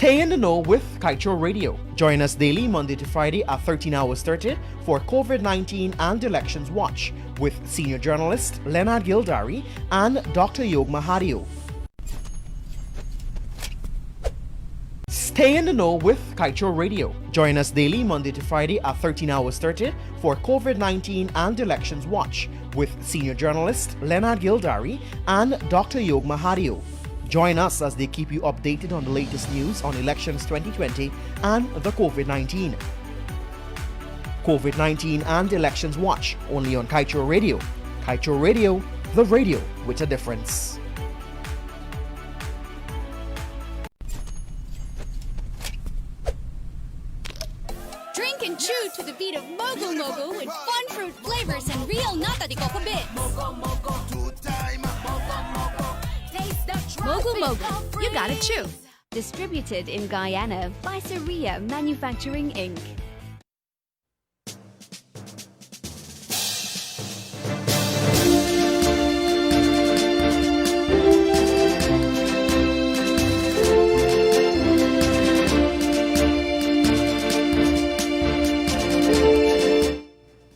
Stay in the know with Kaicho Radio. Join us daily Monday to Friday at 13 hours 30 for COVID-19 and Elections Watch with senior journalist Leonard Gildarie and Dr. Yog Mahadeo. Stay in the know with Kaicho Radio. Join us daily Monday to Friday at 13 hours 30 for COVID-19 and Elections Watch with senior journalist Leonard Gildarie and Dr. Yog Mahadeo. Join us as they keep you updated on the latest news on elections 2020 and the COVID-19. COVID-19 and Elections Watch only on Kaicho Radio. Kaicho Radio, the radio with a difference. Drink and chew to the beat of Mogu Mogu with fun fruit flavors and real nata de coco bits. Mogu Mogu, you gotta chew. Distributed in Guyana by Saria Manufacturing Inc.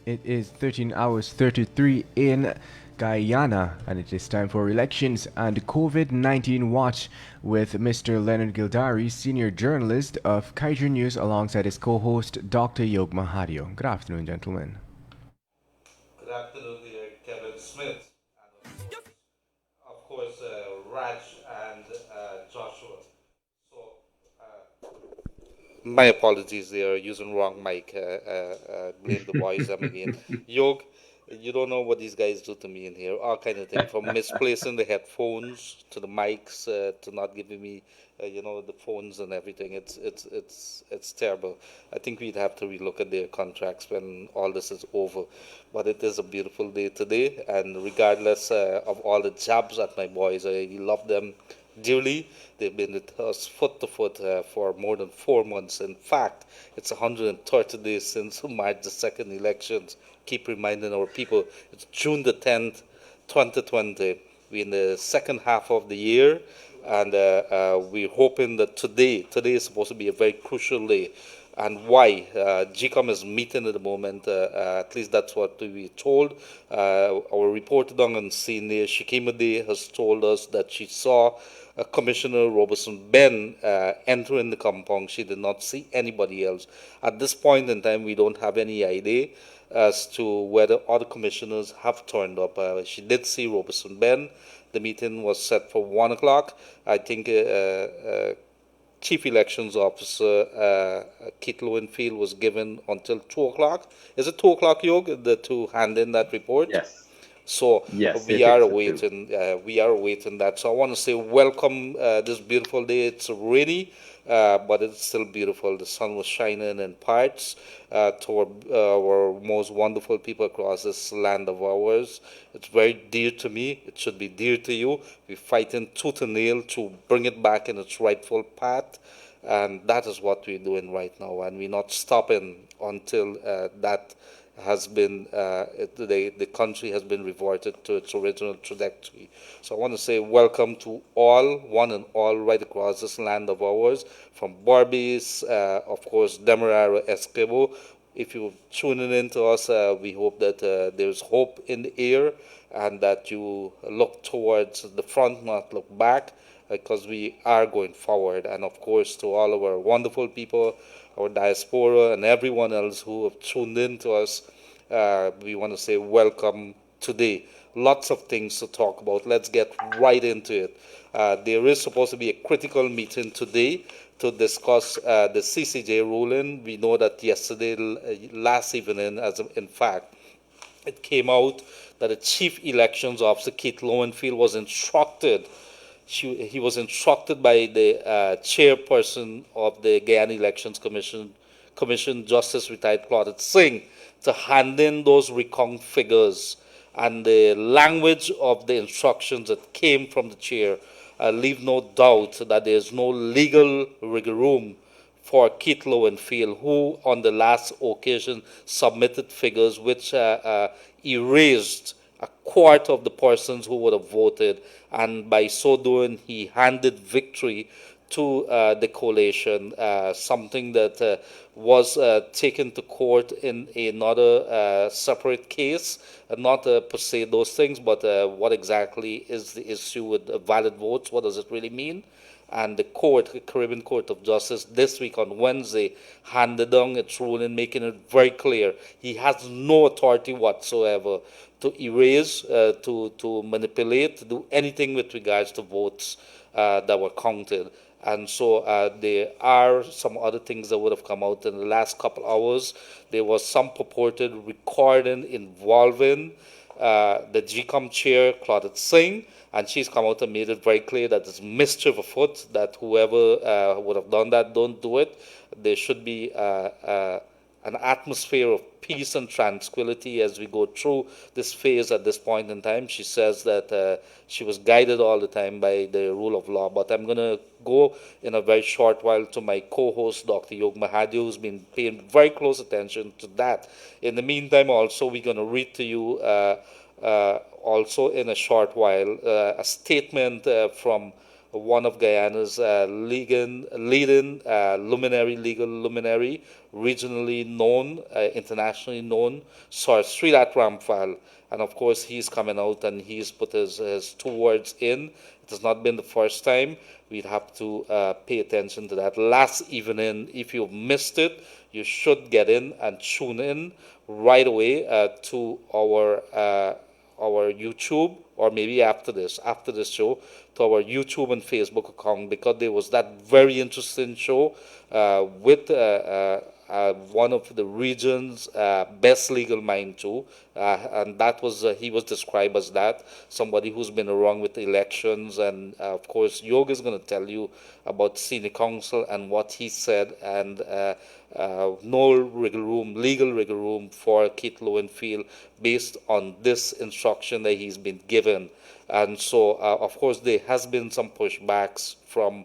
It is 13 hours 33 in Guyana, and it is time for elections and COVID-19 watch with Mr. Leonard Gildarie, senior journalist of Kaijo News, alongside his co-host Dr. Yog Mahadeo. Good afternoon, gentlemen. Good afternoon, dear Kevin Smith, and of course Raj and Joshua. So, my apologies, they are using wrong mic. Blame the boys. I mean, Yog. You don't know what these guys do to me in here. All kind of things, from misplacing the headphones to the mics to not giving me, the phones and everything. It's terrible. I think we'd have to relook at their contracts when all this is over. But it is a beautiful day today, and regardless of all the jabs at my boys, I love them dearly. They've been with us foot to foot for more than 4 months. In fact, it's 130 days since March the 2nd elections. Keep reminding our people, it's June the 10th, 2020. We're in the second half of the year, and we're hoping that today is supposed to be a very crucial day. And why? GCOM is meeting at the moment, at least that's what we told. Our reporter down on scene there, Shikimade, has told us that she saw Commissioner Robertson Ben entering the compound. She did not see anybody else. At this point in time, we don't have any idea as to whether other commissioners have turned up. She did see Robertson Ben. The meeting was set for 1 o'clock. I think Chief Elections Officer Keith Lowenfield was given until 2 o'clock. Is it 2 o'clock, Yog, to hand in that report? Yes. So yes, we are awaiting. We are awaiting that. So I want to say welcome this beautiful day. It's rainy, but it's still beautiful. The sun was shining in parts to our most wonderful people across this land of ours. It's very dear to me. It should be dear to you. We're fighting tooth and nail to bring it back in its rightful path, and that is what we're doing right now. And we're not stopping until that has been the country has been reverted to its original trajectory. So I want to say welcome to all, one and all, right across this land of ours, from Barbies, of course, Demerara, Esquibo. If you're tuning in to us, we hope that there's hope in the air and that you look towards the front, not look back, because we are going forward. And of course, to all of our wonderful people, our diaspora, and everyone else who have tuned in to us, we want to say welcome today. Lots of things to talk about. Let's get right into it. There is supposed to be a critical meeting today to discuss the CCJ ruling. We know that yesterday, last evening, in fact, it came out that the Chief Elections Officer, Keith Lowenfield, was instructed. He was instructed by the chairperson of the Guyana Elections Commission, Justice Retired Claudette Singh, to hand in those recount figures. And the language of the instructions that came from the chair leave no doubt that there is no legal room for Keith Lowenfield, who on the last occasion submitted figures which erased a quarter of the persons who would have voted, and by so doing he handed victory to the coalition, something that was taken to court in another separate case, not per se those things, but what exactly is the issue with valid votes? What does it really mean? And the court, the Caribbean Court of Justice, this week on Wednesday, handed down its ruling, making it very clear he has no authority whatsoever to erase, to manipulate, to do anything with regards to votes that were counted. And so there are some other things that would have come out in the last couple hours. There was some purported recording involving the GCOM chair, Claudette Singh, and she's come out and made it very clear that there's mischief afoot, that whoever would have done that, don't do it. There should be an atmosphere of peace and tranquility as we go through this phase at this point in time. She says that she was guided all the time by the rule of law. But I'm going to go in a very short while to my co-host, Dr. Yog Mahadeo, who's been paying very close attention to that. In the meantime, also, we're going to read to you also in a short while a statement from one of Guyana's leading luminary, legal luminary, regionally known, internationally known, Sir Srilat Ramphal. And of course, he's coming out and he's put his 2 words in. It has not been the first time. We'd have to pay attention to that. Last evening, if you missed it, you should get in and tune in right away to our YouTube, or maybe after this show, to our YouTube and Facebook account, because there was that very interesting show with one of the region's best legal mind too, and that was he was described as that, somebody who's been around with the elections, and of course Yog is going to tell you about senior counsel and what he said, and no legal wiggle room for Keith Lowenfield based on this instruction that he's been given. And so of course there has been some pushbacks from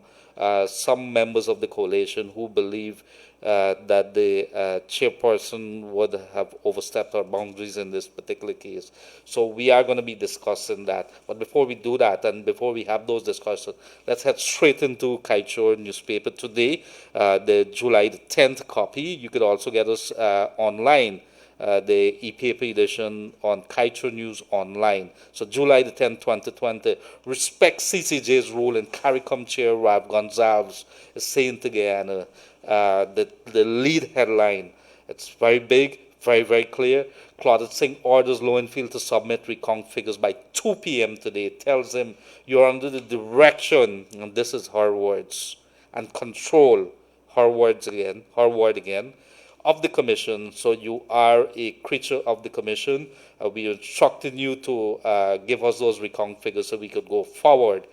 some members of the coalition who believe that the chairperson would have overstepped our boundaries in this particular case. So we are going to be discussing that. But before we do that, and before we have those discussions, let's head straight into Kaichor newspaper today, the July the 10th copy. You could also get us online, the e-paper edition on Kaichor News Online. So July the 10th, 2020, respect CCJ's role in CARICOM chair Rav Gonzalez is saying to Guyana. The lead headline, it's very big, very, very clear. Claudette Singh orders Lowenfield to submit recount figures by 2 p.m. today. Tells him you're under the direction, and this is her words, and control, her word again, of the commission. So you are a creature of the commission. We are instructing you to give us those recount figures so we could go forward.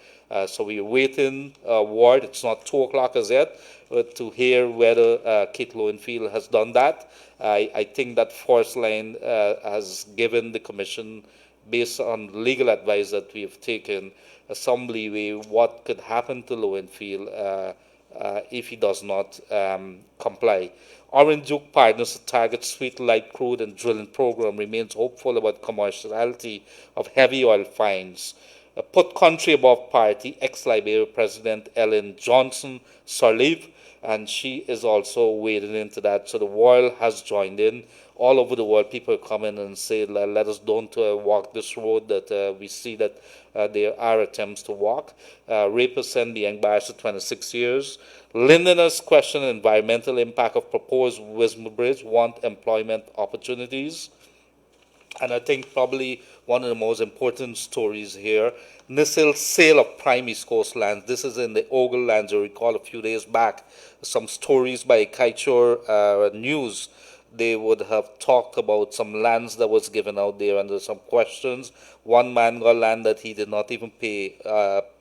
So we're waiting, Ward, it's not 2 o'clock as yet, to hear whether Keith Lowenfield has done that. I think that first line has given the commission, based on legal advice that we have taken, some leeway what could happen to Lowenfield if he does not comply. Orange Duke partners to target sweet light crude and drilling program, remains hopeful about commerciality of heavy oil finds. Put country above party, ex-Liberia President Ellen Johnson Sirleaf, and she is also wading into that. So the world has joined in. All over the world, people come in and say, let us don't walk this road that we see that there are attempts to walk. Rapist sent being bars to 26 years. Londoners question environmental impact of proposed Wismar Bridge, want employment opportunities. And I think probably one of the most important stories here, NISIL's sale of prime East Coast lands. This is in the Ogle lands. You recall a few days back, some stories by Kaichor News. They would have talked about some lands that was given out there under some questions. One man got land that he did not even pay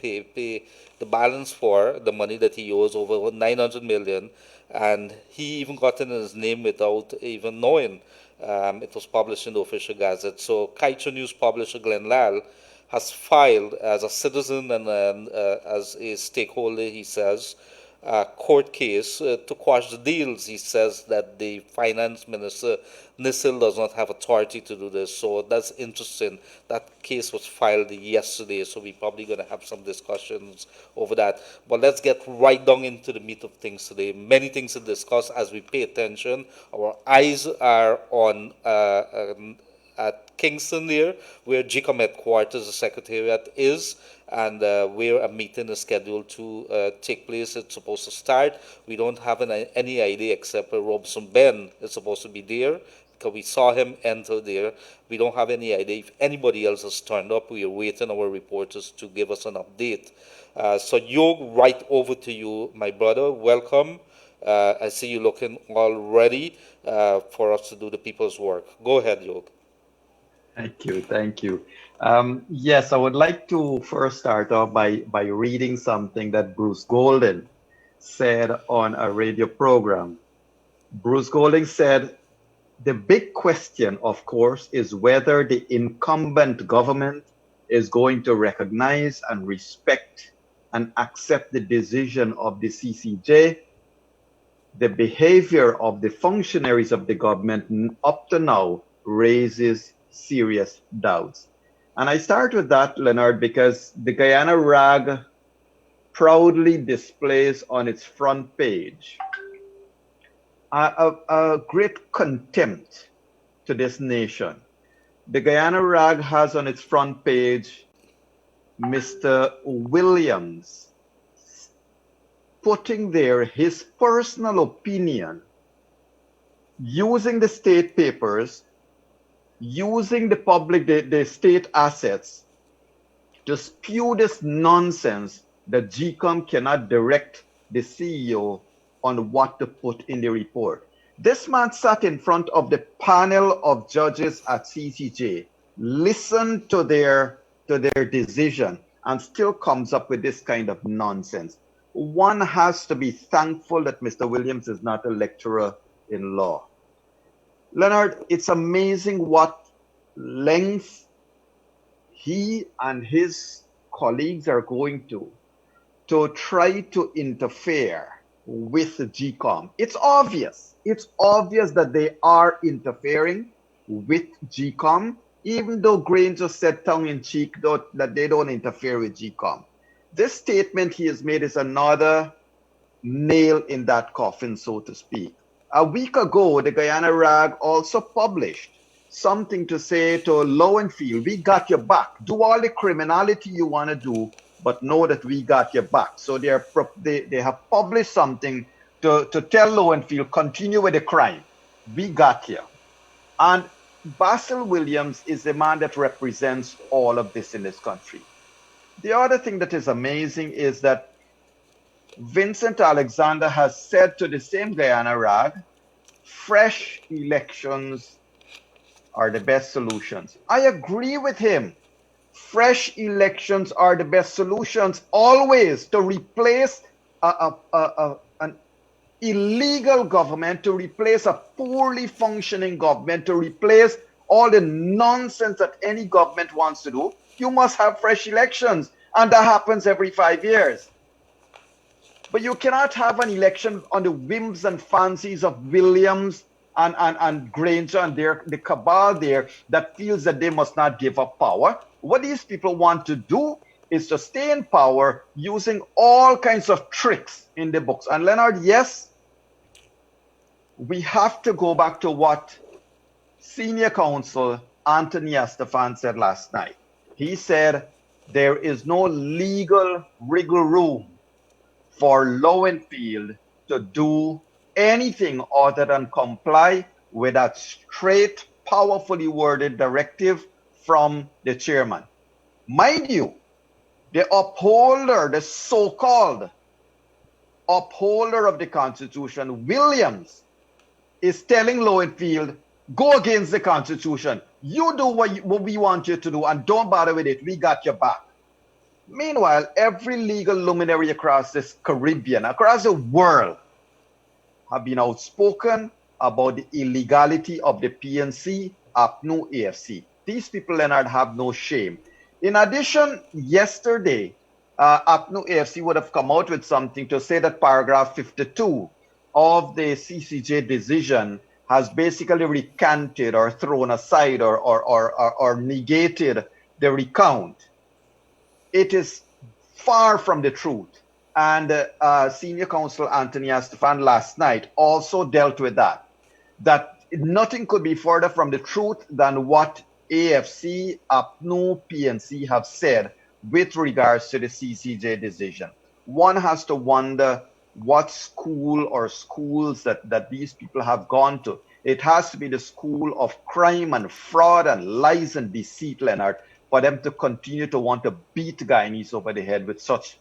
the balance for, the money that he owes, over 900 million. And he even got in his name without even knowing. It was published in the official gazette. So Kaichor News publisher Glenn Lal has filed as a citizen and as a stakeholder, he says, court case to quash the deals. He says that the finance minister Nissil does not have authority to do this. So that's interesting. That case was filed yesterday, so we're probably going to have some discussions over that. But let's get right down into the meat of things today. Many things to discuss as we pay attention. Our eyes are on at Kingston there, where GCOM headquarters, the secretariat is, and where a meeting is scheduled to take place. It's supposed to start. We don't have any idea except Robson Ben is supposed to be there, because we saw him enter there. We don't have any idea if anybody else has turned up. We are waiting our reporters to give us an update. So Yog, right over to you, my brother. Welcome. I see you looking all ready for us to do the people's work. Go ahead, Yog. Thank you. Thank you. Yes, I would like to first start off by reading something that Bruce Golden said on a radio program. Bruce Golden said, the big question, of course, is whether the incumbent government is going to recognize and respect and accept the decision of the CCJ. The behavior of the functionaries of the government up to now raises serious doubts. And I start with that, Leonard, because the Guyana Rag proudly displays on its front page a great contempt to this nation. The Guyana Rag has on its front page Mr. Williams putting there his personal opinion, using the state papers, using the state assets to spew this nonsense that GCOM cannot direct the CEO on what to put in the report. This man sat in front of the panel of judges at CCJ, listened to their decision, and still comes up with this kind of nonsense. One has to be thankful that Mr. Williams is not a lecturer in law. Leonard, it's amazing what length he and his colleagues are going to try to interfere with the GCOM. It's obvious that they are interfering with GCOM, even though Granger said tongue-in-cheek that they don't interfere with GCOM. This statement he has made is another nail in that coffin, so to speak. A week ago, the Guyana Rag also published something to say to Lowenfield, we got your back. Do all the criminality you want to do, but know that we got your back. So they have published something to tell Lowenfield, continue with the crime. We got you. And Basil Williams is the man that represents all of this in this country. The other thing that is amazing is that Vincent Alexander has said to the same Guyana Rag, fresh elections are the best solutions. I agree with him. Fresh elections are the best solutions always to replace an illegal government, to replace a poorly functioning government, to replace all the nonsense that any government wants to do. You must have fresh elections, and that happens every 5 years. But you cannot have an election on the whims and fancies of Williams and Granger and the cabal there that feels that they must not give up power. What these people want to do is to stay in power using all kinds of tricks in the books. And Leonard, yes, we have to go back to what Senior Counsel Anthony Estefan said last night. He said there is no legal wriggle room for Lowenfield to do anything other than comply with that straight, powerfully worded directive from the chairman. Mind you, the upholder, the so-called upholder of the Constitution, Williams, is telling Lowenfield, go against the Constitution. You do what we want you to do and don't bother with it. We got your back. Meanwhile, every legal luminary across this Caribbean, across the world, have been outspoken about the illegality of the PNC, APNU, AFC. These people, Leonard, have no shame. In addition, yesterday, APNU AFC would have come out with something to say that paragraph 52 of the CCJ decision has basically recanted or thrown aside or negated the recount. It is far from the truth. And Senior Counsel Anthony Estefan last night also dealt with that nothing could be further from the truth than what AFC, APNU, PNC have said with regards to the CCJ decision. One has to wonder what school or schools that these people have gone to. It has to be the school of crime and fraud and lies and deceit, Leonard, for them to continue to want to beat Guyanese over the head with such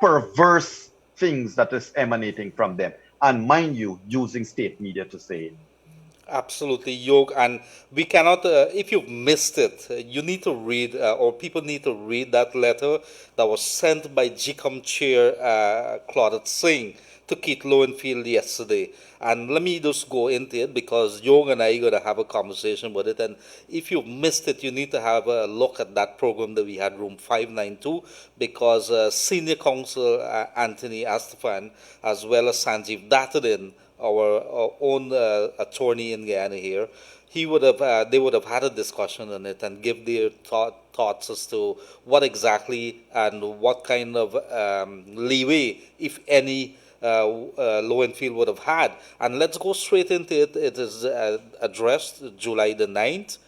perverse things that is emanating from them. And mind you, using state media to say it. Absolutely, Yog. And we cannot, if you've missed it, you need to read, or people need to read that letter that was sent by GCOM Chair Claudette Singh to Keith Lowenfield yesterday. And let me just go into it because Yog and I are going to have a conversation with it. And if you've missed it, you need to have a look at that program that we had, Room 592, because Senior Counsel Anthony Estefan, as well as Sanjeev Dattadin, our own attorney in Guyana here, they would have had a discussion on it and give their thoughts as to what exactly and what kind of leeway, if any, Lowenfield would have had. And let's go straight into it. It is addressed July the 9th.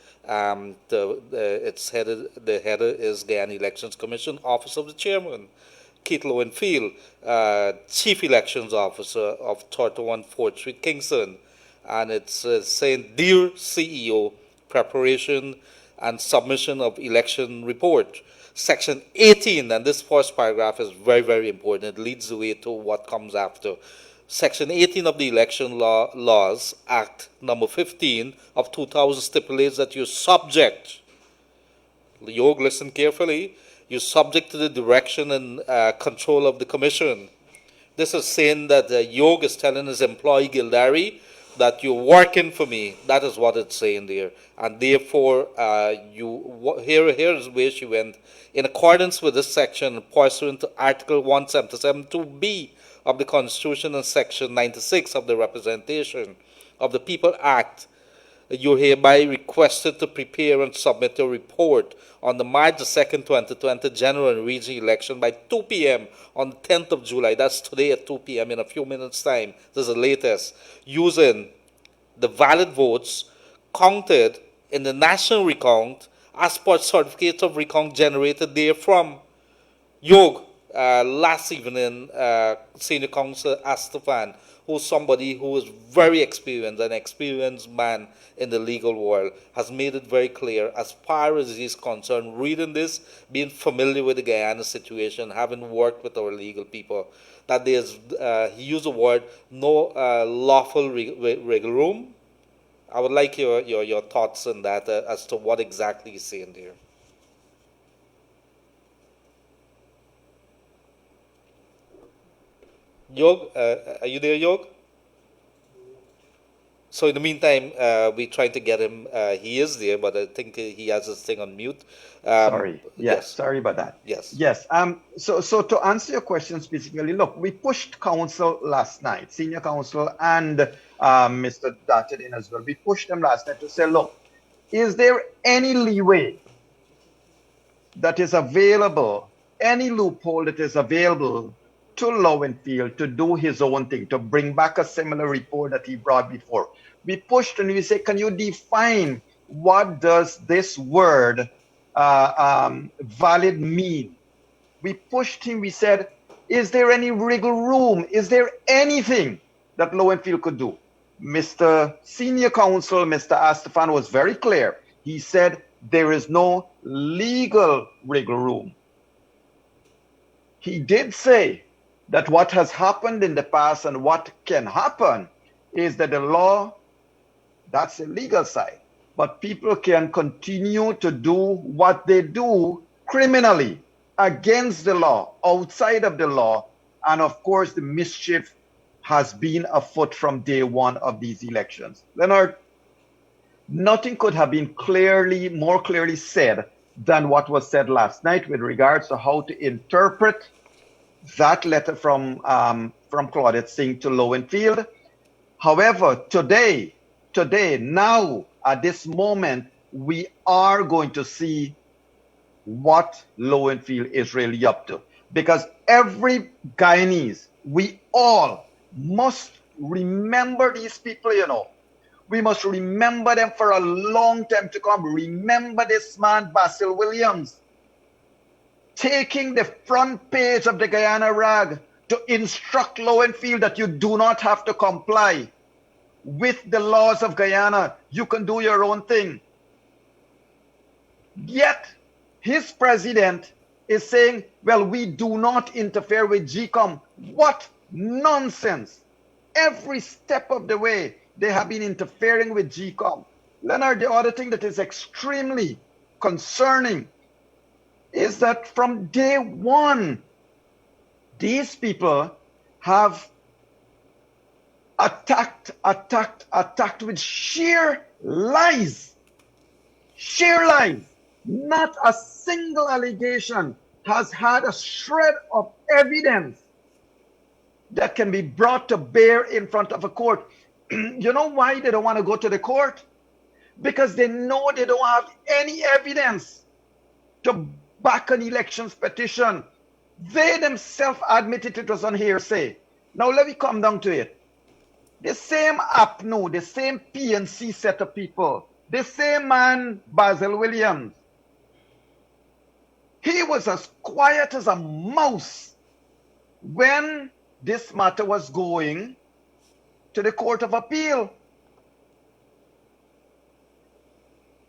The header is Guyana Elections Commission, Office of the Chairman, Keith Lowenfield, Chief Elections Officer of 31 4th Street, Kingston. And it's saying, Dear CEO, preparation and submission of election report. Section 18, and this first paragraph is very, very important. It leads the way to what comes after. Section 18 of the Election Laws Act number 15 of 2000 stipulates that you're subject, Yog, listen carefully, you're subject to the direction and control of the Commission. This is saying that Yog is telling his employee Gildarie that you're working for me. That is what it's saying there. And therefore, here's where she went. In accordance with this section, pursuant to Article 177(2)(b) of the Constitution and Section 96 of the Representation of the People Act, you're hereby requested to prepare and submit a report on the March 2nd, 2020 general and regional election by 2 p.m. on the 10th of July. That's today at 2 p.m. in a few minutes' time. This is the latest. Using the valid votes counted in the national recount as per certificates of recount generated therefrom. Yog, last evening, Senior Counsel Estefan, who's somebody who is very experienced, an experienced man in the legal world, has made it very clear, as far as he's concerned, reading this, being familiar with the Guyana situation, having worked with our legal people, that there's, he used the word, no lawful wiggle room. I would like your thoughts on that as to what exactly he's saying there. Yog, are you there, Yog? So in the meantime, we tried to get him. He is there, but I think he has his thing on mute. Sorry. Yes, sorry about that. Yes. Yes. So to answer your question specifically, look, we pushed counsel last night, senior counsel and Mr. Dattadin as well. We pushed them last night to say, look, is there any leeway that is available, any loophole that is available to Lowenfield to do his own thing, to bring back a similar report that he brought before? We pushed and we said, can you define what does this word valid mean? We pushed him, we said, is there any wiggle room? Is there anything that Lowenfield could do? Mr. Senior Counsel, Mr. Estefan, was very clear. He said there is no legal wiggle room. He did say that what has happened in the past and what can happen is that the law, that's the legal side, but people can continue to do what they do criminally against the law, outside of the law, and of course the mischief has been afoot from day one of these elections. Leonard, nothing could have been more clearly said than what was said last night with regards to how to interpret that letter from Claudette Singh to Lowenfield. However, today, now, at this moment, we are going to see what Lowenfield is really up to. Because every Guyanese, we all must remember these people, you know. We must remember them for a long time to come. Remember this man, Basil Williams, taking the front page of the Guyana Rag to instruct Lowenfield that you do not have to comply with the laws of Guyana. You can do your own thing. Yet, his president is saying, well, we do not interfere with GCOM. What nonsense. Every step of the way, they have been interfering with GCOM. Leonard, the other thing that is extremely concerning is that from day one, these people have attacked with sheer lies. Sheer lies. Not a single allegation has had a shred of evidence that can be brought to bear in front of a court. You know why they don't want to go to the court? Because they know they don't have any evidence to back an elections petition. They themselves admitted it was on hearsay. Now let me come down to it. The same APNU, the same PNC set of people, the same man, Basil Williams, he was as quiet as a mouse when this matter was going to the Court of Appeal.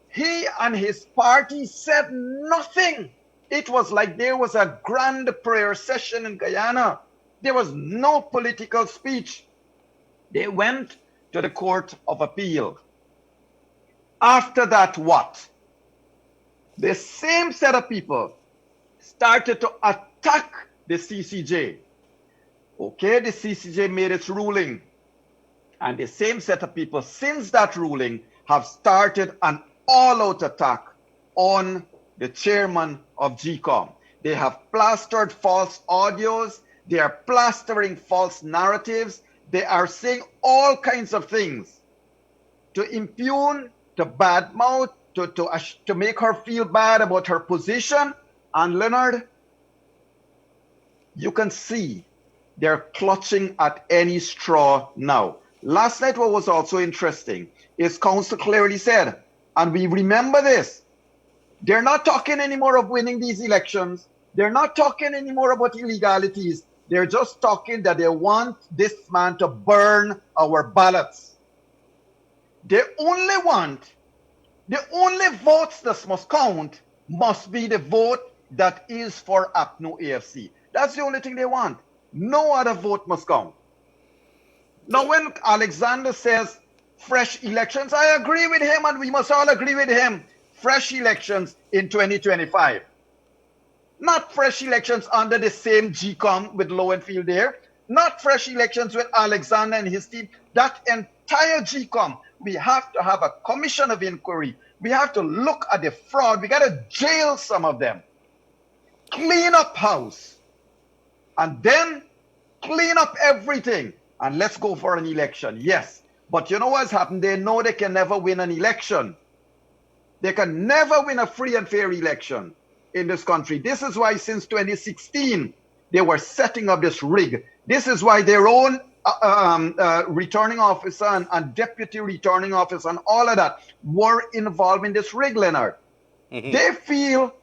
He and his party said nothing. It was like there was a grand prayer session in Guyana. There was no political speech. They went to the Court of Appeal. After that, what? The same set of people started to attack the CCJ. Okay, the CCJ made its ruling. And the same set of people since that ruling have started an all-out attack on the chairman of GCOM. They have plastered false audios. They are plastering false narratives. They are saying all kinds of things to impugn, to badmouth, to make her feel bad about her position. And Leonard, you can see they're clutching at any straw now. Last night, what was also interesting is counsel clearly said, and we remember this, they're not talking anymore of winning these elections. They're not talking anymore about illegalities. They're just talking that they want this man to burn our ballots. They only want, the only votes that must count must be the vote that is for APNU AFC. That's the only thing they want. No other vote must count. Now, when Alexander says fresh elections, I agree with him, and we must all agree with him. Fresh elections in 2025. Not fresh elections under the same GCOM with Lowenfield there. Not fresh elections with Alexander and his team. That entire GCOM, we have to have a commission of inquiry. We have to look at the fraud. We got to jail some of them. Clean up house. And then clean up everything. And let's go for an election. Yes. But you know what's happened? They know they can never win an election. They can never win a free and fair election in this country. This is why since 2016, they were setting up this rig. This is why their own returning officer and deputy returning officer and all of that were involved in this rig, Leonard. Mm-hmm. They feel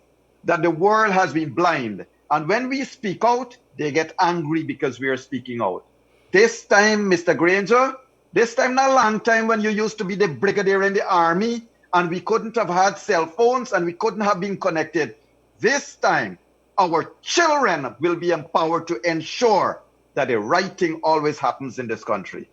that the world has been blind. And when we speak out, they get angry because we are speaking out. This time, Mr. Granger, this time not a long time when you used to be the brigadier in the army and we couldn't have had cell phones and we couldn't have been connected. This time, our children will be empowered to ensure that the right thing always happens in this country.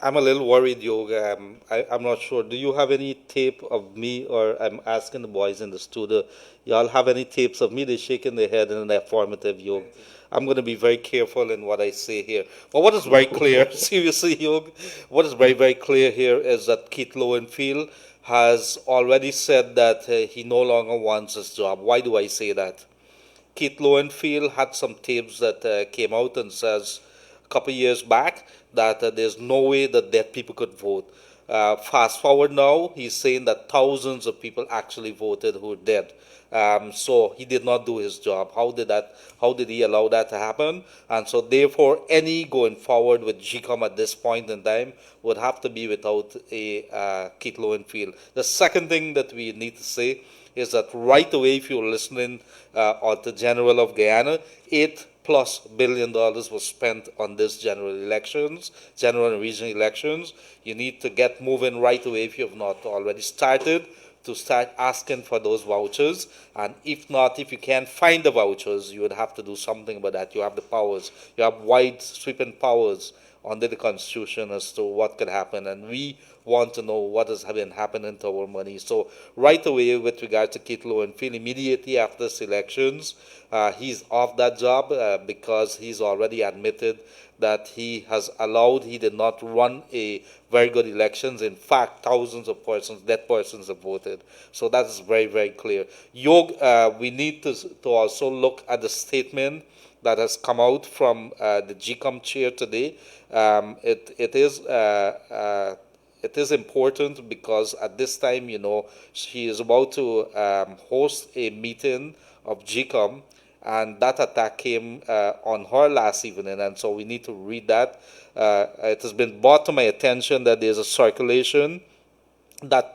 I'm a little worried, Yog. I'm not sure. Do you have any tape of me, or I'm asking the boys in the studio, y'all have any tapes of me? They're shaking their head in an affirmative, Yog. I'm going to be very careful in what I say here. But what is very clear, seriously, Yog, what is very, very clear here is that Keith Lowenfield has already said that he no longer wants his job. Why do I say that? Keith Lowenfield had some tapes that came out and says a couple of years back that there's no way that dead people could vote. Fast forward now, he's saying that thousands of people actually voted who are dead. So he did not do his job. How did he allow that to happen? And so therefore, any going forward with GCOM at this point in time would have to be without a Keith Lowenfield. The second thing that we need to say is that right away, if you're listening on the General of Guyana, $8+ billion was spent on this general and regional elections. You need to get moving right away if you have not already started, to start asking for those vouchers. And if not, if you can't find the vouchers, you would have to do something about that. You have the powers. You have wide sweeping powers under the Constitution as to what could happen. And we want to know what has been happening to our money. So right away, with regard to Keith Lowenfield, immediately after this elections, he's off that job because he's already admitted that he did not run a very good elections. In fact, thousands of dead persons have voted. So that is very, very clear. Yog, we need to also look at the statement that has come out from the GCOM chair today. It is important because at this time, she is about to host a meeting of GCOM, and that attack came on her last evening, and so we need to read that. It has been brought to my attention that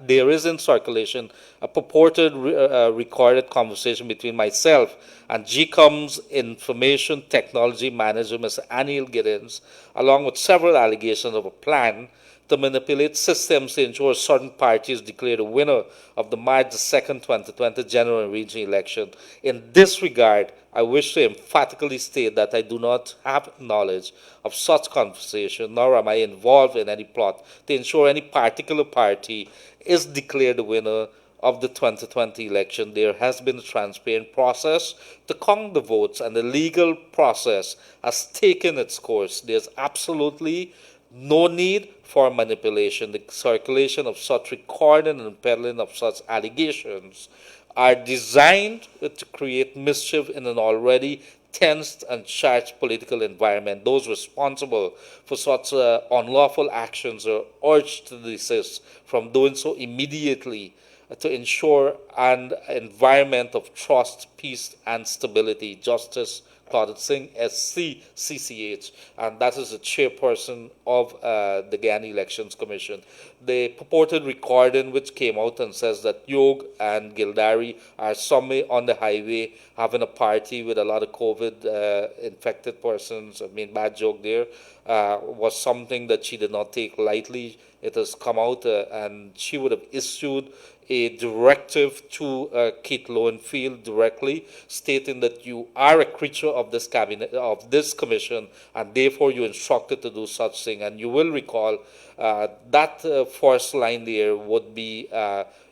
there is in circulation a purported recorded conversation between myself and GCOM's information technology manager, Mr. Anil Giddens, along with several allegations of a plan to manipulate systems to ensure certain parties declare the winner of the March 2nd, 2020 general and regional election. In this regard, I wish to emphatically state that I do not have knowledge of such conversation, nor am I involved in any plot to ensure any particular party is declared the winner of the 2020 election. There has been a transparent process to count the votes, and the legal process has taken its course. There's absolutely no need for manipulation. The circulation of such recording and peddling of such allegations are designed to create mischief in an already tensed and charged political environment. Those responsible for such unlawful actions are urged to desist from doing so immediately to ensure an environment of trust, peace, and stability. Justice Claudette Singh, SC, CCH, and that is the chairperson of the Guyana Elections Commission. The purported recording which came out and says that Yog and Gildarie are somewhere on the highway having a party with a lot of COVID infected persons. I mean, bad joke there, was something that she did not take lightly. It has come out and she would have issued a directive to Keith Lowenfield directly, stating that you are a creature of this cabinet, of this commission, and therefore you instructed to do such thing. And you will recall that first line there would be,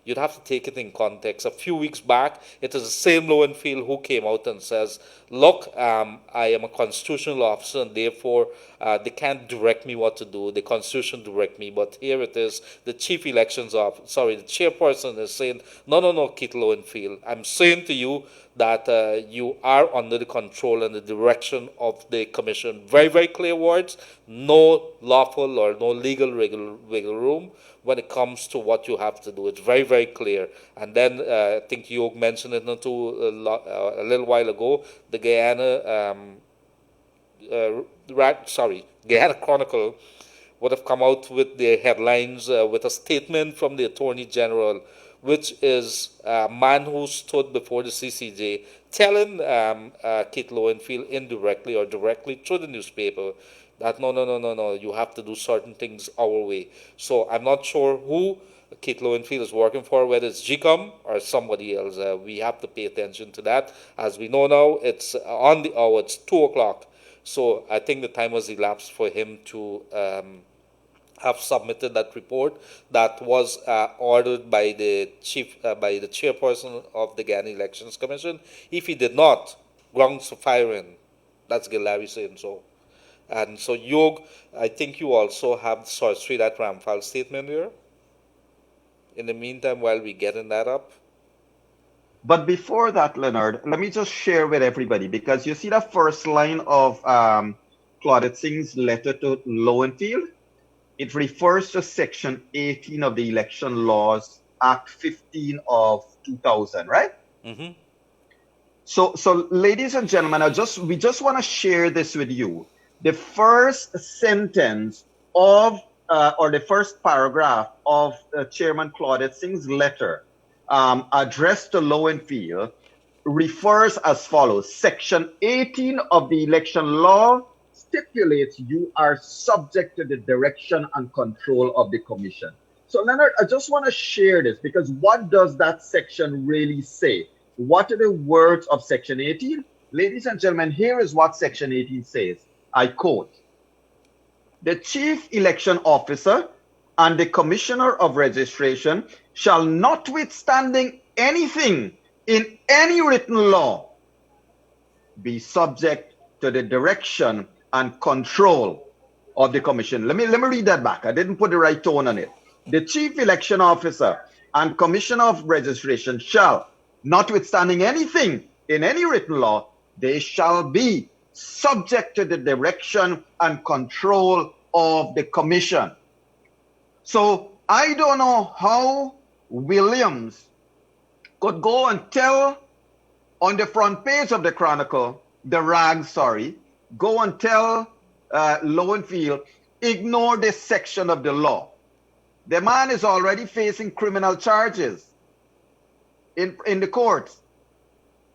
you'd have to take it in context. A few weeks back, it is the same Lowenfield who came out and says, look, I am a constitutional officer, and therefore they can't direct me what to do. The Constitution direct me. But here it is, the the chairperson is saying, no, Keith Lowenfield, I'm saying to you that you are under the control and the direction of the commission. Very, very clear words. No lawful or no legal wiggle room when it comes to what you have to do. It's very, very clear. And then I think Yog mentioned it a little while ago, the Guyana Chronicle would have come out with their headlines with a statement from the Attorney General, which is a man who stood before the CCJ telling Keith Lowenfield indirectly or directly through the newspaper that no, you have to do certain things our way. So I'm not sure who Keith Lowenfield is working for, whether it's GCOM or somebody else. We have to pay attention to that. As we know now, it's on the hour, it's 2 o'clock. So I think the time has elapsed for him to have submitted that report that was ordered by the chairperson of the Guyana Elections Commission. If he did not, grounds for firing. That's Gildarie saying so. And so, Yog, I think you also have sorcery that Ramphal statement here. in the meantime while we getting that up? But before that, Leonard, let me just share with everybody, because you see the first line of Claudette Singh's letter to Lowenfield. It refers to Section 18 of the Election Laws, Act 15 of 2000, right? Mm-hmm. So, ladies and gentlemen, we just want to share this with you. The first sentence of, or the first paragraph of Chairman Claudette Singh's letter addressed to Lowenfield refers as follows. Section 18 of the election law stipulates you are subject to the direction and control of the commission. So, Leonard, I just want to share this, because what does that section really say? What are the words of Section 18? Ladies and gentlemen, here is what Section 18 says. I quote, "The chief election officer and the commissioner of registration shall, notwithstanding anything in any written law, be subject to the direction and control of the commission." Let me read that back. I didn't put the right tone on it. "The chief election officer and commissioner of registration shall, notwithstanding anything in any written law, they shall be subject to the direction and control of the commission." So I don't know how Williams could go and tell on the front page of the Chronicle, go and tell Lowenfield, ignore this section of the law. The man is already facing criminal charges in the courts,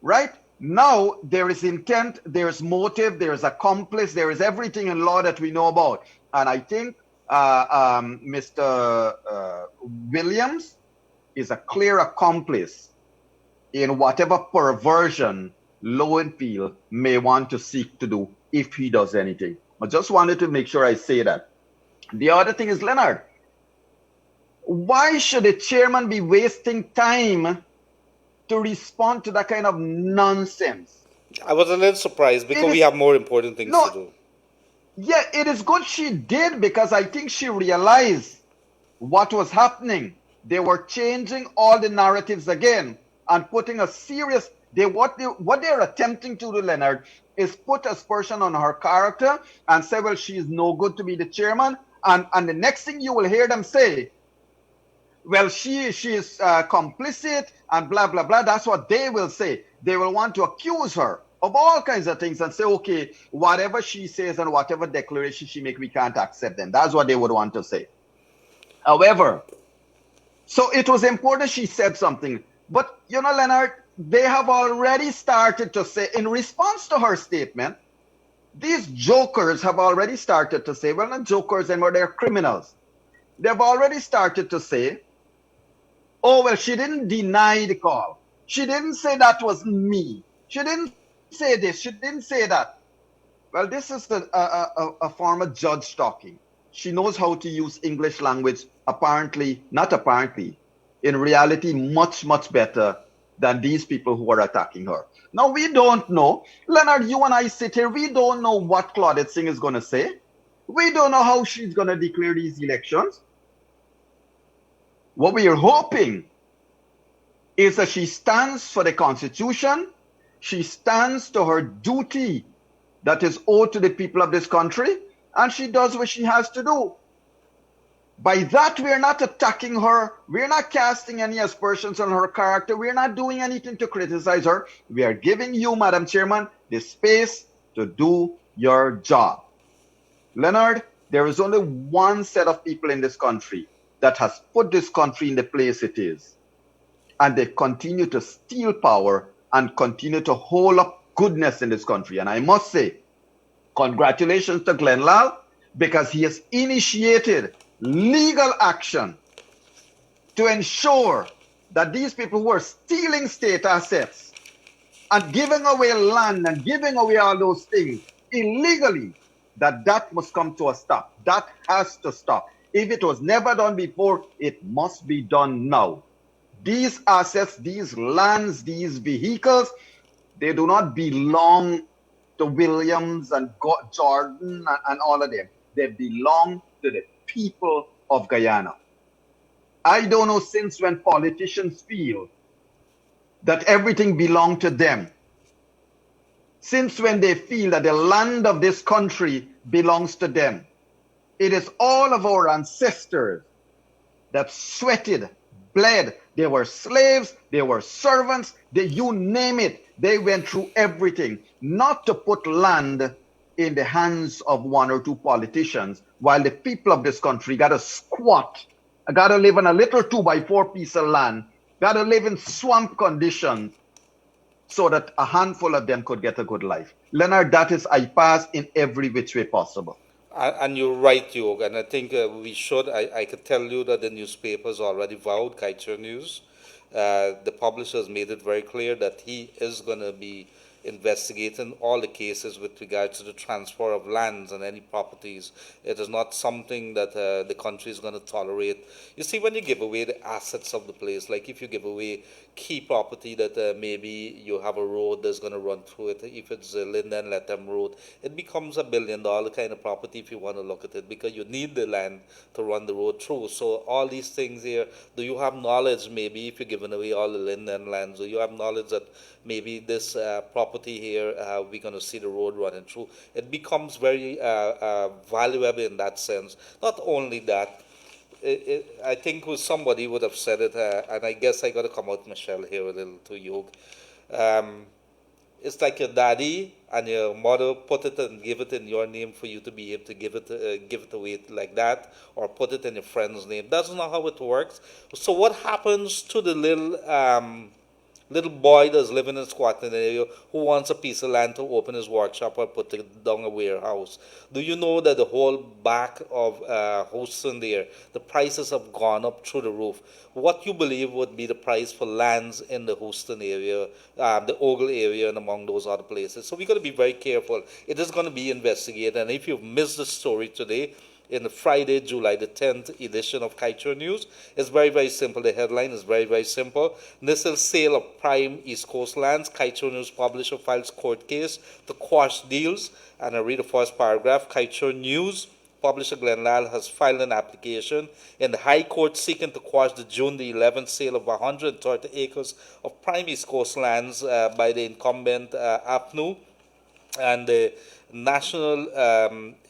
right? Now there is intent, there is motive, there is accomplice, there is everything in law that we know about. And I think Mr. Williams is a clear accomplice in whatever perversion Lowenfield may want to seek to do if he does anything. I just wanted to make sure I say that. The other thing is, Leonard, why should the chairman be wasting time to respond to that kind of nonsense? I was a little surprised because we have more important things to do. Yeah, it is good she did, because I think she realized what was happening. They were changing all the narratives again and putting a serious, what they're attempting to do, Leonard, is put aspersion on her character and say, well, she is no good to be the chairman. And the next thing you will hear them say, well, she is complicit and blah, blah, blah. That's what they will say. They will want to accuse her of all kinds of things and say, okay, whatever she says and whatever declaration she makes, we can't accept them. That's what they would want to say. However, so it was important she said something. But, you know, Leonard, they have already started to say, in response to her statement, these jokers have already started to say, well, not jokers anymore, they're criminals. They've already started to say, oh, well, she didn't deny the call. She didn't say that was me. She didn't say this. She didn't say that. Well, this is a former judge talking. She knows how to use English language, not apparently, in reality, much, much better than these people who are attacking her. Now, we don't know. Leonard, you and I sit here. We don't know what Claudette Singh is going to say. We don't know how she's going to declare these elections. What we are hoping is that she stands for the Constitution. She stands to her duty that is owed to the people of this country, and she does what she has to do. By that, we are not attacking her. We are not casting any aspersions on her character. We are not doing anything to criticize her. We are giving you, Madam Chairman, the space to do your job. Leonard, there is only one set of people in this country that has put this country in the place it is. And they continue to steal power and continue to hold up goodness in this country. And I must say, congratulations to Glenn Lal, because he has initiated legal action to ensure that these people who are stealing state assets and giving away land and giving away all those things illegally, that must come to a stop. That has to stop. If it was never done before, it must be done now. These assets, these lands, these vehicles, they do not belong to Williams and Jordan and all of them. They belong to the people of Guyana. I don't know since when politicians feel that everything belongs to them. Since when they feel that the land of this country belongs to them. It is all of our ancestors that sweated, bled. They were slaves, they were servants, you name it. They went through everything, not to put land in the hands of one or two politicians, while the people of this country got to squat, got to live on a little 2x4 piece of land, got to live in swamp conditions so that a handful of them could get a good life. Leonard, that is I pass in every which way possible. And you're right, Yog, and I think we should. I could tell you that the newspapers already vowed, Kaiser News. The publisher has made it very clear that he is going to be investigating all the cases with regards to the transfer of lands and any properties. It is not something that the country is going to tolerate. You see, when you give away the assets of the place, like if you give away key property that maybe you have a road that's going to run through it, if it's Linden Latham Road, it becomes $1 billion kind of property if you want to look at it, because you need the land to run the road through. So all these things here, do you have knowledge maybe if you're giving away all the Linden lands, do you have knowledge that maybe this property here, we're going to see the road running through? It becomes very valuable in that sense. Not only that, I think somebody would have said it, and I guess I got to come out, Michelle, here a little to Yog. It's like your daddy and your mother put it and give it in your name for you to be able to give it away like that, or put it in your friend's name. That's not how it works. So what happens to the little boy that's living in a squatting area who wants a piece of land to open his workshop or put down a warehouse? Do you know that the whole back of Houston there, the prices have gone up through the roof? What you believe would be the price for lands in the Houston area, the Ogle area, and among those other places? So we got to be very careful. It is going to be investigated, and if you've missed the story today, in the Friday, July the 10th edition of Kaiser News. It's very, very simple. The headline is very, very simple. Initial sale of prime East Coast lands. Kaiser News publisher files court case to quash deals. And I read the first paragraph. Kaiser News publisher Glenn Lyle has filed an application in the High Court seeking to quash the June the 11th sale of 130 acres of prime East Coast lands by the incumbent APNU, and the National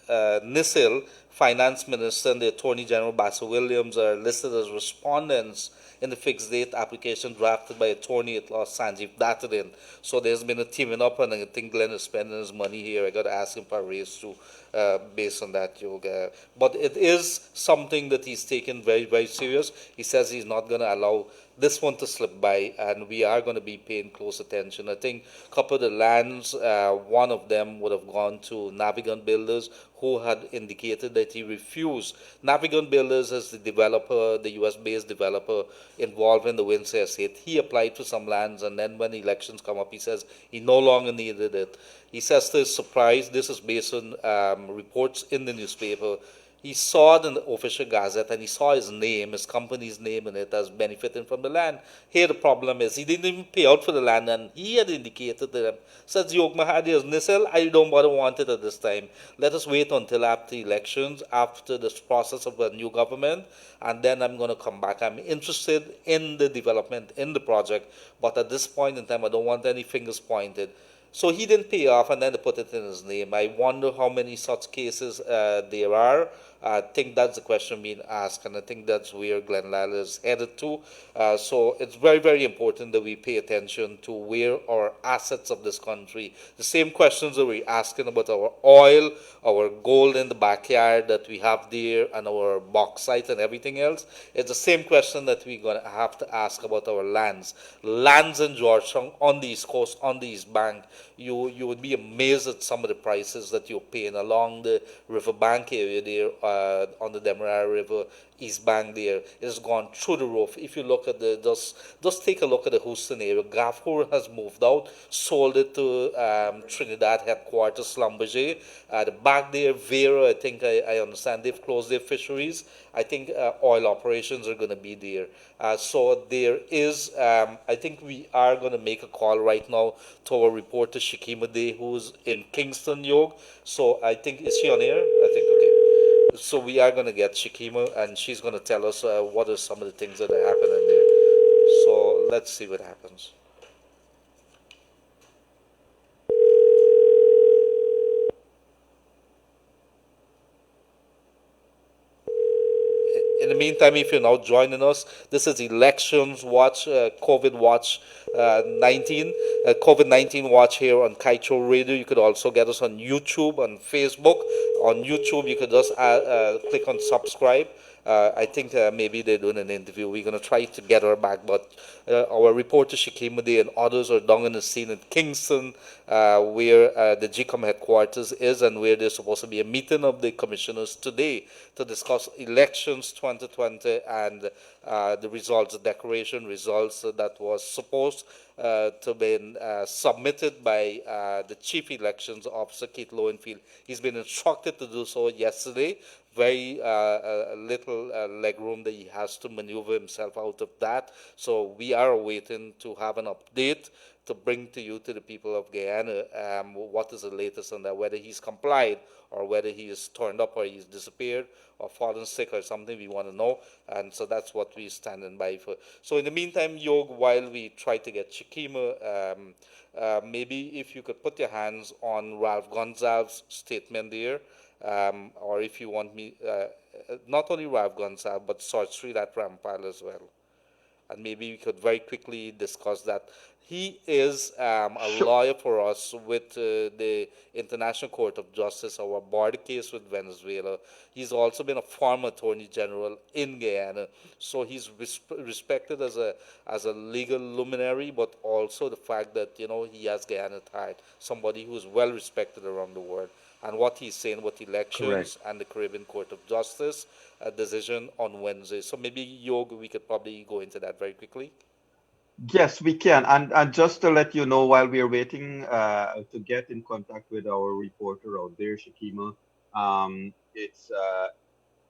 NISIL Finance Minister and the Attorney General Bassett Williams are listed as respondents in the fixed date application drafted by attorney-at-law Sanjeev Dattadin. So there's been a teaming up, and I think Glenn is spending his money here. I got to ask him for a raise too, based on that, Yoga. But it is something that he's taken very, very serious. He says he's not going to allow this one to slip by, and we are going to be paying close attention. I think a couple of the lands, one of them would have gone to Navigant Builders, who had indicated that he refused. Navigant Builders is the developer, the US-based developer involved in the Windsor estate. He applied for some lands, and then when the elections come up, he says he no longer needed it. He says to his surprise, this is based on reports in the newspaper, he saw it in the official gazette, and he saw his name, his company's name in it, as benefiting from the land. Here the problem is, he didn't even pay out for the land, and he had indicated to them, says Yog Mahadeo's Nisel, I don't bother want it at this time. Let us wait until after elections, after this process of a new government, and then I'm going to come back. I'm interested in the development, in the project, but at this point in time, I don't want any fingers pointed. So he didn't pay off, and then they put it in his name. I wonder how many such cases there are. I think that's the question being asked, and I think that's where Glenn Lyle is headed to. So it's very, very important that we pay attention to where our assets of this country, the same questions that we're asking about our oil, our gold in the backyard that we have there, and our bauxite and everything else, it's the same question that we're going to have to ask about our lands. Lands in Georgetown, on the East Coast, on the East Bank, you would be amazed at some of the prices that you're paying along the riverbank area there, on the Demerara River, East Bank there. It has gone through the roof. If you look at just take a look at the Houston area. Gaffur has moved out, sold it to Trinidad headquarters, Schlumberger. The back there, Vera, I think I understand they've closed their fisheries. I think oil operations are going to be there. So there is, I think we are going to make a call right now to our reporter Shakima Day, who's in Kingston, Yog. So I think, is she on air? I think, okay. So we are going to get Shikima, and she's going to tell us what are some of the things that are happening there. So let's see what happens. In the meantime, if you're now joining us, this is Elections Watch, COVID Watch 19, COVID-19 Watch here on Kaicho Radio. You could also get us on YouTube, on Facebook. On YouTube, you could just click on subscribe. I think maybe they're doing an interview. We're going to try to get her back, but our reporter Shikima Day and others are down in the scene in Kingston, where the GCOM headquarters is, and where there's supposed to be a meeting of the commissioners today to discuss elections 2020 and the results, the declaration results that was supposed to be submitted by the Chief Elections Officer, Keith Lowenfield. He's been instructed to do so yesterday. Very little leg room that he has to maneuver himself out of that. So we are waiting to have an update to bring to you, to the people of Guyana, what is the latest on that, whether he's complied or whether he is turned up or he's disappeared or fallen sick or something. We want to know, and so that's what we're standing by for. So in the meantime, Yog, while we try to get Shikima, maybe if you could put your hands on Ralph Gonzalez's statement there, or if you want me, not only Ralph Gonzalez, but Sir Sridat Rampal as well. And maybe we could very quickly discuss that. He is a lawyer for us with the International Court of Justice, our border case with Venezuela. He's also been a former Attorney General in Guyana, so he's respected as a legal luminary, but also the fact that he has Guyana tied, somebody who's well respected around the world. And what he's saying with elections Correct. and the Caribbean Court of Justice, a decision on Wednesday. So maybe, Yog, we could probably go into that very quickly. Yes, we can. And just to let you know, while we're waiting to get in contact with our reporter out there, Shikima,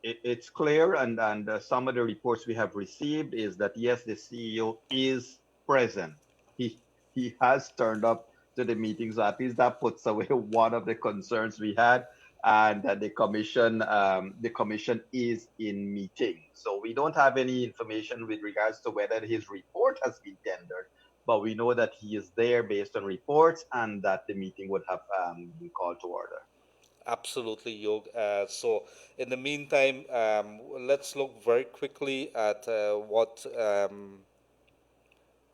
it's clear, and some of the reports we have received is that yes, the CEO is present. He has turned up to the meetings. At least that puts away one of the concerns we had, and that the commission is in meeting. So we don't have any information with regards to whether his report has been tendered, but we know that he is there based on reports, and that the meeting would have been called to order. Absolutely, Yog. So in the meantime, let's look very quickly at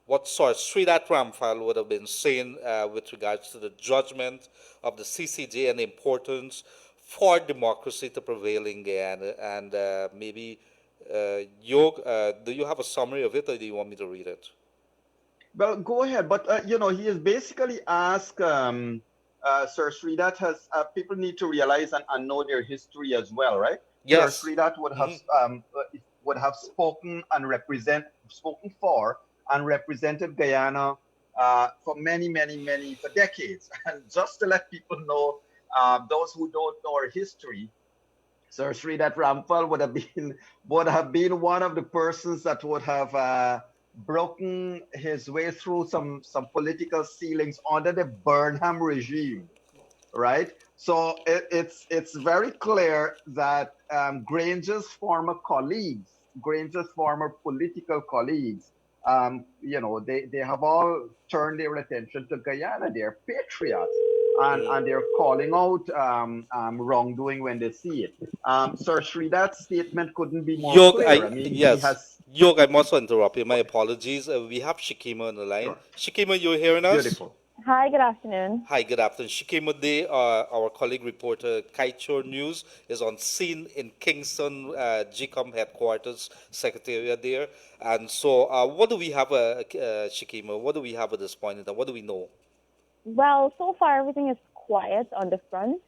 what Sir Sridat Ramphal would have been saying with regards to the judgment of the CCJ and the importance for democracy to prevail in Guyana. And maybe, Yog, do you have a summary of it, or do you want me to read it? Well, go ahead. But he has basically asked Sir Sridat has people need to realize and know their history as well, right? Yes. Sir Sridat would have spoken for and represented Guyana for many for decades. And just to let people know, those who don't know our history, Sir Sridat Ramphal would have been one of the persons that would have broken his way through some political ceilings under the Burnham regime, right? So it's very clear that Granger's former political colleagues, they have all turned their attention to Guyana. They're patriots, and they're calling out wrongdoing when they see it. Sir Sridat's statement couldn't be more Yog, clear. yes. Yog, I must interrupt you. My apologies. We have Shikima on the line. Sure. Shikima, you're hearing us? Beautiful. Hi, good afternoon. Hi, good afternoon. Shikima Day, our colleague reporter, Kaichor News, is on scene in Kingston, GCOM headquarters, secretariat there. And so, what do we have, Shikima? What do we have at this point in time? What do we know? Well, so far everything is quiet on the front.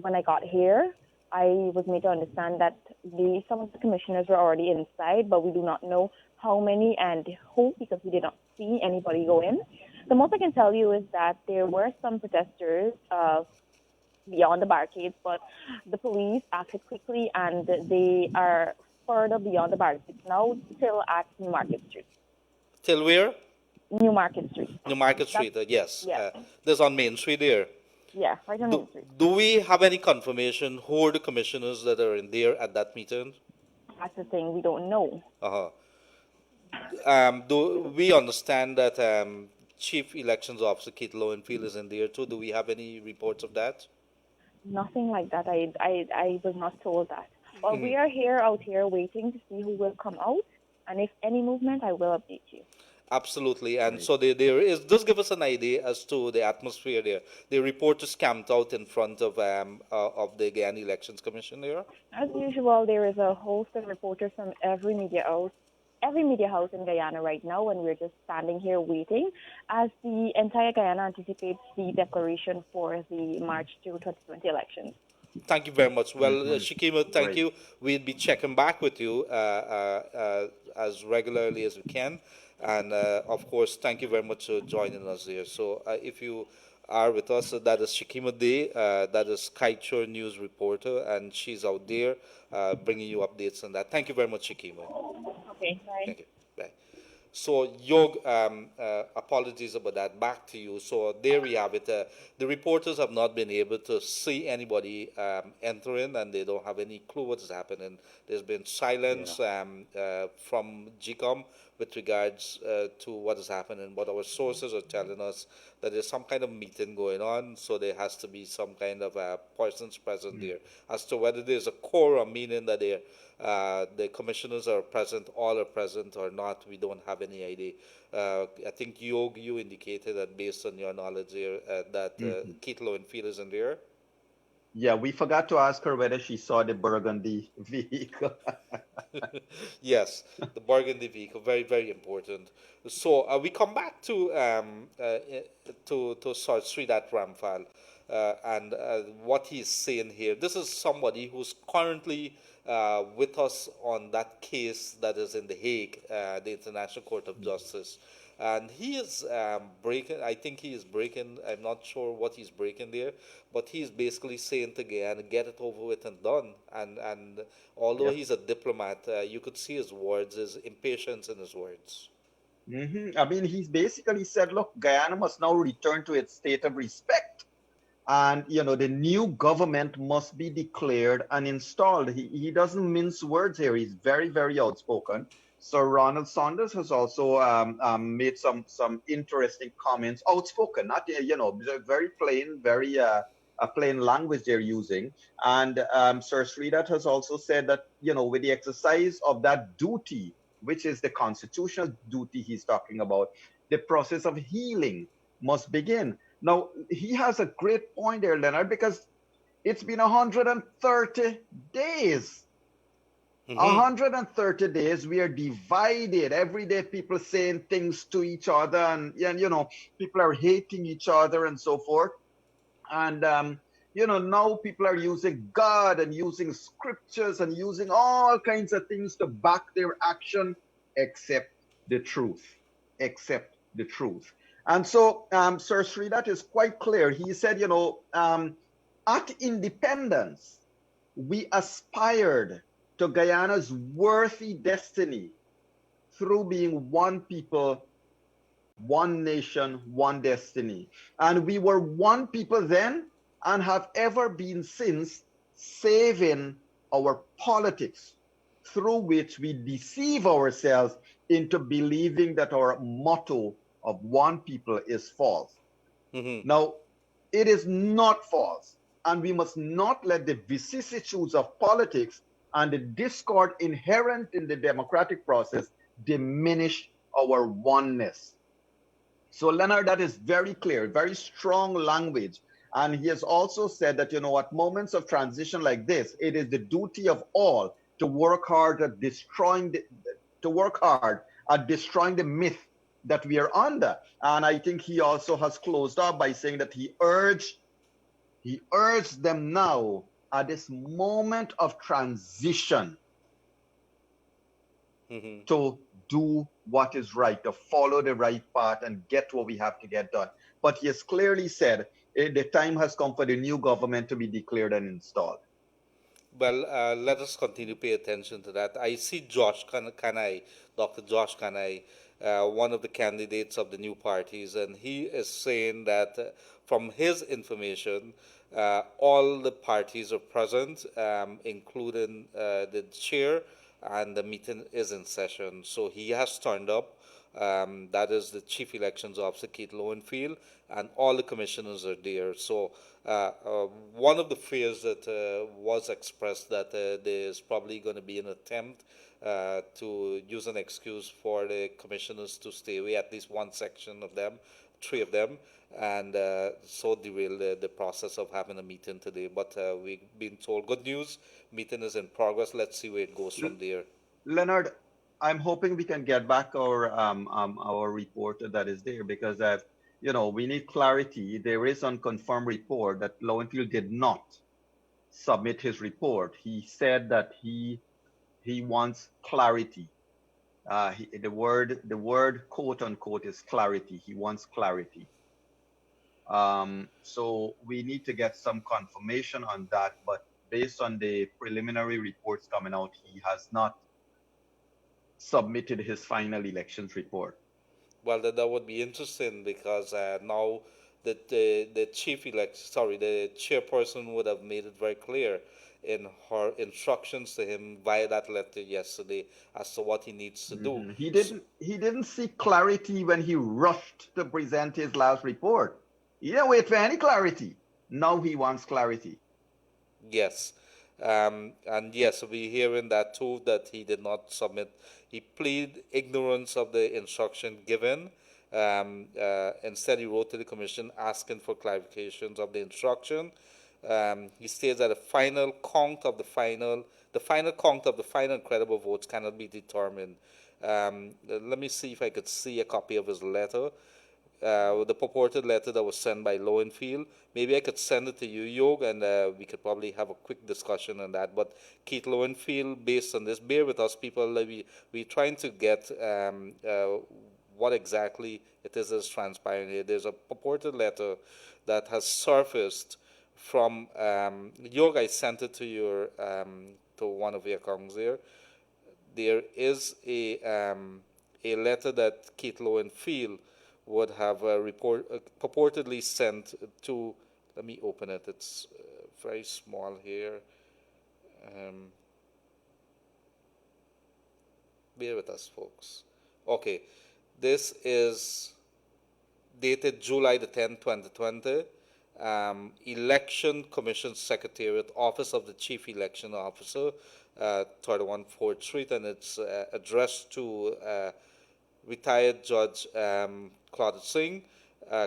When I got here, I was made to understand that some of the commissioners were already inside, but we do not know how many and who, because we did not see anybody go in. The most I can tell you is that there were some protesters beyond the barricades, but the police acted quickly, and they are further beyond the barricades now, still at New Market Street. Till where? New Market Street. New Market Street, yes. Yeah. There's on Main Street there. Yeah, right on Main Street. Do we have any confirmation who are the commissioners that are in there at that meeting? That's the thing, we don't know. Uh-huh. Do we understand that Chief Elections Officer Kate Lowenfield is in there too? Do we have any reports of that? Nothing like that. I was not told that. But we are out here waiting to see who will come out. And if any movement, I will update you. Absolutely, and so there is. Just give us an idea as to the atmosphere there. The reporters camped out in front of the Guyana Elections Commission there. As usual, there is a host of reporters from every media house in Guyana right now, and we're just standing here waiting as the entire Guyana anticipates the declaration for the March 2, 2020 elections. Thank you very much. Well, Shikima, thank you. We'll be checking back with you as regularly as we can. And, of course, thank you very much for joining us here. So if you are with us, that is Shikima Day, that is Kiteshore News reporter, and she's out there bringing you updates on that. Thank you very much, Shikima. Okay, bye. Thank you. Bye. So, Yog, apologies about that. Back to you. So, there we have it. The reporters have not been able to see anybody enter in, and they don't have any clue what is happening. There's been silence from GCOM with regards to what is happening. But our sources are telling us that there's some kind of meeting going on, so there has to be some kind of persons present there. As to whether there's a quorum, meaning that the commissioners are present, all are present or not, we don't have any idea. I think Yog, you indicated that based on your knowledge here, that Kate Lowenfield is in there. Yeah, we forgot to ask her whether she saw the burgundy vehicle. Yes, the burgundy vehicle, very, very important. So we come back to Sridat Ramphal and what he's saying here. This is somebody who's currently with us on that case that is in The Hague, the International Court of Justice. And he is breaking, I think he is breaking, I'm not sure what he's breaking there, but he's basically saying to Guyana, get it over with and done. And although he's a diplomat, you could see his words, his impatience in his words. I mean, he's basically said, look, Guyana must now return to its state of respect. And, you know, the new government must be declared and installed. He doesn't mince words here. He's very, very outspoken. So Ronald Saunders has also made some interesting comments, outspoken, not, you know, very plain, very a plain language they're using. And Sir Sridat has also said that, you know, with the exercise of that duty, which is the constitutional duty he's talking about, the process of healing must begin. Now, he has a great point there, Leonard, because it's been 130 days. 130 days, we are divided. Every day people saying things to each other and you know, people are hating each other and so forth. And, you know, now people are using God and using scriptures and using all kinds of things to back their action, except the truth. Except the truth. And so Sir Sridat is quite clear. He said, you know, at independence, we aspired to Guyana's worthy destiny through being one people, one nation, one destiny. And we were one people then and have ever been since, saving our politics, through which we deceive ourselves into believing that our motto of one people is false. Now, it is not false, and we must not let the vicissitudes of politics and the discord inherent in the democratic process diminish our oneness. So, Leonard, that is very clear, very strong language. And he has also said that, you know, at moments of transition like this, it is the duty of all to work hard at destroying the myth that we are under. And I think he also has closed up by saying that he urged them now at this moment of transition to do what is right, to follow the right path and get what we have to get done. But he has clearly said the time has come for the new government to be declared and installed. Well, let us continue to pay attention to that. I see Josh Kanai, Dr. Josh Kanai, one of the candidates of the new parties, and he is saying that from his information, all the parties are present, including the chair, and the meeting is in session. So he has turned up. That is the Chief Elections Officer, Keith Lowenfield, and all the commissioners are there. So one of the fears that was expressed that there's probably going to be an attempt to use an excuse for the commissioners to stay away, at least one section of them, three of them, and so derail the process of having a meeting today. But we've been told good news, meeting is in progress. Let's see where it goes from there. Leonard, I'm hoping we can get back our reporter that is there, because we need clarity. There is unconfirmed report that Lowenfield did not submit his report. He said that he wants clarity. The word quote unquote is clarity. He wants clarity. So we need to get some confirmation on that. But based on the preliminary reports coming out, he has not submitted his final elections report. Well, that would be interesting, because now that the the chairperson would have made it very clear in her instructions to him via that letter yesterday as to what he needs to do. He didn't seek clarity when he rushed to present his last report. He didn't wait for any clarity. Now he wants clarity. Yes. And yes, we're hearing that too, that he did not submit. He pleaded ignorance of the instruction given. Instead, he wrote to the commission asking for clarifications of the instruction. He states that the final count of the final credible votes cannot be determined. Let me see if I could see a copy of his letter. The purported letter that was sent by Lowenfield. Maybe I could send it to you, Yog, and we could probably have a quick discussion on that. But Keith Lowenfield, based on this, bear with us, people. We're trying to get what exactly it is that's transpiring here. There's a purported letter that has surfaced from Yog. I sent it to your to one of your accounts there. There is a letter that Keith Lowenfield would have purportedly sent to, let me open it, it's very small here. Bear with us, folks. Okay, this is dated July the 10th, 2020. Election Commission Secretariat, Office of the Chief Election Officer, 31 4th Street, and it's addressed to retired Judge Claude Singh,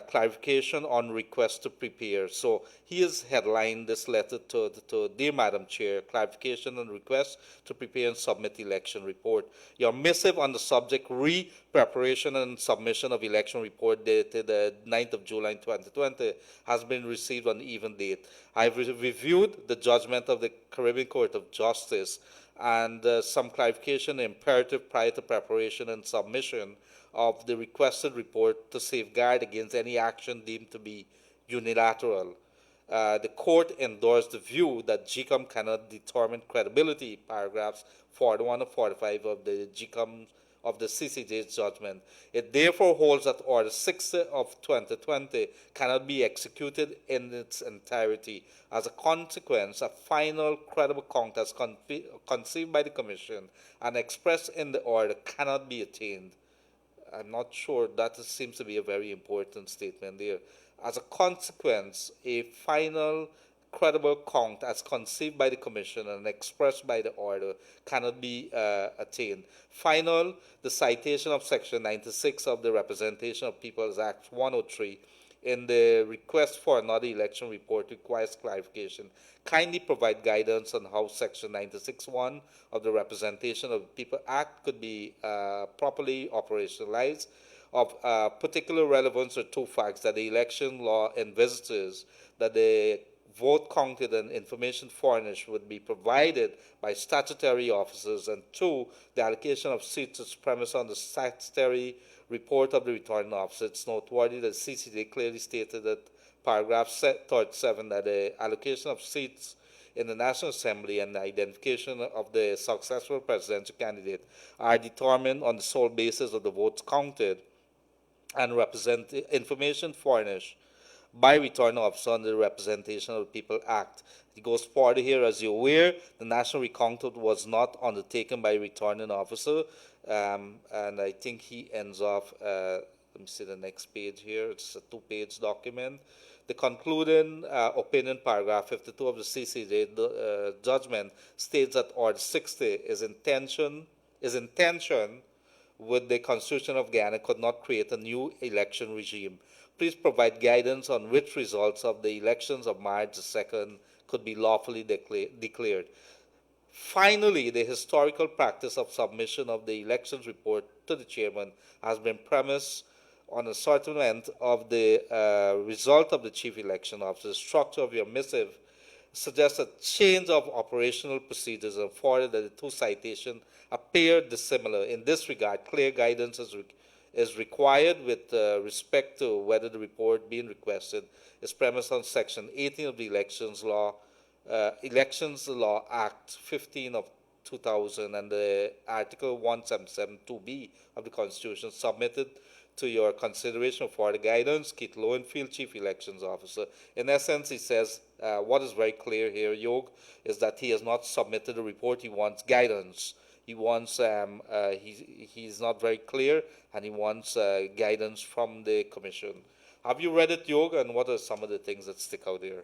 clarification on request to prepare. So he has headlined this letter to Dear Madam Chair, clarification on request to prepare and submit election report. Your missive on the subject pre-preparation and submission of election report dated the 9th of July 2020 has been received on even date. I've reviewed the judgment of the Caribbean Court of Justice and some clarification imperative prior to preparation and submission of the requested report to safeguard against any action deemed to be unilateral. The court endorsed the view that GCOM cannot determine credibility, paragraphs 41 and 45 of the GCOM of the CCJ's judgment. It therefore holds that Order 6 of 2020 cannot be executed in its entirety. As a consequence, a final credible count as conceived by the Commission and expressed in the order cannot be attained. I'm not sure that seems to be a very important statement there. As a consequence, a final credible count as conceived by the Commission and expressed by the order cannot be attained. Final, the citation of Section 96 of the Representation of Peoples Act 103 in the request for another election report requires clarification. Kindly provide guidance on how Section 96.1 of the Representation of People Act could be properly operationalized. Of particular relevance are two facts: that the election law envisages that the vote counted and information furnished would be provided by statutory officers, and two, the allocation of seats is premised on the statutory report of the returning officer. It's noteworthy that CCJ clearly stated that paragraph 37 that the allocation of seats in the National Assembly and the identification of the successful presidential candidate are determined on the sole basis of the votes counted and represent information furnished by returning officer under the Representation of the People Act. It goes further here, as you're aware, the national recounting was not undertaken by a returning officer, and I think he ends off, let me see the next page here, it's a two-page document. The concluding opinion, paragraph 52 of the CCJ judgment states that Order 60 is in tension with the Constitution of Guyana, could not create a new election regime. Please provide guidance on which results of the elections of March 2nd could be lawfully declared. Finally, the historical practice of submission of the elections report to the chairman has been premised on a ascertainment of the result of the chief election officer. The structure of your missive suggests a change of operational procedures and further that the two citations appear dissimilar. In this regard, clear guidance is required with respect to whether the report being requested is premised on Section 18 of the Elections Law Act 15 of 2000 and the Article 177(2)(b) of the Constitution, submitted to your consideration for the guidance. Keith Lowenfield, Chief Elections Officer. In essence, he says what is very clear here, Yog, is that he has not submitted a report. He wants guidance. He wants, he's not very clear, and he wants guidance from the Commission. Have you read it, Yog, and what are some of the things that stick out here?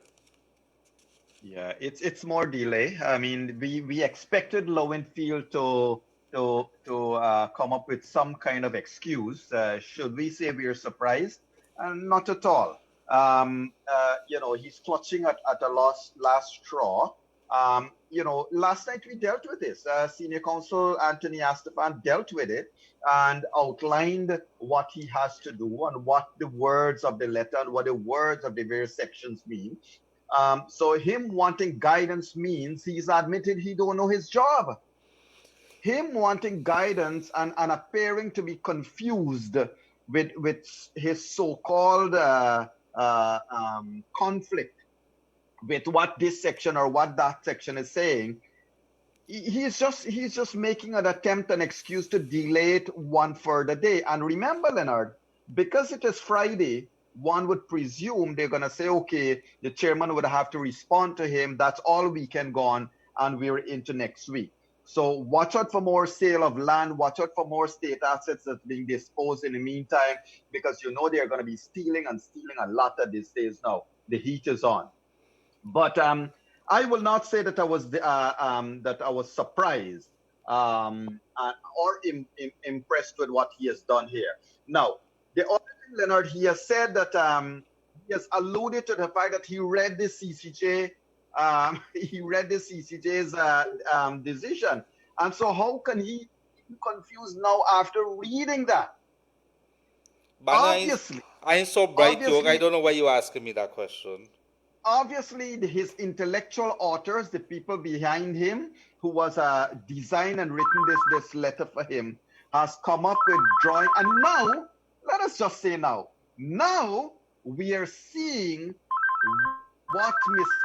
Yeah, it's more delay. I mean, we expected Lowenfield to come up with some kind of excuse. Should we say we are surprised? Not at all. He's clutching at a last straw. Last night we dealt with this. Senior Counsel Anthony Astafan dealt with it and outlined what he has to do and what the words of the letter and what the words of the various sections mean. So him wanting guidance means he's admitted he don't know his job. Him wanting guidance and appearing to be confused with his so-called conflict with what this section or what that section is saying, he's just making an attempt, an excuse to delay it one further day. And remember, Leonard, because it is Friday, one would presume they're going to say, okay, the chairman would have to respond to him. That's all weekend gone, and we're into next week. So watch out for more sale of land. Watch out for more state assets that's being disposed in the meantime, because they're going to be stealing a lot of these days now. The heat is on. But I will not say that I was surprised or impressed with what he has done here. Now, the other thing, Leonard, he has said that he has alluded to the fact that he read the CCJ. He read the CCJ's decision, and so how can he be confused now after reading that? But obviously, I ain't so bright, Yog. I don't know why you're asking me that question. Obviously, his intellectual authors, the people behind him, who was designed and written this letter for him, has come up with drawing. And now, let us just say now we are seeing what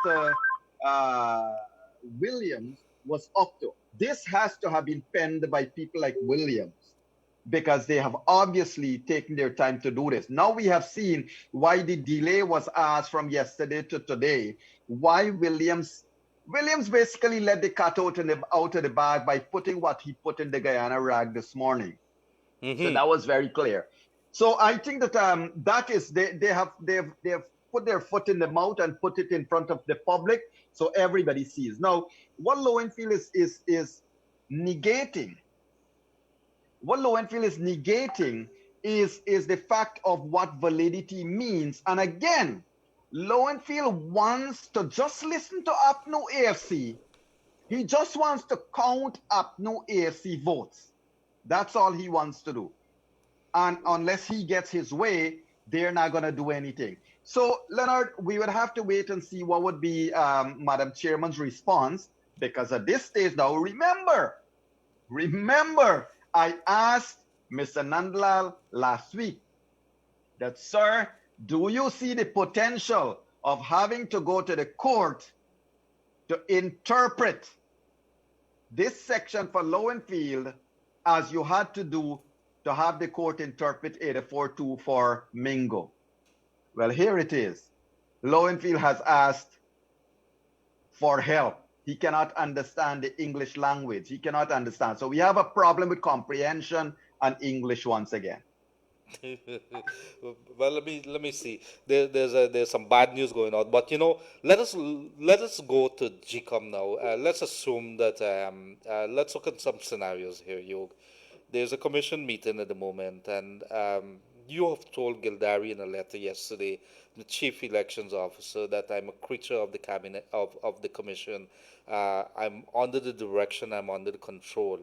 Mr. Williams was up to. This has to have been penned by people like Williams, because they have obviously taken their time to do this. Now we have seen why the delay was asked from yesterday to today. Why Williams basically let the cat out of the bag by putting what he put in the Guyana rag this morning. Mm-hmm. So that was very clear. So I think that that is they have put their foot in the mouth and put it in front of the public so everybody sees. Now, what Lowenfield is negating. What Lowenfield is negating is the fact of what validity means. And again, Lowenfield wants to just listen to APNU AFC. He just wants to count APNU AFC votes. That's all he wants to do. And unless he gets his way, they're not going to do anything. So, Leonard, we would have to wait and see what would be Madam Chairman's response, because at this stage now, remember, I asked Mr. Nandlal last week that, sir, do you see the potential of having to go to the court to interpret this section for Lowenfield as you had to do to have the court interpret 84.2 for Mingo. Well, here it is. Lowenfield has asked for help. He cannot understand the English language. He cannot understand. So we have a problem with comprehension and English once again. Well, let me see. There's some bad news going on, but let us go to GCOM now. Let's assume that let's look at some scenarios here, Yog. There's a commission meeting at the moment, and you have told Gildarie in a letter yesterday, the chief elections officer, that I'm a creature of the cabinet of the commission. I'm under the direction, I'm under the control,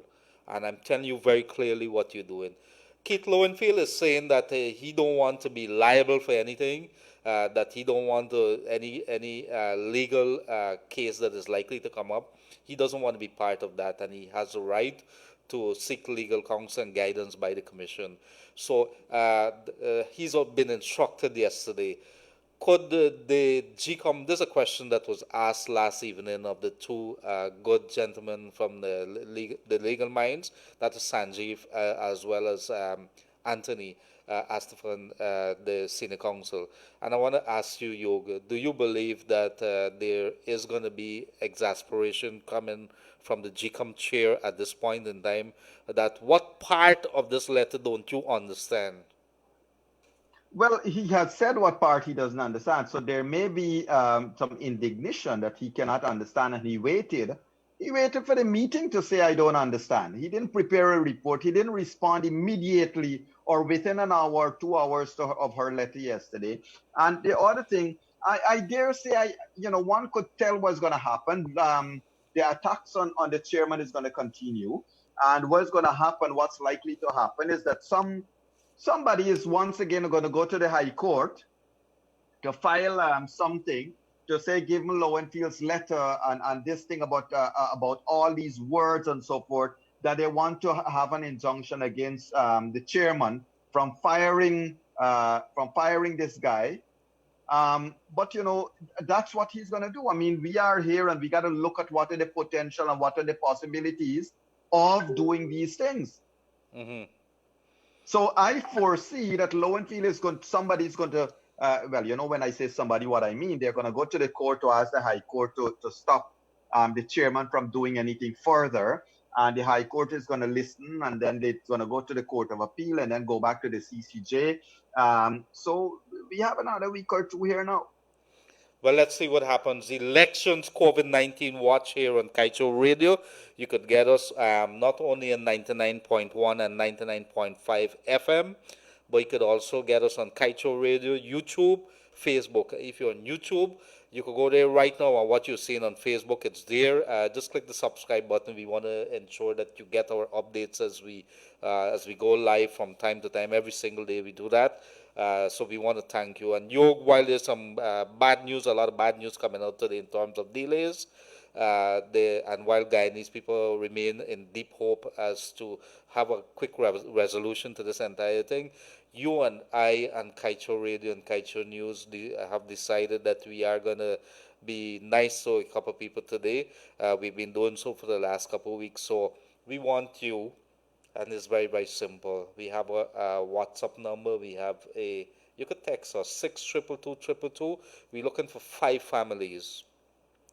and I'm telling you very clearly what you're doing. Keith Lowenfield is saying that he don't want to be liable for anything, that he don't want any legal case that is likely to come up. He doesn't want to be part of that, and he has a right to seek legal counsel and guidance by the commission. So he's been instructed yesterday. Could the GCOM, there's a question that was asked last evening of the two good gentlemen from the legal minds, that is Sanjeev as well as Anthony Astafan, the senior counsel. And I want to ask you, Yoga, do you believe that there is going to be exasperation coming from the GCOM chair at this point in time? That what part of this letter don't you understand? Well, he has said what part he doesn't understand. So there may be some indignation that he cannot understand, and he waited. He waited for the meeting to say, I don't understand. He didn't prepare a report. He didn't respond immediately or within an hour, 2 hours of her letter yesterday. And the other thing, I dare say, one could tell what's going to happen. The attacks on the chairman is going to continue. And what's going to happen, what's likely to happen is that somebody is once again going to go to the High Court to file something to say, give him Lowenfield's letter and this thing about all these words and so forth, that they want to have an injunction against the chairman from firing this guy. But that's what he's going to do. I mean, we are here and we got to look at what are the potential and what are the possibilities of doing these things. Mm-hmm. So I foresee that Lowenfield somebody's going to, when I say somebody, what I mean, they're going to go to the court to ask the High Court to stop the chairman from doing anything further. And the High Court is going to listen, and then they're going to go to the Court of Appeal and then go back to the CCJ. So we have another week or two here now. Well, let's see what happens. Elections COVID-19 watch here on Kaicho Radio. You could get us not only on 99.1 and 99.5 FM, but you could also get us on Kaicho Radio, YouTube, Facebook. If you're on YouTube, you could go there right now, and what you're seeing on Facebook, it's there. Just click the subscribe button. We want to ensure that you get our updates as we go live from time to time. Every single day we do that. So we want to thank you. And while there's some bad news, a lot of bad news coming out today in terms of delays, and while Guyanese people remain in deep hope as to have a quick resolution to this entire thing, you and I and Kaicho Radio and Kaicho News have decided that we are going to be nice to a couple of people today. We've been doing so for the last couple of weeks. So we want you. And it's very, very simple. We have a WhatsApp number. You could text us, 6222222. We're looking for 5 families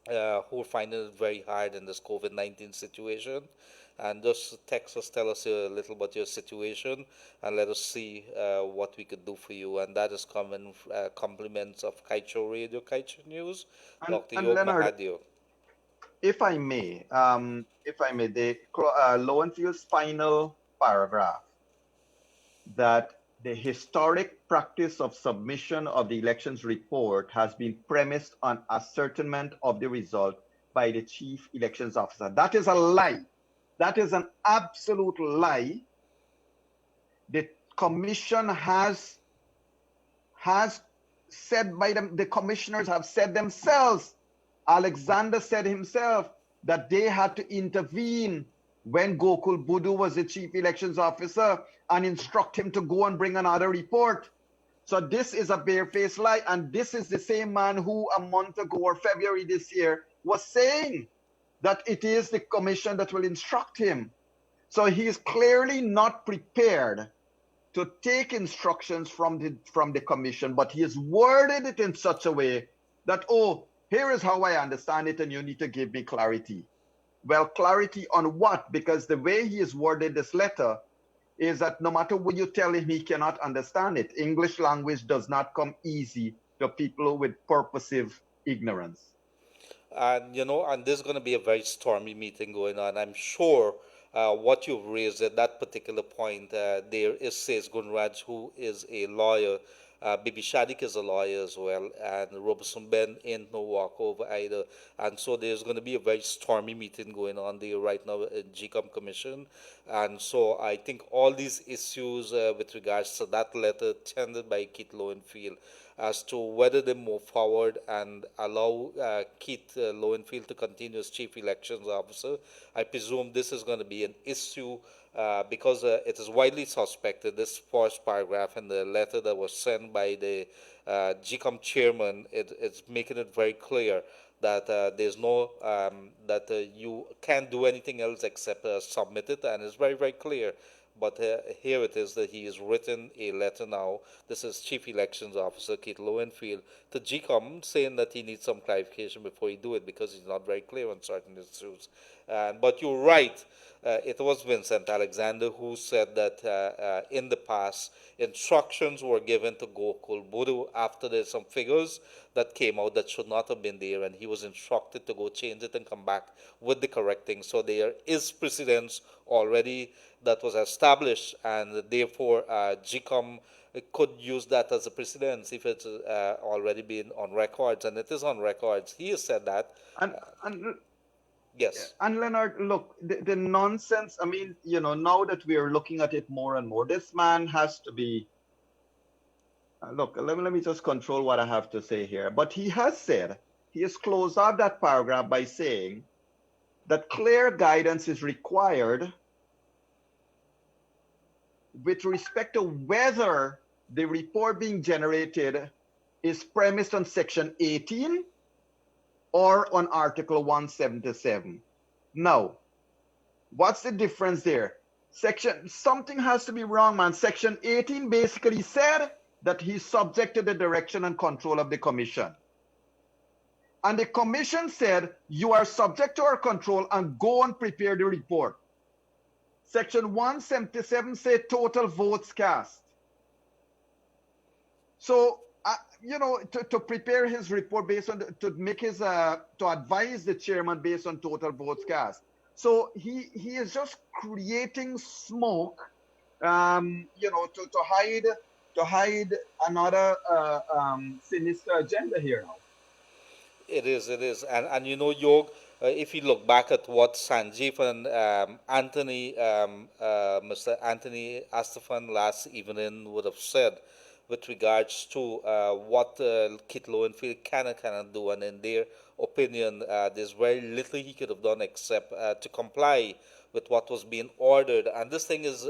who are finding it very hard in this COVID-19 situation. And just text us, tell us a little about your situation, and let us see what we could do for you. And that is coming compliments of Kaicho Radio, Kaicho News, Dr. Yog Mahadeo. If I may, the Lowenfield's final paragraph, that the historic practice of submission of the elections report has been premised on ascertainment of the result by the chief elections officer. That is a lie. That is an absolute lie. The commission has said by them, the commissioners have said themselves, Alexander said himself that they had to intervene when Gokul Budu was the chief elections officer and instruct him to go and bring another report. So this is a barefaced lie, and this is the same man who a month ago or February this year was saying that it is the commission that will instruct him. So he is clearly not prepared to take instructions from the commission, but he has worded it in such a way that, oh, here is how I understand it, and you need to give me clarity. Well, clarity on what? Because the way he has worded this letter is that no matter what you tell him, he cannot understand it. English language does not come easy to people with purposive ignorance. And and there's going to be a very stormy meeting going on. I'm sure what you've raised at that particular point, there is Says Gunraj, who is a lawyer. Bibi Shadik is a lawyer as well, and Robertson Ben ain't no walkover either. And so there's going to be a very stormy meeting going on there right now in GCOM Commission. And so I think all these issues with regards to that letter tendered by Keith Lowenfield as to whether they move forward and allow Keith Lowenfield to continue as Chief Elections Officer. I presume this is going to be an issue because it is widely suspected, this first paragraph in the letter that was sent by the GCOM chairman, it's making it very clear that there's no, that you can't do anything else except submit it, and it's very, very clear. But here it is that he has written a letter now. This is Chief Elections Officer Keith Lowenfield to GCOM saying that he needs some clarification before he do it because he's not very clear on certain issues. But you're right. It was Vincent Alexander who said that in the past, instructions were given to Gokul Budu after there's some figures that came out that should not have been there, and he was instructed to go change it and come back with the correcting. So there is precedence already that was established, and therefore GCOM could use that as a precedence if it's already been on records, and it is on records. He has said that. And yes. And Leonard, look, the nonsense, I mean, now that we are looking at it more and more, this man has to be, look, let me just control what I have to say here. But he has said, he has closed out that paragraph by saying that clear guidance is required with respect to whether the report being generated is premised on Section 18 or on Article 177. Now, what's the difference there? Something has to be wrong, man. Section 18 basically said that he's subject to the direction and control of the commission. And the commission said, you are subject to our control and go and prepare the report. Section 177 said total votes cast. So, to prepare his report based on, to advise the chairman based on total votes cast. So he is just creating smoke, to hide another sinister agenda here now. It is, and Yog, if you look back at what Sanjeev and Mr. Anthony Astafan last evening would have said with regards to what Keith Lowenfield can and cannot do, and in their opinion, there's very little he could have done except to comply with what was being ordered. And this thing is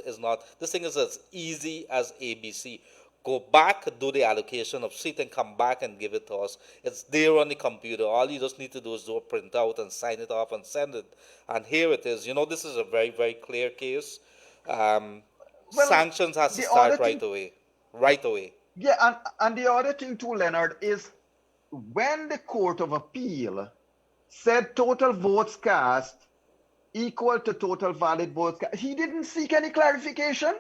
as easy as ABC. Go back, do the allocation of seat, and come back and give it to us. It's there on the computer. All you just need to do is do a printout and sign it off and send it. And here it is. This is a very, very clear case. Sanctions has to start right away. Right away. Yeah, and the other thing too, Leonard, is when the Court of Appeal said total votes cast equal to total valid votes cast, he didn't seek any clarification.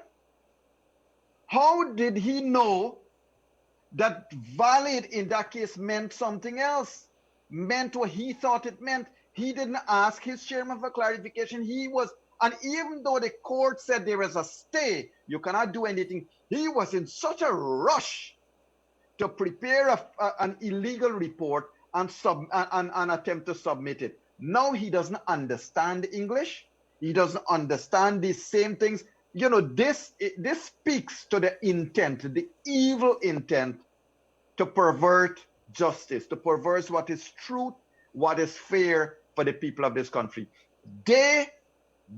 How did he know that valid in that case meant something else? Meant what he thought it meant? He didn't ask his chairman for clarification. And even though the court said there is a stay, you cannot do anything, he was in such a rush to prepare an illegal report and attempt to submit it. Now he doesn't understand English. He doesn't understand these same things. This speaks to the intent, the evil intent to pervert justice, to pervert what is truth, what is fair for the people of this country. Day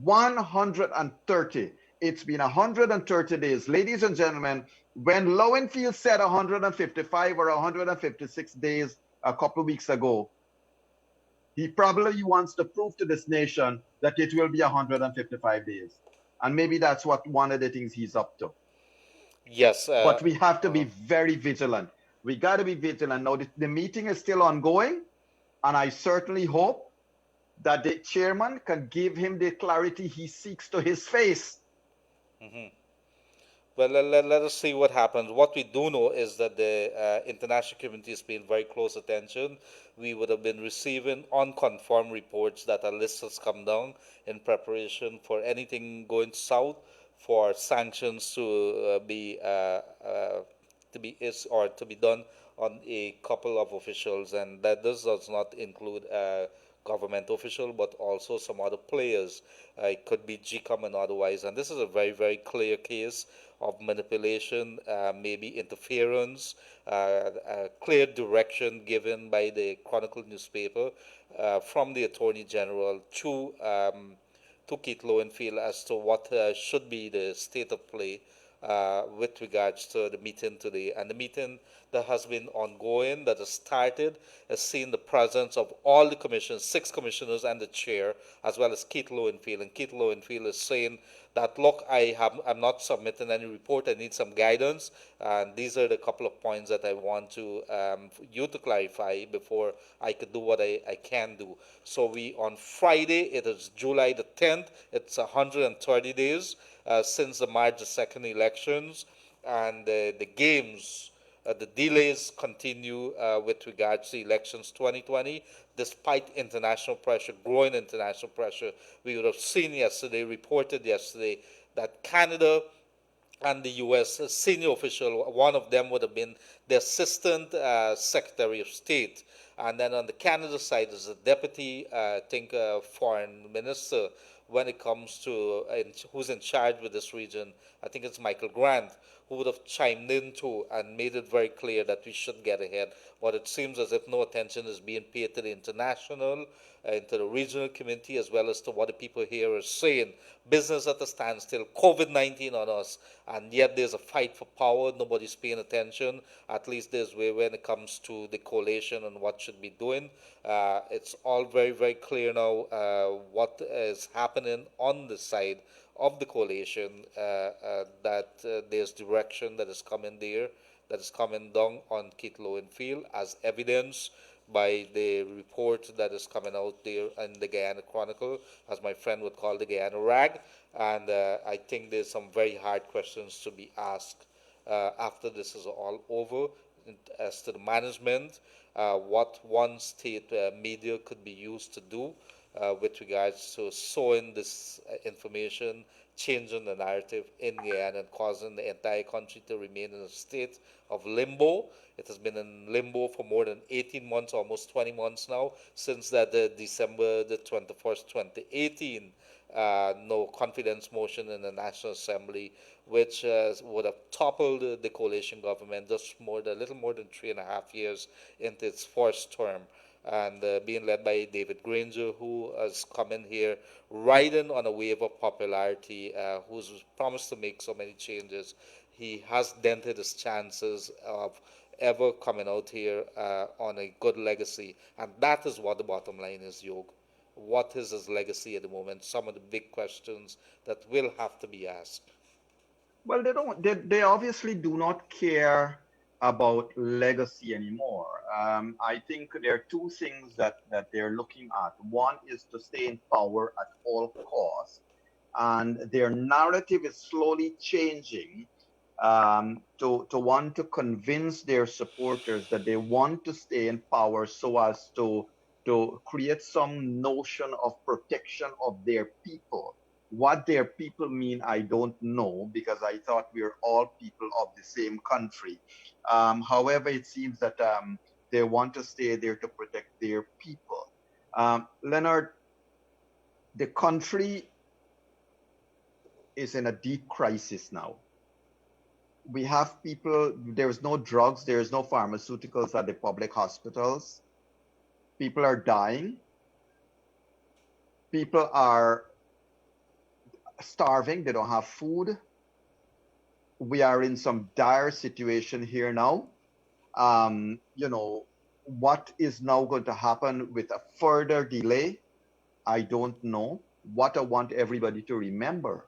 130. It's been 130 days. Ladies and gentlemen, when Lowenfield said 155 or 156 days a couple of weeks ago, He probably wants to prove to this nation that it will be 155 days. And maybe that's what one of the things he's up to. Yes. But we have to be very vigilant. We got to be vigilant. Now, the meeting is still ongoing, and I certainly hope that the chairman can give him the clarity he seeks to his face. Well, let us see what happens. What we do know is that the international community is paying very close attention. We would have been receiving unconfirmed reports that a list has come down in preparation for anything going south, for sanctions to be done on a couple of officials, and that this does not include government official, but also some other players. It could be GCOM and otherwise. And this is a very, very clear case of manipulation, maybe interference, clear direction given by the Chronicle newspaper from the Attorney General to Keith Lowenfield as to what should be the state of play with regards to the meeting today. And the meeting that has been ongoing, that has started, has seen the presence of all the commissioners, 6 commissioners and the chair, as well as Keith Lowenfield. And Keith Lowenfield is saying that, look, I'm not submitting any report, I need some guidance, and these are the couple of points that I want to you to clarify before I could do what I can do. So on Friday, it is July the 10th, it's 130 days since the March the 2nd elections, and the games, the delays continue with regards to elections 2020, despite international pressure, growing international pressure. We would have seen yesterday, reported yesterday, that Canada and the U.S. Senior official, one of them would have been the Assistant Secretary of State. And then on the Canada side is the Deputy, Foreign Minister when it comes to who's in charge with this region. I think it's Michael Grant, who would have chimed in too and made it very clear that we should get ahead. But it seems as if no attention is being paid to the international, to the regional community, as well as to what the people here are saying. Business at a standstill, COVID-19 on us, and yet there's a fight for power. Nobody's paying attention. At least there's way when it comes to the coalition and what should be doing. It's all very, very clear now what is happening on the side of the coalition, that there's direction that is coming there, that is coming down on Keith Lowenfield, as evidence by the report that is coming out there in the Guyana Chronicle, as my friend would call the Guyana Rag. And I think there's some very hard questions to be asked after this is all over as to the management, what one state media could be used to do with regards to sowing this information, changing the narrative in Guyana and causing the entire country to remain in a state of limbo. It has been in limbo for more than 18 months, almost 20 months now, since that December the 21st, 2018, no confidence motion in the National Assembly, which would have toppled the coalition government just a little more than 3.5 years into its first term, and being led by David Granger, who has come in here riding on a wave of popularity, who's promised to make so many changes. He has dented his chances of ever coming out here on a good legacy, and that is what the bottom line is, Yog. What is his legacy at the moment? Some of the big questions that will have to be asked. Well, they don't. They obviously do not care about legacy anymore. I think there are two things that they're looking at. One is to stay in power at all costs, and their narrative is slowly changing to want to convince their supporters that they want to stay in power so as to create some notion of protection of their people. What their people mean, I don't know, because I thought we were all people of the same country. However, it seems that they want to stay there to protect their people. Leonard, the country is in a deep crisis now. We have people, there's no drugs, there's no pharmaceuticals at the public hospitals. People are dying. People are starving, they don't have food. We are in some dire situation here now. what is now going to happen with a further delay, I don't know. What I want everybody to remember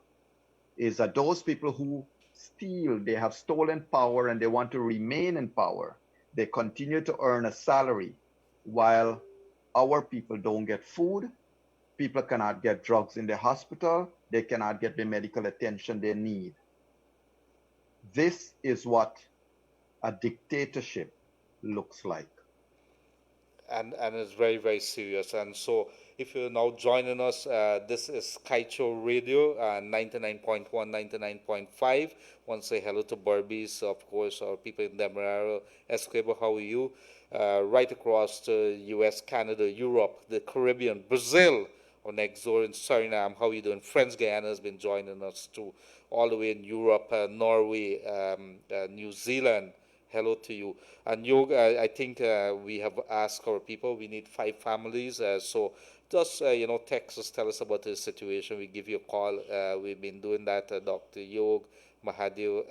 is that those people who steal, they have stolen power and they want to remain in power. They continue to earn a salary while our people don't get food. People cannot get drugs in the hospital. They cannot get the medical attention they need. This is what a dictatorship looks like. And it's very, very serious. And so if you're now joining us, this is Kaicho Radio, 99.1, 99.5. Want to say hello to Barbies, of course, our people in Demerara, Escobar, how are you? Right across to US, Canada, Europe, the Caribbean, Brazil, or next door in Suriname, how are you doing? Friends Guyana has been joining us too, all the way in Europe, Norway, New Zealand. Hello to you. And Yog, I think we have asked our people, we need 5 families. So just, text us, tell us about the situation. We give you a call. We've been doing that, Dr. Yog Mahadeo,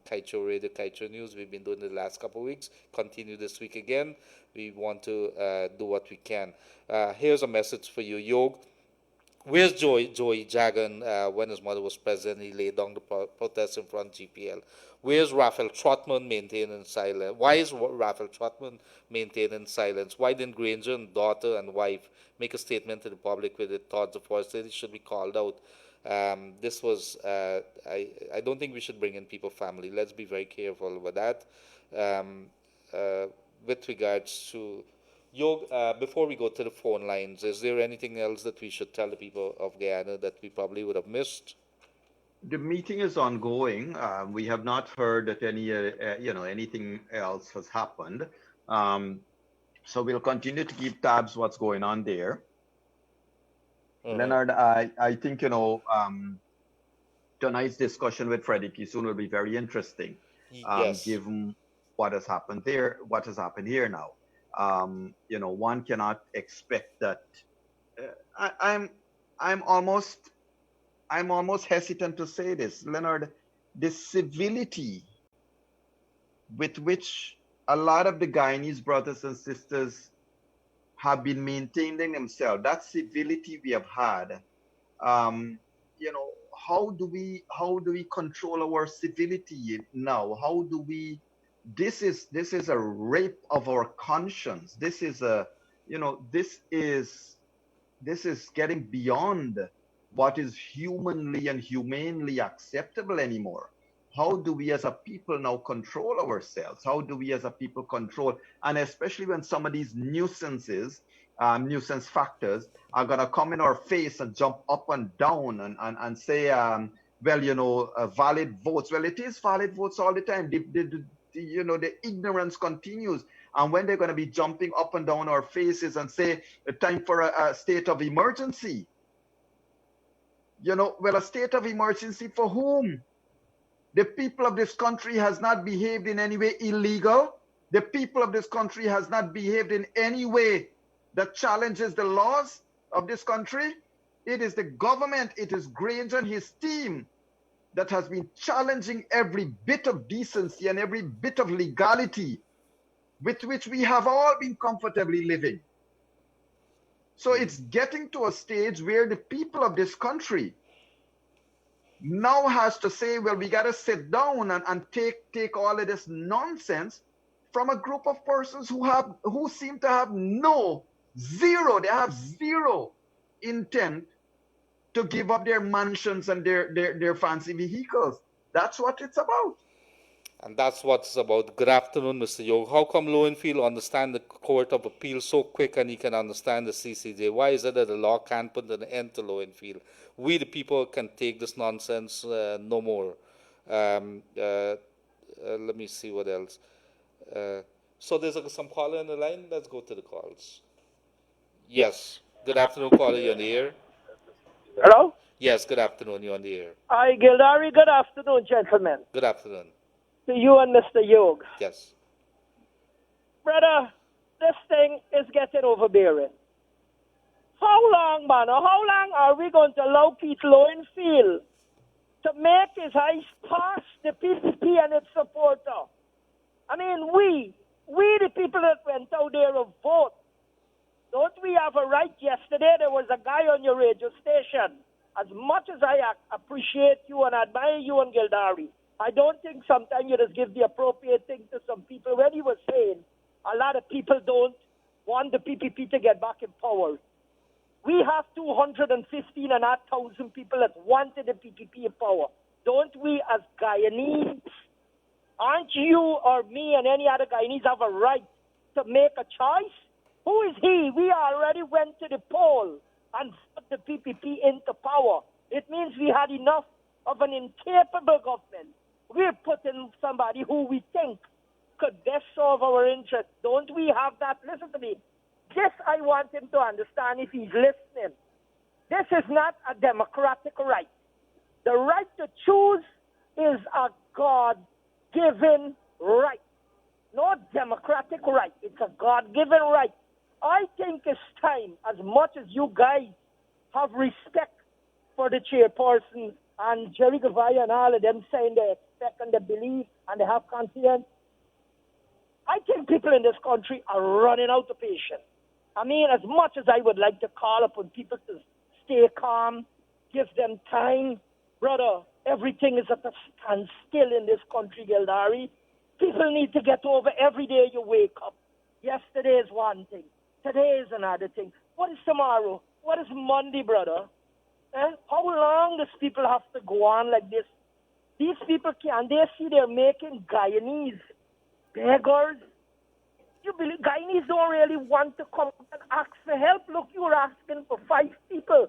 Kaicho Radio, Kaicho News. We've been doing it the last couple of weeks. Continue this week again. We want to do what we can. Here's a message for you, Yog. Where's Joey Jagan when his mother was president? He laid down the protest in front of GPL. Where's Raphael Trotman maintaining silence? Why is Raphael Trotman maintaining silence? Why didn't Granger and daughter and wife make a statement to the public with the thoughts of force that it should be called out? This was, I don't think we should bring in people family. Let's be very careful about that. With regards to Yog, before we go to the phone lines, is there anything else that we should tell the people of Guyana that we probably would have missed? The meeting is ongoing. We have not heard that anything else has happened. So we'll continue to keep tabs what's going on there. Leonard, I think tonight's discussion with Freddie Kisun will be very interesting. Yes. Given what has happened there, what has happened here now. One cannot expect that. I'm almost hesitant to say this, Leonard. The civility with which a lot of the Guyanese brothers and sisters have been maintaining themselves, that civility we have had. How do we control our civility now? How do we? This is a rape of our conscience. This is getting beyond what is humanly and humanely acceptable anymore. How do we as a people now control ourselves? How do we as a people control, and especially when some of these nuisance factors are going to come in our face and jump up and down and say, valid votes. Well, it is valid votes all the time. The ignorance continues. And when they're going to be jumping up and down our faces and say, time for a state of emergency. A state of emergency for whom? The people of this country has not behaved in any way illegal. The people of this country has not behaved in any way that challenges the laws of this country. It is the government, it is Granger and his team that has been challenging every bit of decency and every bit of legality with which we have all been comfortably living. So it's getting to a stage where the people of this country now has to say, well, we got to sit down and take all of this nonsense from a group of persons who seem to have zero intent to give up their mansions and their fancy vehicles. That's what it's about. And that's what it's about. Good afternoon, Mr. Yog. How come Lowenfield understand the Court of Appeal so quick and he can understand the CCJ? Why is it that the law can't put an end to Lowenfield? We, the people, can take this nonsense no more. Let me see what else. So there's some caller on the line. Let's go to the calls. Yes. Good afternoon, caller. You're on the air. Hello? Yes, good afternoon. You're on the air. Hi, Gildarie. Good afternoon, gentlemen. Good afternoon. To you and Mr. Yog. Yes. Brother, this thing is getting overbearing. How long, man, or how long are we going to allow Pete Lowenfield to make his eyes past the PPP and its supporter? I mean, we We, the people that went out there to vote, don't we have a right? Yesterday there was a guy on your radio station. As much as I appreciate you and admire you and Gildarie, I don't think sometimes you just give the appropriate thing to some people. When he was saying a lot of people don't want the PPP to get back in power. We have 215,000 people that wanted the PPP in power. Don't we as Guyanese, aren't you or me and any other Guyanese have a right to make a choice? Who is he? We already went to the poll and put the PPP into power. It means we had enough of an incapable government. We're putting somebody who we think could best serve our interests. Don't we have that? Listen to me. This I want him to understand if he's listening. This is not a democratic right. The right to choose is a God-given right. No democratic right. It's a God-given right. I think it's time, as much as you guys have respect for the chairperson and Jerry Gavaya and all of them saying they expect and they believe and they have confidence, I think people in this country are running out of patience. I mean, as much as I would like to call upon people to stay calm, give them time, brother, everything is at a standstill in this country, Gildarie. People need to get over every day you wake up. Yesterday is one thing. Today is another thing. What is tomorrow? What is Monday, brother? How long does people have to go on like this? These people can they see they're making Guyanese beggars? You believe Guyanese don't really want to come and ask for help? Look, you were asking for 5 people.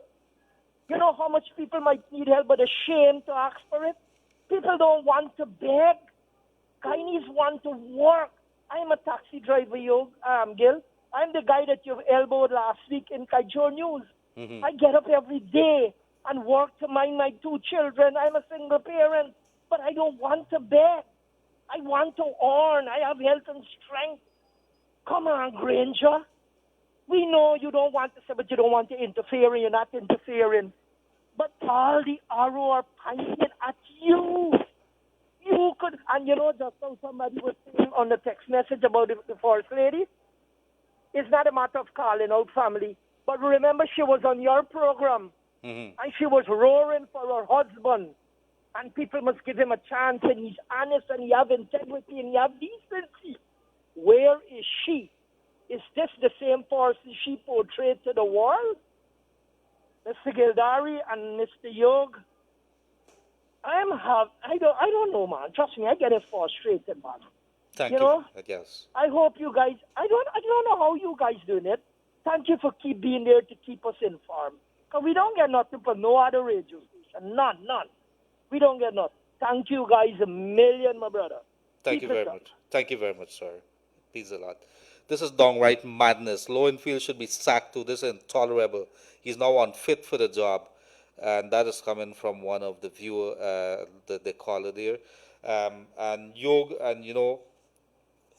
You know how much people might need help, but ashamed to ask for it? People don't want to beg. Guyanese want to work. I'm a taxi driver, Gil. I'm the guy that you've elbowed last week in Kaijo News. Mm-hmm. I get up every day and work to mind my 2 children. I'm a single parent, but I don't want to beg. I want to earn. I have health and strength. Come on, Granger. We know you don't want to say, but you don't want to interfere, and you're not interfering. But all the arrow are pointing at you. You could, and you know, just how somebody was saying on the text message about the First Lady, it's not a matter of calling out family. But remember, she was on your program, and she was roaring for her husband. And people must give him a chance, and he's honest, and he have integrity, and he have decency. Where is she? Is this the same person she portrayed to the world? Mr. Gildarie and Mr. Yog, I don't know, man. Trust me, I get frustrated, man. Thank you. Know? I guess. I hope you guys. I don't know how you guys doing it. Thank you for keep being there to keep us informed. Cause we don't get nothing from no other radio station. None. We don't get nothing. Thank you guys a million, my brother. Thank you very much. Thank you very much, sir. Peace a lot. This is downright madness. Lowenfield should be sacked too. This is intolerable. He's now unfit for the job. And that is coming from one of the viewer, the caller there. And Yog, and you know,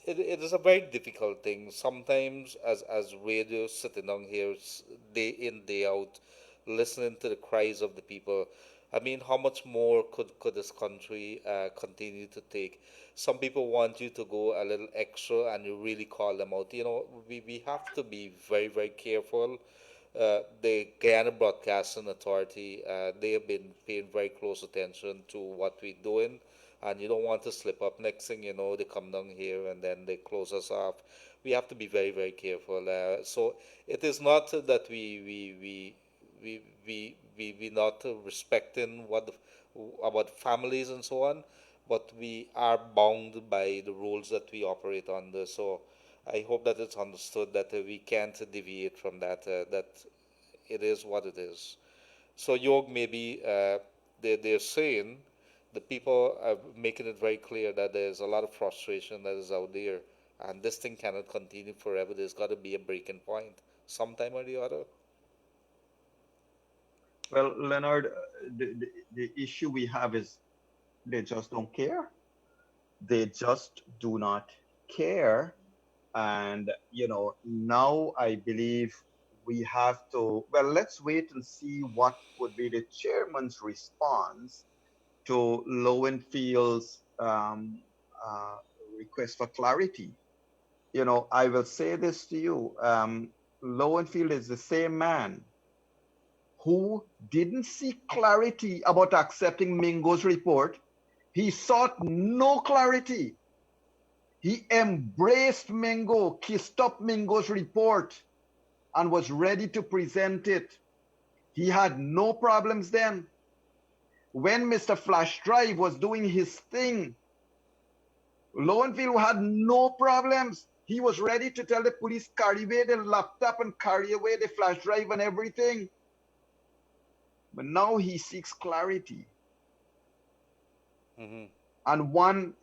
it is a very difficult thing. Sometimes as radio sitting down here day in, day out, listening to the cries of the people, I mean, how much more could this country continue to take? Some people want you to go a little extra and you really call them out. You know, we have to be very, very careful. The Guyana Broadcasting Authority, they have been paying very close attention to what we're doing. And you don't want to slip up. Next thing you know, they come down here and then they close us off. We have to be very, very careful. So it is not that we not respecting about families and so on, but we are bound by the rules that we operate under. So I hope that it's understood that we can't deviate from that. That it is what it is. So Yog, maybe they're saying the people are making it very clear that there's a lot of frustration that is out there, and this thing cannot continue forever. There's got to be a breaking point, sometime or the other. Well, Leonard, the issue we have is they just don't care. They just do not care. And, you know, now I believe we have to, well, let's wait and see what would be the chairman's response to Lowenfield's request for clarity. I will say this to you. Lowenfield is the same man who didn't see clarity about accepting Mingo's report. He sought no clarity. He embraced Mingo, kissed up Mingo's report, and was ready to present it. He had no problems then. When Mr. Flash Drive was doing his thing, Lowenfield had no problems. He was ready to tell the police, carry away the laptop and carry away the flash drive and everything. But now he seeks clarity. And one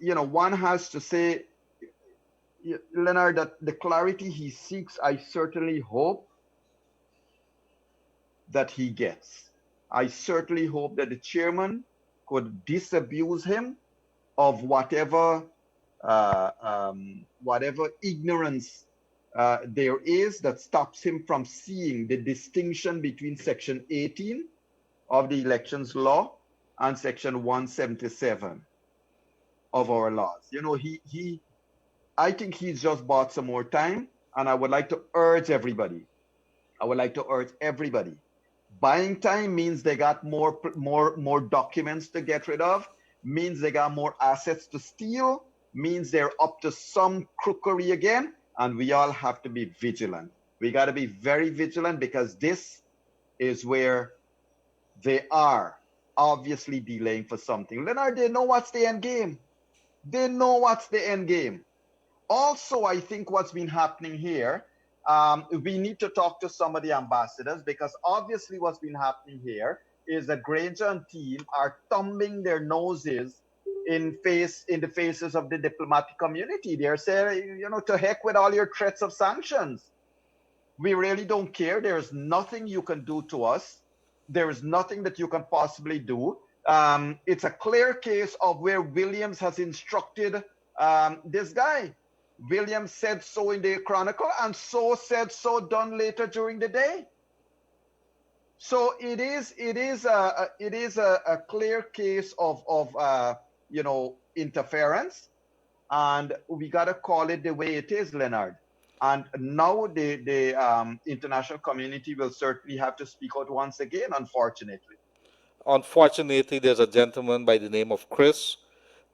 has to say, Leonard, that the clarity he seeks, I certainly hope that he gets. I certainly hope that the chairman could disabuse him of whatever ignorance there is that stops him from seeing the distinction between Section 18 of the elections law and Section 177 of our laws. I think he's just bought some more time, and I would like to urge everybody. Buying time means they got more documents to get rid of, means they got more assets to steal, means they're up to some crookery again, and we all have to be vigilant. We got to be very vigilant, because this is where they are obviously delaying for something. Leonard, they know what's the end game. Also, I think what's been happening here, we need to talk to some of the ambassadors, because obviously what's been happening here is that Granger and team are thumbing their noses in the faces of the diplomatic community. They're saying, to heck with all your threats of sanctions. We really don't care. There's nothing you can do to us. There is nothing that you can possibly do. It's a clear case of where Williams has instructed this guy. Williams said so in the Chronicle, and so said so done later during the day. So it is a clear case of interference, and we gotta call it the way it is, Leonard. And now the international community will certainly have to speak out once again, unfortunately. Unfortunately, there's a gentleman by the name of Chris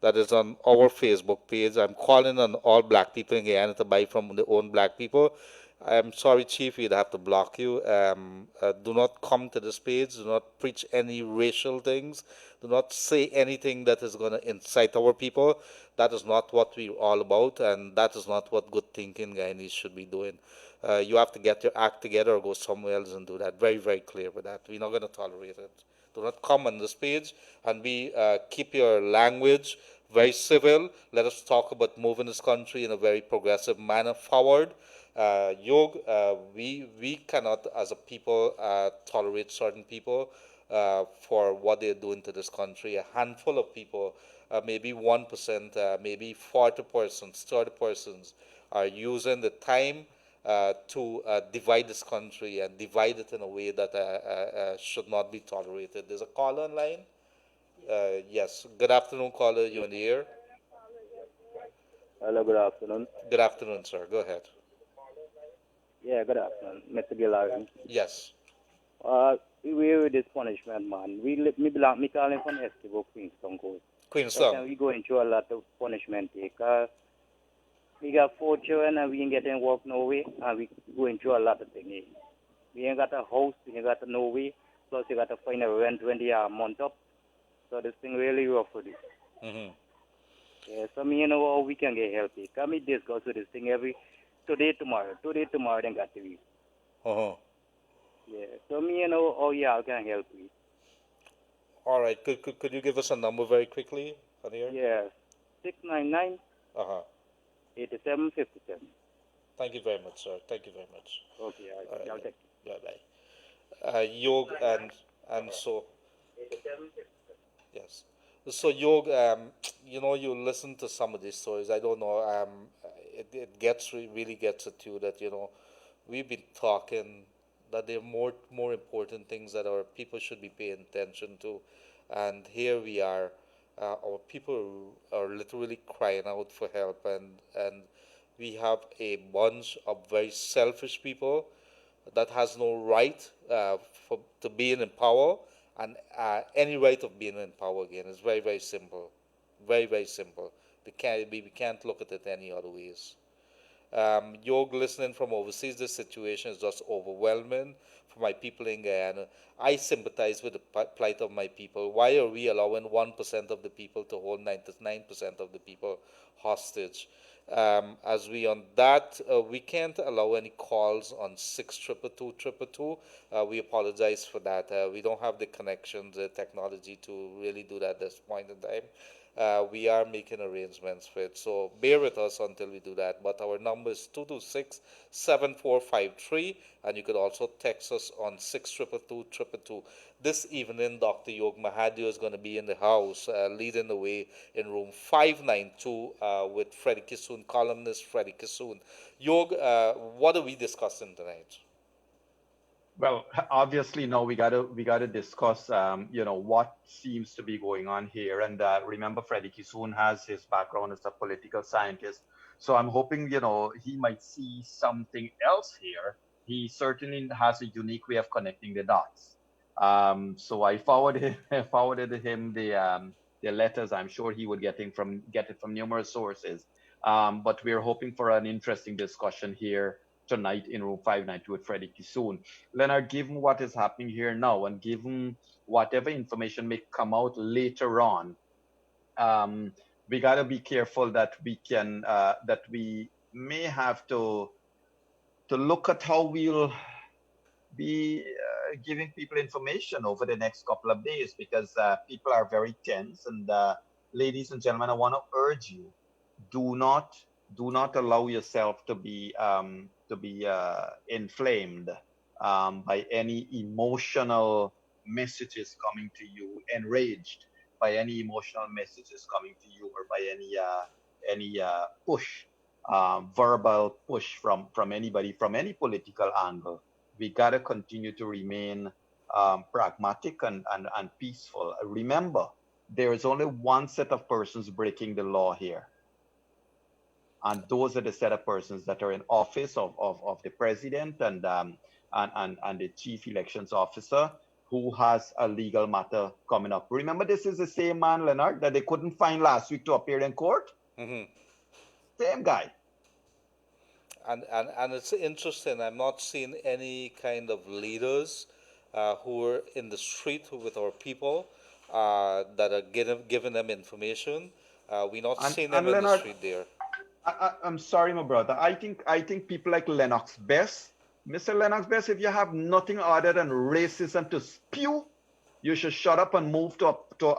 that is on our Facebook page. I'm calling on all black people in Guyana to buy from their own black people. I'm sorry, Chief, we'd have to block you. Do not come to this page. Do not preach any racial things. Do not say anything that is going to incite our people. That is not what we're all about, and that is not what good thinking Guyanese should be doing. You have to get your act together or go somewhere else and do that. Very, very clear with that. We're not going to tolerate it. Do not come on this page, and keep your language very civil. Let us talk about moving this country in a very progressive manner forward. Yog, we cannot, as a people, tolerate certain people for what they're doing to this country. A handful of people, maybe 1%, maybe 40 persons, 30 persons, are using the time to divide this country and divide it in a way that should not be tolerated. There's a caller online. Yes. Good afternoon, caller. You're in the air. Hello, good afternoon. Good afternoon, sir. Go ahead. Yeah, good afternoon, Mr. Gildarie. Yes. We with this punishment, man. Me calling from Estivo, Queenstown Coast. Queenstown. We going through a lot of punishment because we got 4 children and we ain't getting work no way, and we going through a lot of things. We ain't got a house, we ain't got no way, plus you got to find a rent when they are a month up. So this thing really rough for this. Mm-hmm. Yeah, so me, how we can get help. Can we discuss with this thing today, tomorrow, then got to be. Uh-huh. Yeah, so me, how y'all can help me. All right. Could you give us a number very quickly on here? Yeah, 699. 8757. Thank you very much, sir. Thank you very much. Okay, I'll take it. Bye-bye. Yog, and so... Yes. So, Yog, you listen to some of these stories. I don't know. It really gets at you that, we've been talking that there are more important things that our people should be paying attention to. And here we are. Our people are literally crying out for help, and We have a bunch of very selfish people that has no right to being in power, and any right of being in power again. It's very, very simple. Very, very simple. We can't look at it any other ways. Yog, listening from overseas, this situation is just overwhelming for my people in Guyana. I sympathize with the plight of my people. Why are we allowing 1% of the people to hold 99% of the people hostage? As we on that, we can't allow any calls on 62222. We apologize for that. We don't have the connections, the technology to really do that at this point in time. We are making arrangements for it. So bear with us until we do that. But our number is 226-7453, and you could also text us on 62222. This evening, Dr. Yog Mahadeo is going to be in the house, leading the way in room 592 with Freddie Kissoon, columnist Freddie Kissoon. Yog, what are we discussing tonight? Well, obviously now we gotta discuss what seems to be going on here. And remember, Freddie Kissoon has his background as a political scientist, so I'm hoping he might see something else here. He certainly has a unique way of connecting the dots. So I forwarded him the letters. I'm sure he would get it from numerous sources. But we're hoping for an interesting discussion here tonight in room 592 with Freddie Kissoon. Leonard, given what is happening here now, and given whatever information may come out later on, we got to be careful that we may have to look at how we'll be giving people information over the next couple of days, because people are very tense. And ladies and gentlemen, I want to urge you, do not allow yourself to be inflamed by any emotional messages coming to you, enraged by any emotional messages coming to you, or by any push, verbal push from anybody, from any political angle. We gotta continue to remain pragmatic and peaceful. Remember, there is only one set of persons breaking the law here. And those are the set of persons that are in office of the president and the chief elections officer, who has a legal matter coming up. Remember, this is the same man, Leonard, that they couldn't find last week to appear in court? Mm-hmm. Same guy. And it's interesting, I'm not seeing any kind of leaders who are in the street with our people that are giving them information. We're not seeing them in the street there. I'm sorry, my brother. I think people like Lennox Best, Mr. Lennox Best, if you have nothing other than racism to spew, you should shut up and move to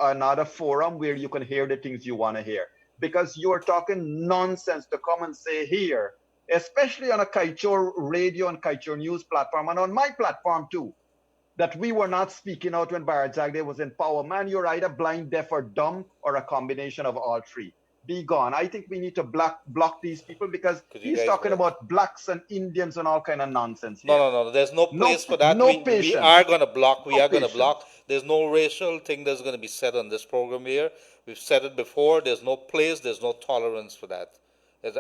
another forum where you can hear the things you want to hear. Because you are talking nonsense to come and say here, especially on a Kaichor radio and Kaichor news platform, and on my platform too, that we were not speaking out when Barajagde was in power. Man, you're either blind, deaf, or dumb, or a combination of all three. Be gone. I think we need to block these people, because he's talking about blacks and Indians and all kind of nonsense here. No. There's no place for that. We are going to block. We are going to block. There's no racial thing that's going to be said on this program here. We've said it before. There's no place. There's no tolerance for that.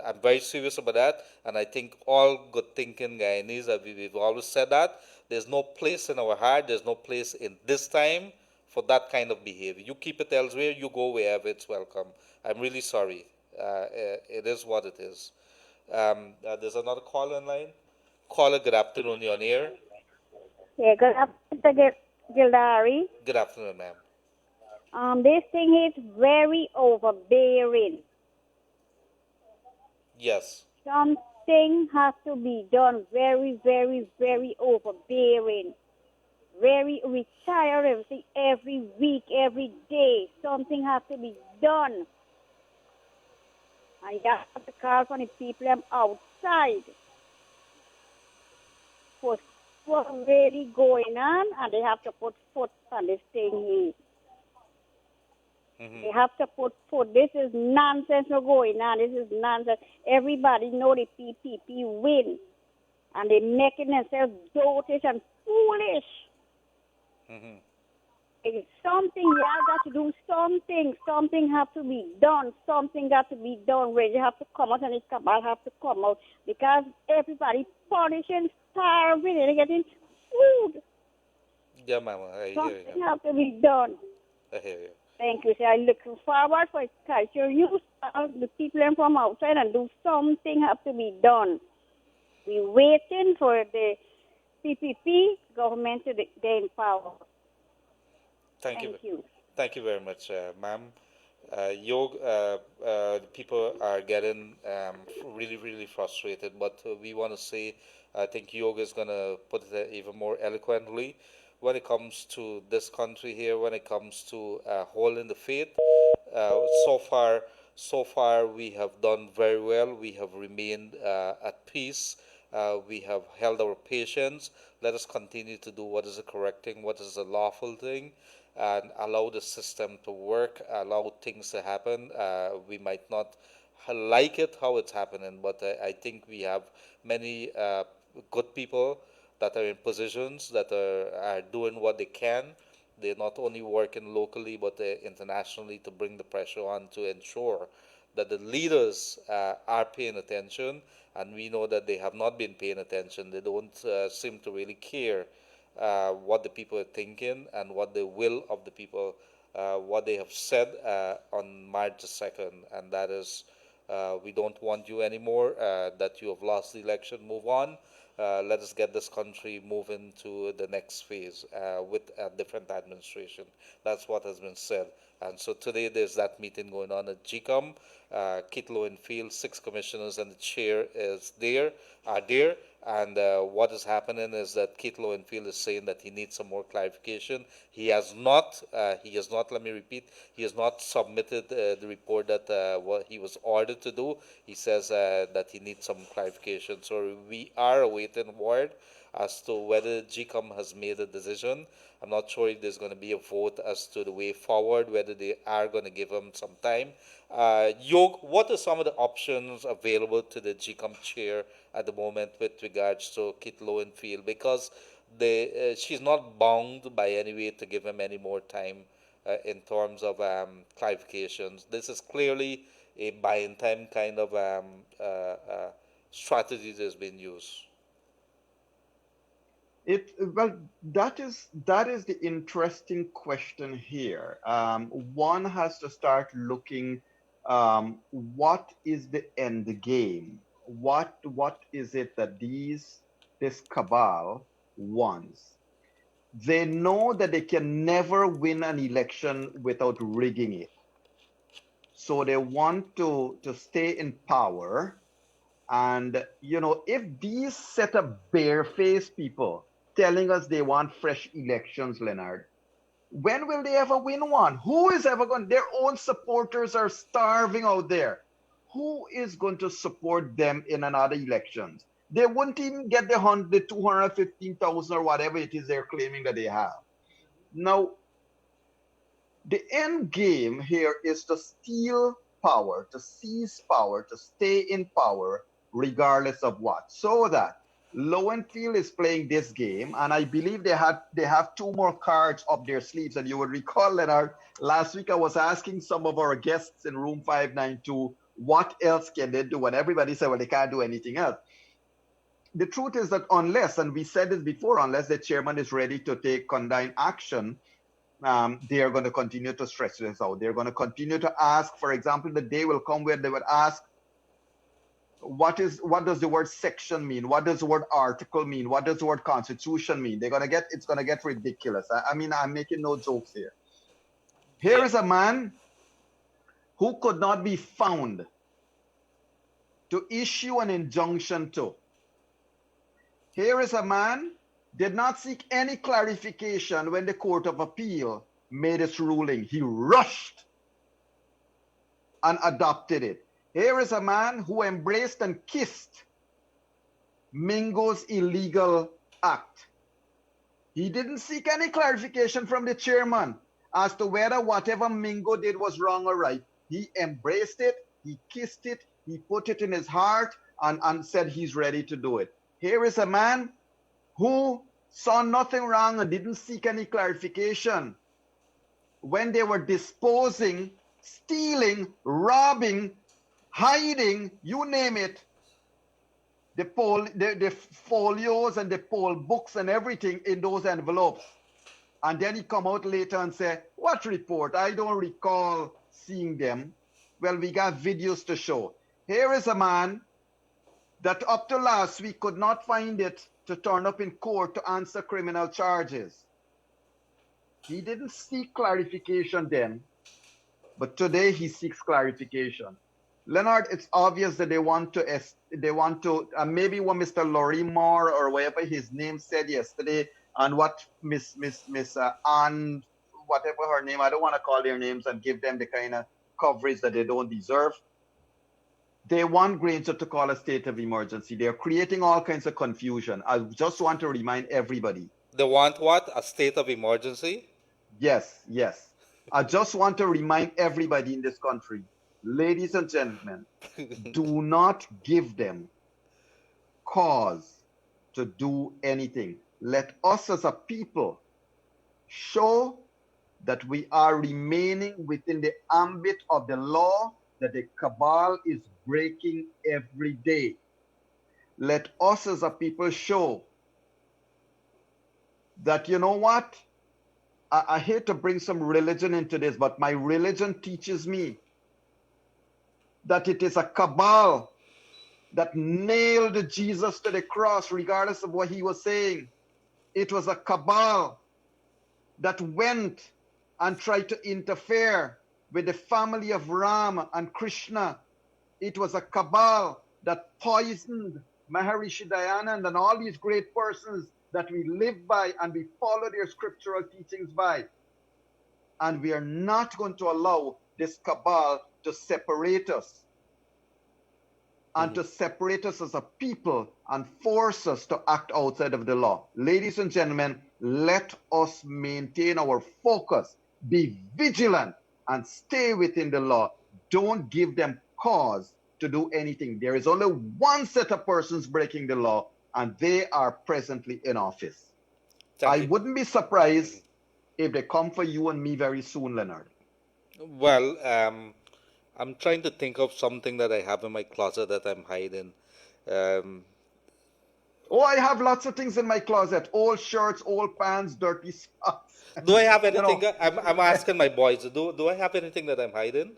I'm very serious about that. And I think all good thinking Guyanese, we've always said that. There's no place in our heart. There's no place in this time for that kind of behavior. You keep it elsewhere. You go wherever it's welcome. I'm really sorry. It is what it is. There's another caller in line. Caller, good afternoon. You're on air. Yeah, good afternoon, Gildarie. Good afternoon, ma'am. This thing is very overbearing. Yes. Something has to be done. Very, very, very overbearing. We tire everything every week, every day. Something has to be done. And you have to call for the people outside for what's really going on, and they have to put foot on this thing here. Mm-hmm. They have to put foot. This is nonsense going on. This is nonsense. Everybody know the PPP win, and they're making themselves dotish and foolish. Mm-hmm. It's something you have got to do. Something have to be done. Something got to be done. Where you have to come out and this cabal have to come out because everybody punishing, starving, and getting food. Yeah, Mama, I hear you. Something have to be done. I hear you. Thank you. So I'm looking forward for culture use the people from outside and do something have to be done. We're waiting for the PPP government to gain power. Thank Thank you. Thank you very much, ma'am. Yog, people are getting really, really frustrated, but we want to say, I think Yog is going to put it even more eloquently. When it comes to this country here, when it comes to holding the faith, so far we have done very well. We have remained at peace. We have held our patience. Let us continue to do what is the correct thing, what is the lawful thing, and allow the system to work, allow things to happen. We might not like it how it's happening, but I think we have many good people that are in positions that are doing what they can. They're not only working locally but internationally to bring the pressure on to ensure that the leaders are paying attention, and we know that they have not been paying attention. They don't seem to really care what the people are thinking and what the will of the people, what they have said on March the 2nd, and that is we don't want you anymore, that you have lost the election, move on. Let us get this country moving to the next phase with a different administration. That's what has been said. And so today there's that meeting going on at GCOM. Kit Lowenfield, 6 commissioners, and the chair are there. And what is happening is that Kit Lowenfield is saying that he needs some more clarification. He has not, let me repeat, he has not submitted the report that what he was ordered to do. He says that he needs some clarification. So we are awaiting word as to whether GCOM has made a decision. I'm not sure if there's going to be a vote as to the way forward, whether they are going to give him some time. Yog, what are some of the options available to the GCOM chair at the moment with regards to Kit Lowenfield? Because she's not bound by any way to give him any more time in terms of clarifications. This is clearly a buying time kind of strategy that has been used. That is the interesting question here. One has to start looking, what is the end game? What is it that this cabal wants? They know that they can never win an election without rigging it. So they want to stay in power. And, if these set of barefaced people telling us they want fresh elections, Leonard, when will they ever win one? Who is ever going? Their own supporters are starving out there. Who is going to support them in another elections? They wouldn't even get the 215,000 or whatever it is they're claiming that they have. Now, the end game here is to steal power, to seize power, to stay in power, regardless of what. So that Lowenfield is playing this game, and I believe they have 2 more cards up their sleeves. And you would recall, Leonard, last week I was asking some of our guests in room 592, what else can they do? And everybody said, well, they can't do anything else. The truth is that unless, and we said this before, unless the chairman is ready to take condign action, they are going to continue to stretch this out. They're going to continue to ask. For example, the day will come where they would ask, what does the word section mean? What does the word article mean? What does the word constitution mean? It's going to get ridiculous. I mean, I'm making no jokes here. Here is a man who could not be found to issue an injunction to. Here is a man did not seek any clarification when the Court of Appeal made its ruling. He rushed and adopted it. Here is a man who embraced and kissed Mingo's illegal act. He didn't seek any clarification from the chairman as to whether whatever Mingo did was wrong or right. He embraced it, he kissed it, he put it in his heart and said he's ready to do it. Here is a man who saw nothing wrong and didn't seek any clarification when they were disposing, stealing, robbing, hiding, you name it, the folios and the poll books and everything in those envelopes. And then he come out later and say, what report? I don't recall seeing them. Well, we got videos to show. Here is a man that up to last week could not find it to turn up in court to answer criminal charges. He didn't seek clarification then, but today he seeks clarification. Leonard, it's obvious that they want to, maybe what Mr. Laurie Moore or whatever his name said yesterday, and what Miss Ann, whatever her name, I don't want to call their names and give them the kind of coverage that they don't deserve. They want Granger to call a state of emergency. They're creating all kinds of confusion. I just want to remind everybody. They want what? A state of emergency? Yes, yes. I just want to remind everybody in this country, ladies and gentlemen, do not give them cause to do anything. Let us as a people show that we are remaining within the ambit of the law that the cabal is breaking every day. Let us as a people show that, you know what? I hate to bring some religion into this, but my religion teaches me that it is a cabal that nailed Jesus to the cross, regardless of what he was saying. It was a cabal that went and tried to interfere with the family of Ram and Krishna. It was a cabal that poisoned Maharishi Dayanand and all these great persons that we live by and we follow their scriptural teachings by. And we are not going to allow this cabal to separate us and to separate us as a people and force us to act outside of the law. Ladies and gentlemen, let us maintain our focus, be vigilant, and stay within the law. Don't give them cause to do anything. There is only one set of persons breaking the law, and they are presently in office. I wouldn't be surprised if they come for you and me very soon, Leonard. Well, I'm trying to think of something that I have in my closet that I'm hiding. Oh, I have lots of things in my closet. Old shirts, old pants, dirty socks. Do I have anything? I'm asking my boys. Do I have anything that I'm hiding?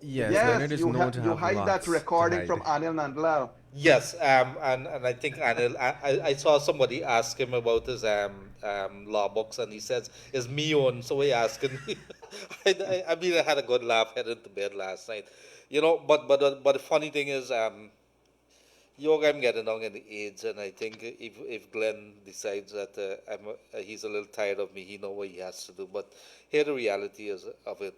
Yes, Leonard is known to have you hide that recording from Anil Nandlal. Yes, and I think Anil, I saw somebody ask him about his law books, and he says, "Is me on?" So he asking me. I mean, I had a good laugh heading to bed last night, you know. But the funny thing is, Yog, I'm getting on in the age, and I think if Glenn decides that he's a little tired of me, he knows what he has to do. But here the reality is of it.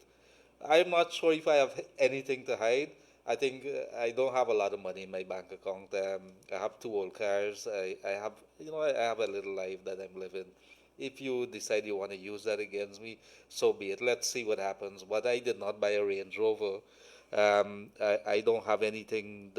I'm not sure if I have anything to hide. I think I don't have a lot of money in my bank account. I have 2 old cars. I have, I have a little life that I'm living. If you decide you want to use that against me, so be it. Let's see what happens. But I did not buy a Range Rover. I don't have anything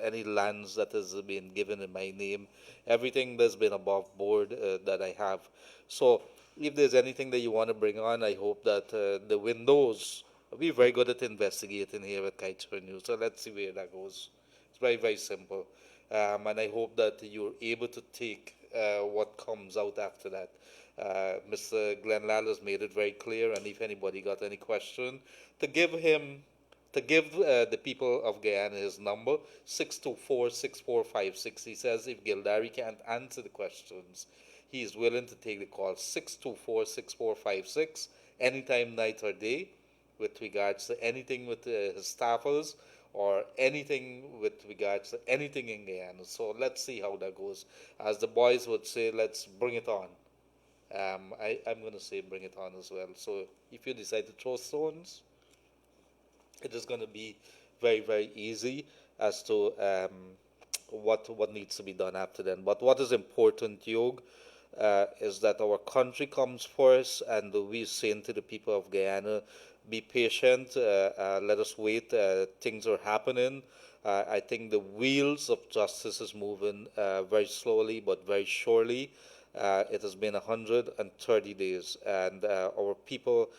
any lands that has been given in my name. Everything that's been above board that I have. So if there's anything that you want to bring on, I hope that the windows. We're very good at investigating here at Kiteshare News, so let's see where that goes. It's very, very simple. And I hope that you're able to take what comes out after that. Mr. Glenn Lal has made it very clear, and if anybody got any question, to give the people of Guyana his number, 624-6456. He says if Gildarie can't answer the questions, he is willing to take the call, 624-6456, anytime, night or day, with regards to anything with his staffers or anything with regards to anything in Guyana. So let's see how that goes. As the boys would say, let's bring it on. I'm going to say bring it on as well. So if you decide to throw stones, it is going to be very, very easy as to what needs to be done after then. But what is important, Yog, is that our country comes first, and we're saying to the people of Guyana, be patient, let us wait, things are happening. I think the wheels of justice is moving very slowly but very surely, It has been 130 days, and our people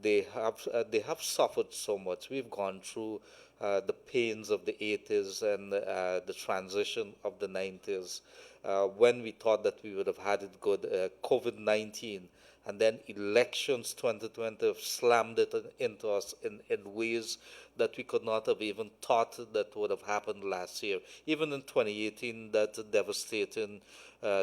they have suffered so much. We've gone through the pains of the 80s and the transition of the 90s. When we thought that we would have had it good, COVID-19 and then elections 2020 have slammed it into us in ways that we could not have even thought that would have happened last year. Even in 2018, that devastating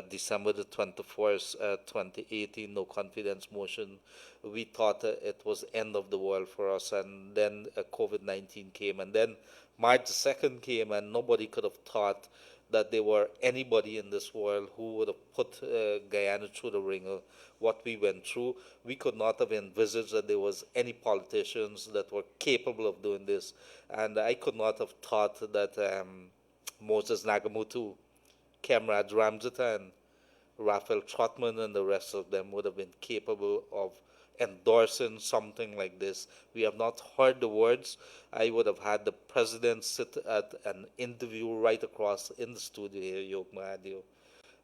December the 21st, 2018, no confidence motion, we thought it was end of the world for us. And then COVID-19 came, and then March 2nd came, and nobody could have thought that there were anybody in this world who would have put Guyana through the ringer. What we went through, we could not have envisaged that there was any politicians that were capable of doing this, and I could not have thought that Moses Nagamutu, Kemrad Ramjatan, Raphael Trotman, and the rest of them would have been capable of endorsing something like this. We have not heard the words. I would have had the president sit at an interview right across in the studio here, Yog Mahadeo,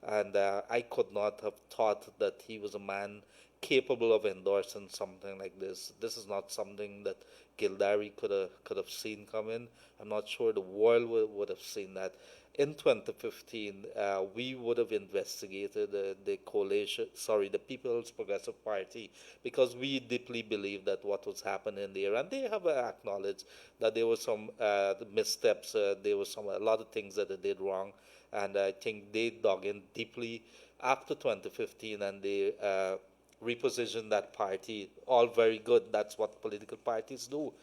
and I could not have thought that he was a man capable of endorsing something like this. This is not something that Gildarie could have seen coming. I'm not sure the world would have seen that. In 2015, we would have investigated the coalition, the People's Progressive Party, because we deeply believe that what was happening there, and they have acknowledged that there were some missteps, there were a lot of things that they did wrong, and I think they dug in deeply after 2015, and they repositioned that party. All very good. That's what political parties do.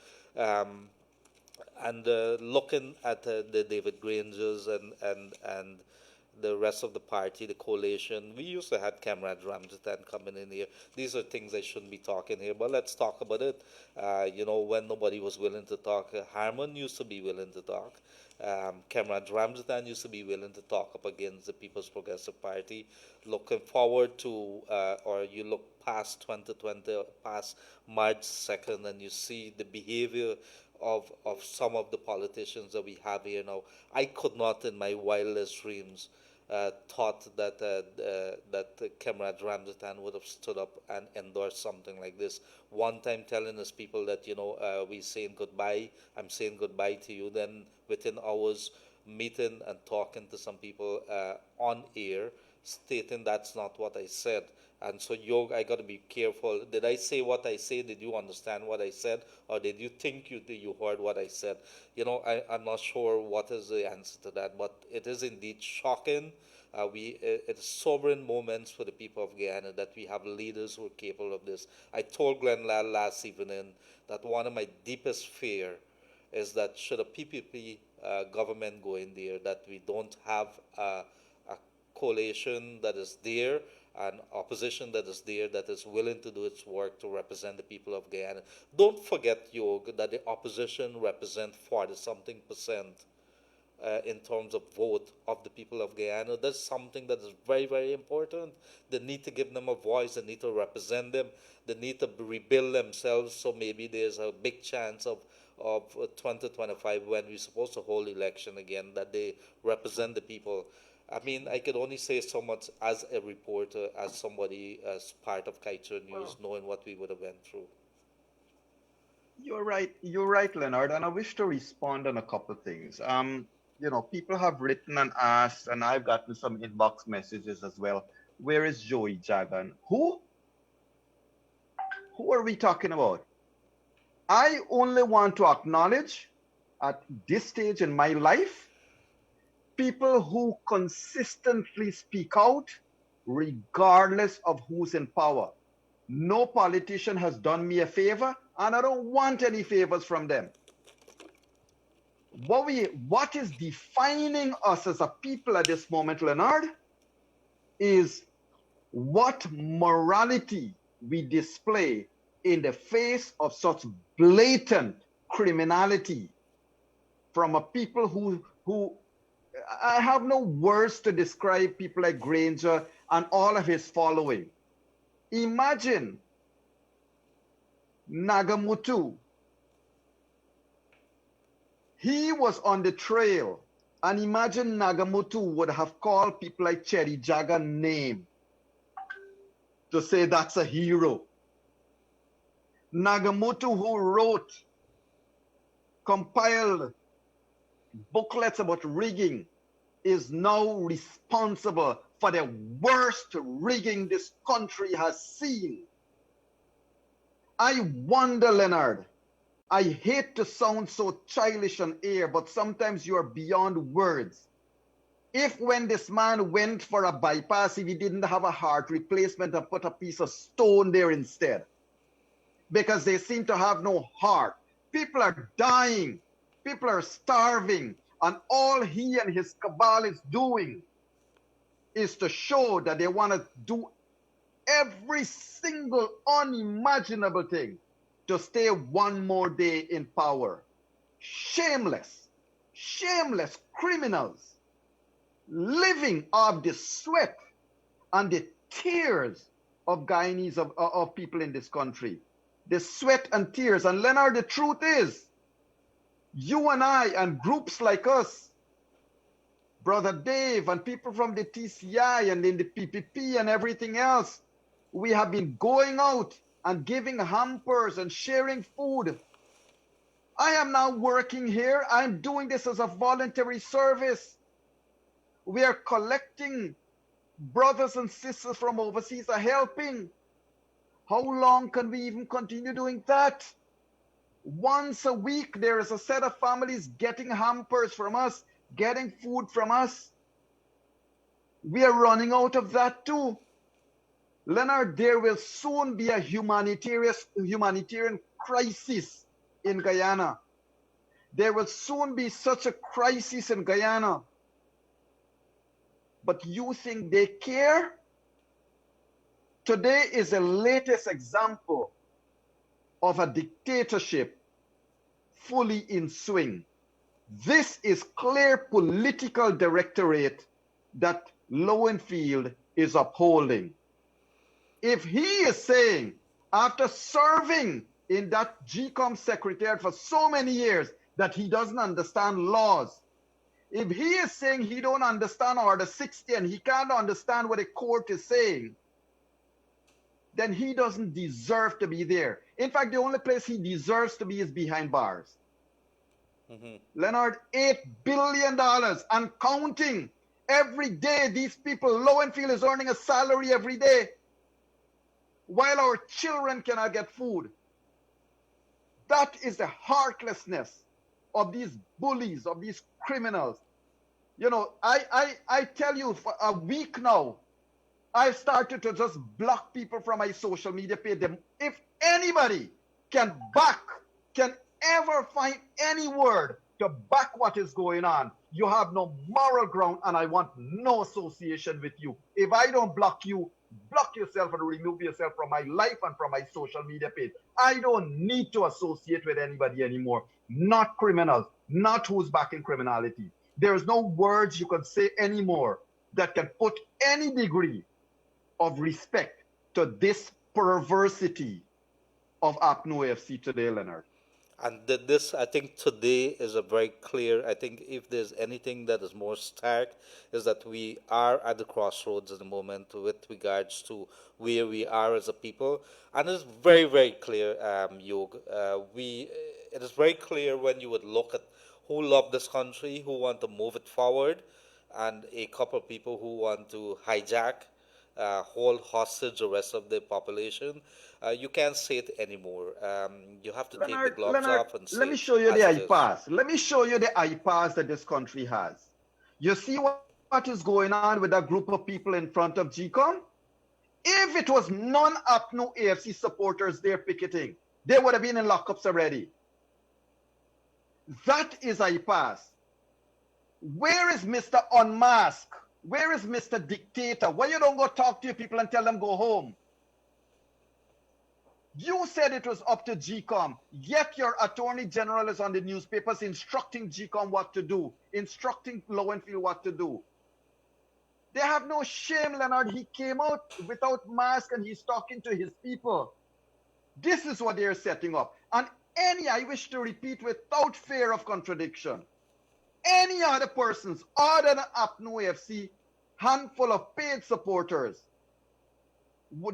And looking at the David Grangers and the rest of the party, the coalition, we used to have Kamrad Ramjatan coming in here. These are things I shouldn't be talking here, but let's talk about it. When nobody was willing to talk, Harman used to be willing to talk. Kamrad Ramjatan used to be willing to talk up against the People's Progressive Party. Looking forward to, or you look past 2020, past March 2nd, and you see the behavior of some of the politicians that we have here now. I could not in my wildest dreams thought that Kemrad Ramjatan would have stood up and endorsed something like this. One time telling his people that, we're saying goodbye, I'm saying goodbye to you. Then within hours, meeting and talking to some people on air, stating that's not what I said. And so, Yog, I got to be careful. Did I say what I said? Did you understand what I said? Or did you think you heard what I said? I'm not sure what is the answer to that, but it is indeed shocking. It's sobering moments for the people of Guyana that we have leaders who are capable of this. I told Glenn Lal last evening that one of my deepest fear is that should a PPP government go in there, that we don't have a coalition that is there, an opposition that is there, that is willing to do its work to represent the people of Guyana. Don't forget, Yog, that the opposition represents 40-something% in terms of vote of the people of Guyana. That's something that is very, very important. They need to give them a voice. They need to represent them. They need to rebuild themselves. So maybe there's a big chance of 2025, when we're supposed to hold election again, that they represent the people. I mean, I could only say so much as a reporter, as somebody, as part of Kaiser News, knowing what we would have went through. You're right, Leonard, and I wish to respond on a couple of things. People have written and asked, and I've gotten some inbox messages as well. Where is Joey Jagan? Who? Who are we talking about? I only want to acknowledge at this stage in my life, people who consistently speak out regardless of who's in power. No politician has done me a favor, and I don't want any favors from them. What is defining us as a people at this moment, Leonard, is what morality we display in the face of such blatant criminality from a people who I have no words to describe people like Granger and all of his following. Imagine Nagamutu. He was on the trail And imagine Nagamutu would have called people like Cherry Jagger name to say that's a hero. Nagamutu, who wrote, compiled booklets about rigging, is now responsible for the worst rigging this country has seen. I wonder, Leonard, I hate to sound so childish on air, but sometimes you are beyond words. If when this man went for a bypass, if he didn't have a heart replacement and put a piece of stone there instead, because they seem to have no heart. People are dying. People are starving. And all he and his cabal is doing is to show that they want to do every single unimaginable thing to stay one more day in power. Shameless, shameless criminals living off the sweat and the tears of Guyanese, of people in this country. The sweat and tears. And Leonard, the truth is, you and I and groups like us, Brother Dave and people from the TCI and in the PPP and everything else, we have been going out and giving hampers and sharing food. I am now working here. I'm doing this as a voluntary service. We are collecting. Brothers and sisters from overseas are helping. How long can we even continue doing that? Once a week, there is a set of families getting hampers from us, getting food from us. We are running out of that too. Leonard, there will soon be a humanitarian crisis in Guyana. There will soon be such a crisis in Guyana. But you think they care? Today is the latest example of a dictatorship fully in swing. This is clear political directorate that Lowenfield is upholding. If he is saying, after serving in that GCOM secretariat for so many years, that he doesn't understand laws, if he is saying he don't understand Order 60 and he can't understand what a court is saying, then he doesn't deserve to be there. In fact, the only place he deserves to be is behind bars. Leonard, $8 billion and counting. Every day, these people, Lowenfield is earning a salary every day, while our children cannot get food. That is the heartlessness of these bullies, of these criminals. You know, I tell you, for a week now, I've started to just block people from my social media page. If anybody can ever find any word to back what is going on, you have no moral ground and I want no association with you. If I don't block you, block yourself and remove yourself from my life and from my social media page. I don't need to associate with anybody anymore. Not criminals, not who's backing criminality. There's no words you can say anymore that can put any degree of respect to this perversity of APNO FC today, Leonard. And this, I think, today is a very clear. I think if there's anything that is more stark, is that we are at the crossroads at the moment with regards to where we are as a people, and it's very, very clear, Yog. It is very clear when you would look at who love this country, who want to move it forward, and a couple of people who want to hijack, hold hostage the rest of the population. You can't say it anymore. You have to take the gloves off and say, let me show you the iPass. Let me show you the iPass that this country has. You see what is going on with that group of people in front of GCOM? If it was non-APNO AFC supporters there picketing, they would have been in lockups already. That is iPass. Where is Mr. Unmask? Where is Mr. Dictator? Why you don't go talk to your people and tell them go home? You said it was up to GCOM, yet your Attorney General is on the newspapers instructing GCOM what to do, instructing Lowenfield what to do. They have no shame, Leonard. He came out without mask and he's talking to his people. This is what they're setting up. And I wish to repeat without fear of contradiction, any other persons other than APNO AFC, handful of paid supporters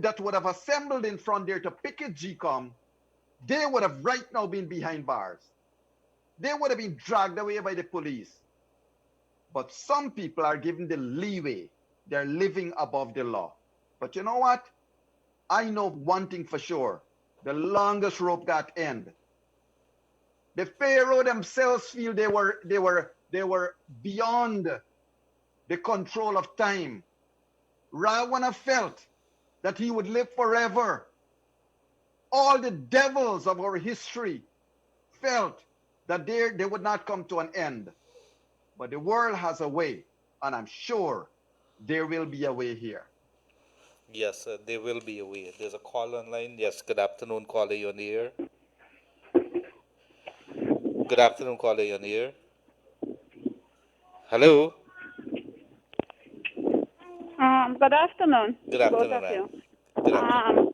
that would have assembled in front there to picket GCOM, they would have right now been behind bars. They would have been dragged away by the police. But some people are given the leeway. They're living above the law. But you know what? I know one thing for sure. The longest rope got end. The Pharaoh themselves feel they were beyond the control of time. Ravana felt that he would live forever. All the devils of our history felt that they would not come to an end. But the world has a way, and I'm sure there will be a way here. Yes, there will be a way. There's a call online. Yes, good afternoon, caller, you're on the air. Good afternoon, caller, you're on the air. Hello. Good afternoon. Good afternoon, both of you. Good afternoon.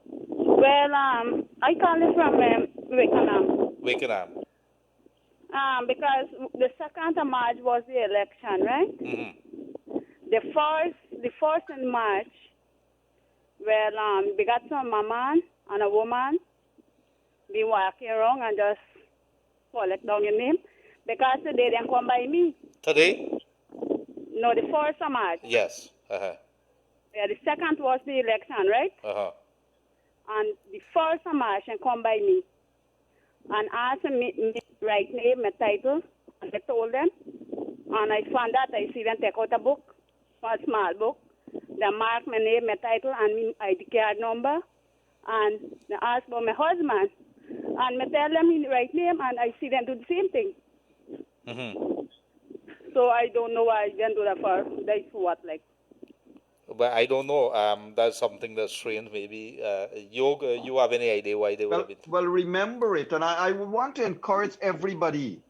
I call you from Wickenham. Wickenham. Because the 2nd of March was the election, right? Mm-hmm. The first in March, we got some a man and a woman be walking around and just collect down your name because today they didn't come by me. Today? No, the 1st of March. Yes. Yeah, the 2nd was the election, right? And the 1st of March they come by me and asked me right name, my title, and I told them. And I found that I see them take out a book, a small book. They mark my name, my title, and my ID card number. And they ask about my husband. And I tell them the right name, and I see them do the same thing. Mm-hmm. So I don't know why they do that for. That's what, like. But I don't know. That's something that's strange. Maybe Yog, you have any idea why they would have been? Well, remember it, and I would want to encourage everybody.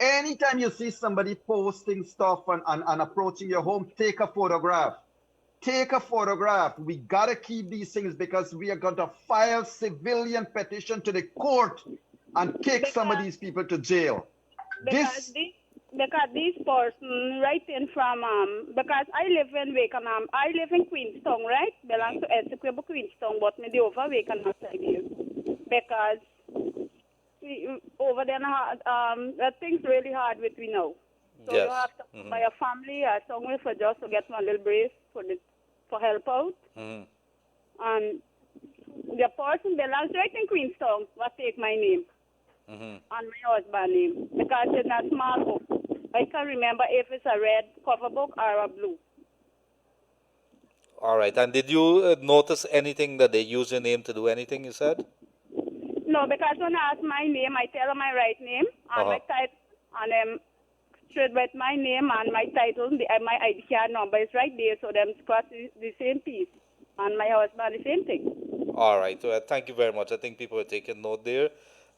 Anytime you see somebody posting stuff and approaching your home, take a photograph. Take a photograph. We gotta keep these things because we are going to file civilian petition to the court and kick some of these people to jail. Because this person writing from because I live in Wakenham, I live in Queenstown, right? Belongs to Executive Queenstown, but me the over Wakenham side here. Because over there things really hard with me now. So yes. you have to buy a family or somewhere for just to get one little brace for help out. Mm-hmm. And the person belongs right in Queenstown, will take my name. Mm-hmm. And my husband's name because it's a small book. I can't remember if it's a red cover book or a blue. All right. And did you notice anything that they use your name to do anything, you said? No, because when I ask my name, I tell them my right name and my title, and straight with my name and my title, my ID card number is right there, so them cross the same piece. And my husband, the same thing. All right. Thank you very much. I think people are taking note there.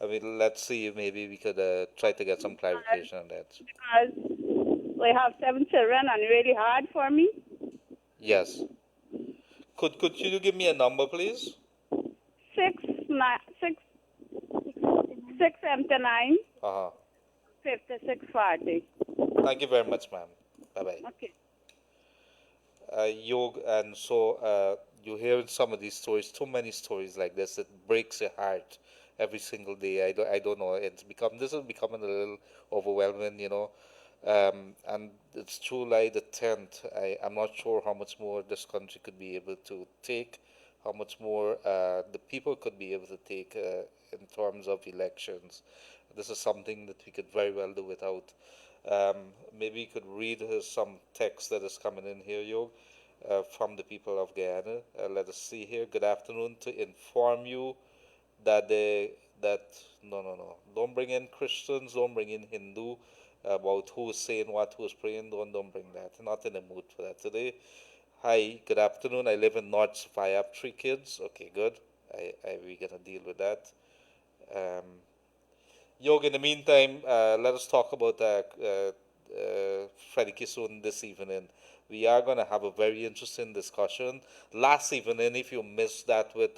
I mean, let's see if maybe we could try to get some clarification on that. Because I have 7 children and really hard for me. Yes. Could you give me a number, please? 679 5640. Thank you very much, ma'am. Bye-bye. Okay. Yog, and so you hear some of these stories, too many stories like this. It breaks your heart every single day. I don't know. This is becoming a little overwhelming, you know. And it's July the 10th. I'm not sure how much more this country could be able to take, how much more the people could be able to take in terms of elections. This is something that we could very well do without. Maybe you could read some text that is coming in here, Yog, from the people of Guyana. Let us see here. Good afternoon. To inform you that no, don't bring in Christians, don't bring in Hindu about who is saying what, who is praying. Don't bring that. Not in the mood for that today. Hi, good afternoon. I live in North Sophia. I have 3 kids. Okay, good. We're gonna deal with that. Yog, in the meantime, let us talk about Freddie Kissoon this evening. We are going to have a very interesting discussion. Last evening, if you missed that with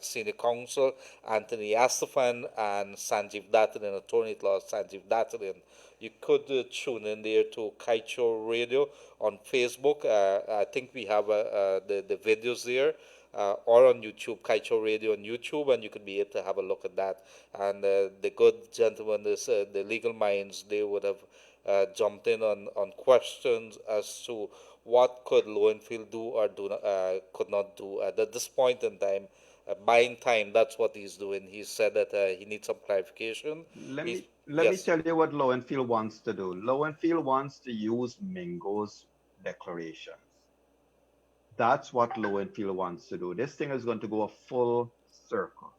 Senior Counsel Anthony Astafan and Sanjeev Dattarin, Attorney at Law Sanjeev Dattarin, you could tune in there to Kaicho Radio on Facebook. I think we have the videos there. Or on YouTube, Kaicho Radio on YouTube, and you could be able to have a look at that. And the good gentlemen, the legal minds, they would have jumped in on questions as to what could Lowenfield do or could not do. At this point in time, buying time, that's what he's doing. He said that he needs some clarification. Let me tell you what Lowenfield wants to do. Lowenfield wants to use Mingo's declarations. That's what Lowenfield wants to do. This thing is going to go a full circle.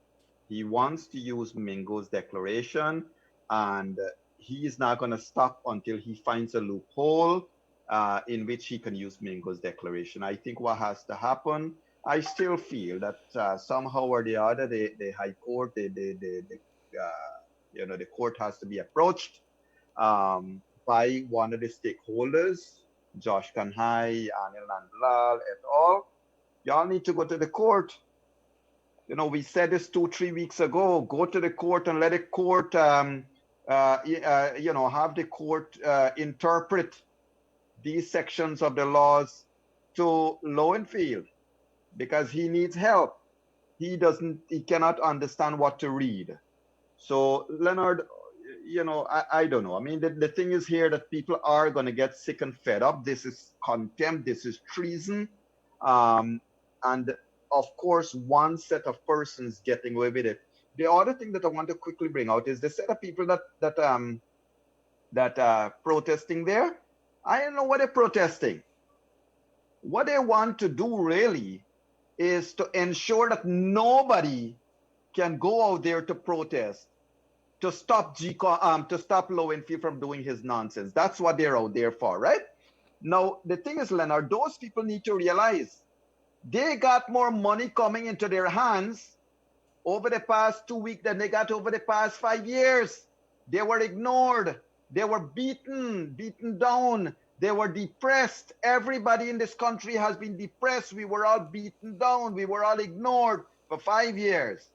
He wants to use Mingo's declaration, and he is not going to stop until he finds a loophole in which he can use Mingo's declaration. I think what has to happen, I still feel that somehow or the other, the High Court, the court has to be approached by one of the stakeholders, Josh Kanhai, Anil Nandlal, et al. Y'all need to go to the court. We said this 2-3 weeks ago. Go to the court and let the court, have the court interpret these sections of the laws to Lowenfield, because he needs help. He cannot understand what to read. So Leonard, I don't know. I mean, the thing is here that people are going to get sick and fed up. This is contempt. This is treason. And of course, one set of persons getting away with it. The other thing that I want to quickly bring out is the set of people that protesting there. I don't know what they're protesting. What they want to do really is to ensure that nobody can go out there to protest, to stop Lowenfield from doing his nonsense. That's what they're out there for, right? Now, the thing is, Leonard, those people need to realize they got more money coming into their hands over the past 2 weeks than they got over the past 5 years. They were ignored. They were beaten down. They were depressed. Everybody in this country has been depressed. We were all beaten down. We were all ignored for 5 years.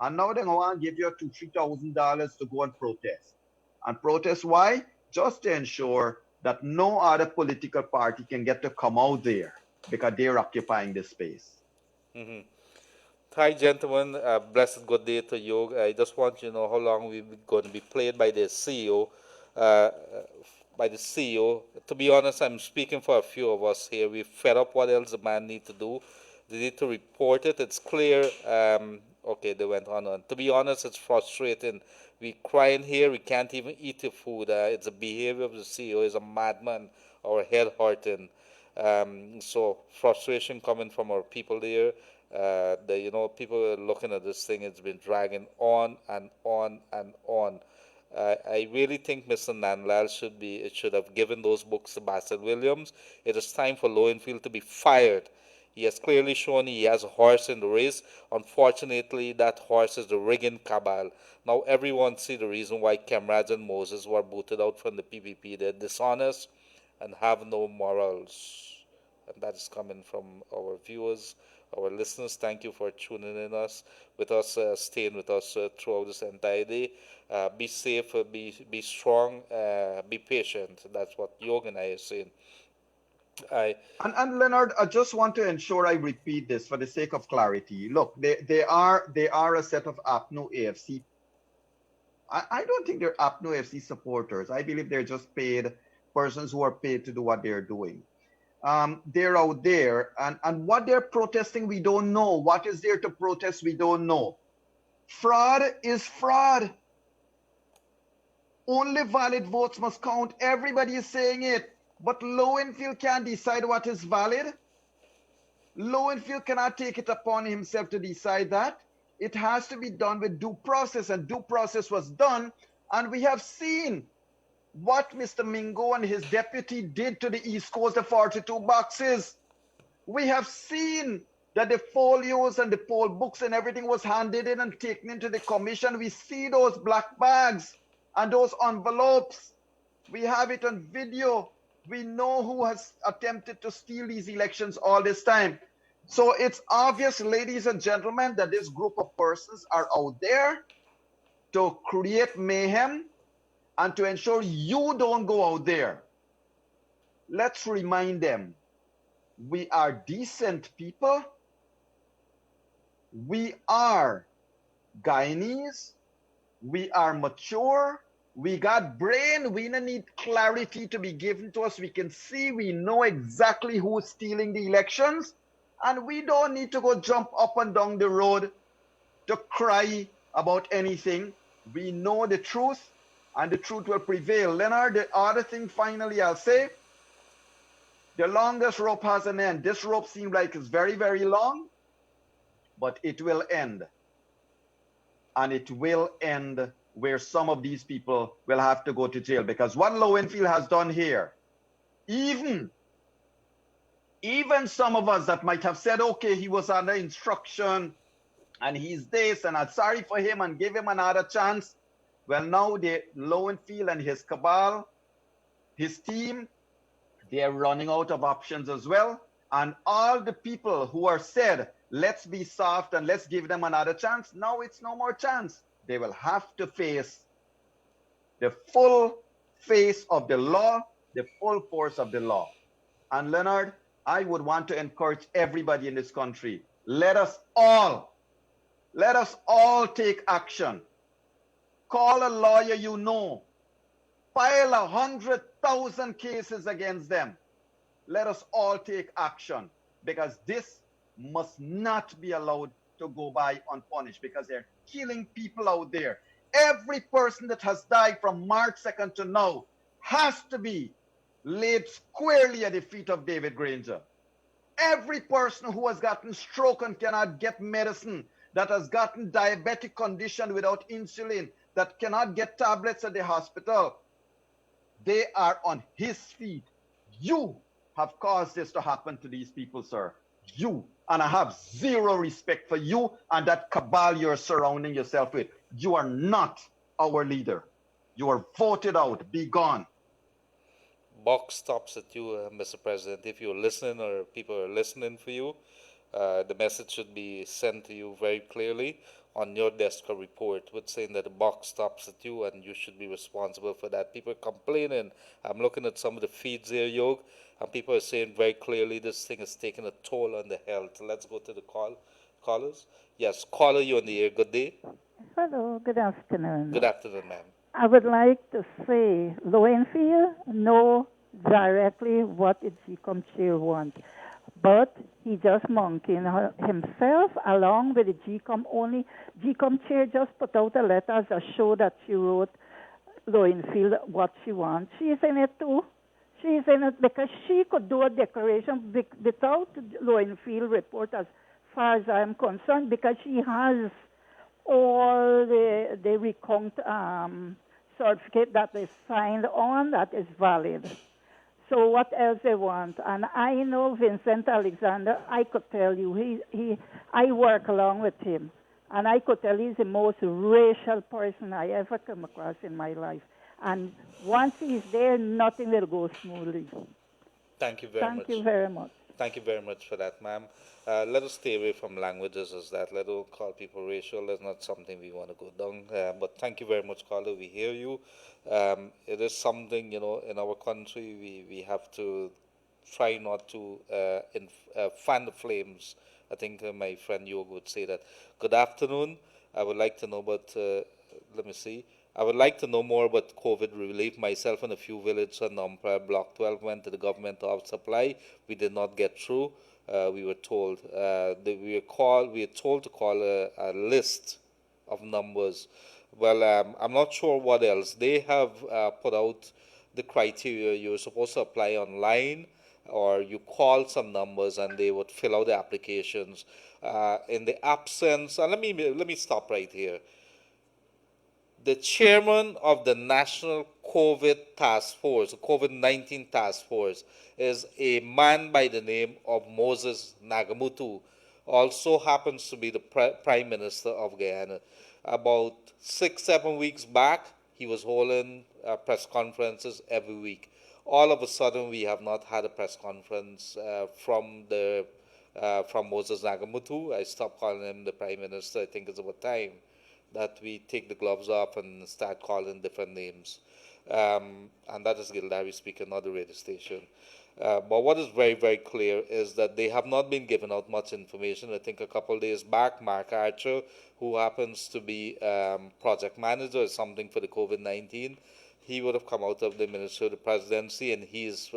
And now they want to give you $2,000-$3,000 to go and protest. And protest why? Just to ensure that no other political party can get to come out there because they're occupying this space. Mm-hmm. Hi, gentlemen. Blessed good day to you. I just want you to know how long we're going to be played by the CEO. To be honest, I'm speaking for a few of us here. We're fed up. What else the man need to do? They need to report it. It's clear. Okay, they went on. To be honest, it's frustrating. We crying here. We can't even eat the food. It's the behavior of the CEO. He's a madman or head hurting. So frustration coming from our people there. People are looking at this thing. It's been dragging on and on and on. I really think Mr. Nandlal should have given those books to Bassett Williams. It is time for Lowenfield to be fired. He has clearly shown he has a horse in the race. Unfortunately, that horse is the rigging cabal. Now everyone see the reason why Kemraj and Moses were booted out from the PPP. They're dishonest and have no morals. And that is coming from our viewers, our listeners. Thank you for tuning in with us, staying with us throughout this entire day. Be safe, be strong, be patient. That's what Yog and I are saying. And Leonard, I just want to ensure I repeat this for the sake of clarity. Look, they are a set of APNO AFC. I don't think they're APNO AFC supporters. I believe they're just paid persons who are paid to do what they're doing. They're out there, and what they're protesting, we don't know. What is there to protest, we don't know. Fraud is fraud. Only valid votes must count. Everybody is saying it. But Lowenfield can't decide what is valid. Lowenfield cannot take it upon himself to decide that. It has to be done with due process, and due process was done. And we have seen what Mr. Mingo and his deputy did to the East Coast, the 42 boxes. We have seen that the folios and the poll books and everything was handed in and taken into the commission. We see those black bags and those envelopes. We have it on video. We know who has attempted to steal these elections all this time. So it's obvious, ladies and gentlemen, that this group of persons are out there to create mayhem and to ensure you don't go out there, let's remind them we are decent people. We are Guyanese. We are mature. We got brain. We don't need clarity to be given to us. We can see, we know exactly who's stealing the elections. And we don't need to go jump up and down the road to cry about anything. We know the truth, and the truth will prevail. Leonard, the other thing finally I'll say, the longest rope has an end. This rope seems like it's very, very long, but it will end. And it will end where some of these people will have to go to jail. Because what Lowenfield has done here, even some of us that might have said, okay, he was under instruction and he's this, and I'm sorry for him and give him another chance. Well, now Lowenfield and his cabal, his team, they're running out of options as well. And all the people who are said, let's be soft and let's give them another chance, now it's no more chance. They will have to face the full face of the law, the full force of the law. And Leonard, I would want to encourage everybody in this country, let us all take action. Call a lawyer you know. File 100,000 cases against them. Let us all take action, because this must not be allowed to go by unpunished, because they're killing people out there. Every person that has died from March 2nd to now has to be laid squarely at the feet of David Granger. Every person who has gotten stroke and cannot get medicine, that has gotten diabetic condition without insulin, that cannot get tablets at the hospital, they are on his feet. You have caused this to happen to these people, sir. You. And I have zero respect for you and that cabal you're surrounding yourself with. You are not our leader. You are voted out. Be gone. Buck stops at you, Mr. President. If you're listening or people are listening for you, the message should be sent to you very clearly on your desk or report with saying that the box stops at you and you should be responsible for that. People are complaining. I'm looking at some of the feeds here, Yog, and people are saying very clearly this thing is taking a toll on the health. Let's go to the callers. Yes, caller, you're on the air. Good day. Hello, good afternoon. Good afternoon, ma'am. I would like to say, Lowenfield know directly what the GCOM chair wants, but he just monkeying himself along with the GCOM only. GCOM chair just put out a letter that show that she wrote Lowenfield what she wants. She's in it too. She's in it because she could do a declaration without Lowenfield report as far as I'm concerned, because she has all the recount certificate that is signed on that is valid. So what else they want? And I know Vincent Alexander, I could tell you, I work along with him. And I could tell he's the most racial person I ever come across in my life. And once he's there, nothing will go smoothly. Thank you very much. Thank you very much. Thank you very much for that, ma'am. Let us stay away from languages as that. Let us call people racial. That's not something we want to go down. But thank you very much, caller. We hear you. It is something, in our country, we have to try not to fan the flames. I think my friend Yog would say that. Good afternoon. I would like to know about, let me see. I would like to know more about COVID relief. Myself and a few villages on Umpire Block 12 went to the government of supply. We did not get through. We were told we were told to call a list of numbers. Well, I'm not sure what else. They have put out the criteria. You're supposed to apply online, or you call some numbers and they would fill out the applications. In the absence, and let me stop right here. The chairman of the National COVID Task Force, the COVID-19 Task Force, is a man by the name of Moses Nagamutu, also happens to be the Prime Minister of Guyana. About 6-7 weeks back, he was holding press conferences every week. All of a sudden, we have not had a press conference from Moses Nagamutu. I stopped calling him the Prime Minister. I think it's about time. that we take the gloves off and start calling different names. And that is Gildarie speaking, not the radio station. But what is very, very clear is that they have not been giving out much information. I think a couple of days back, Mark Archer, who happens to be project manager or something for the COVID-19, he would have come out of the Ministry of the Presidency, and he's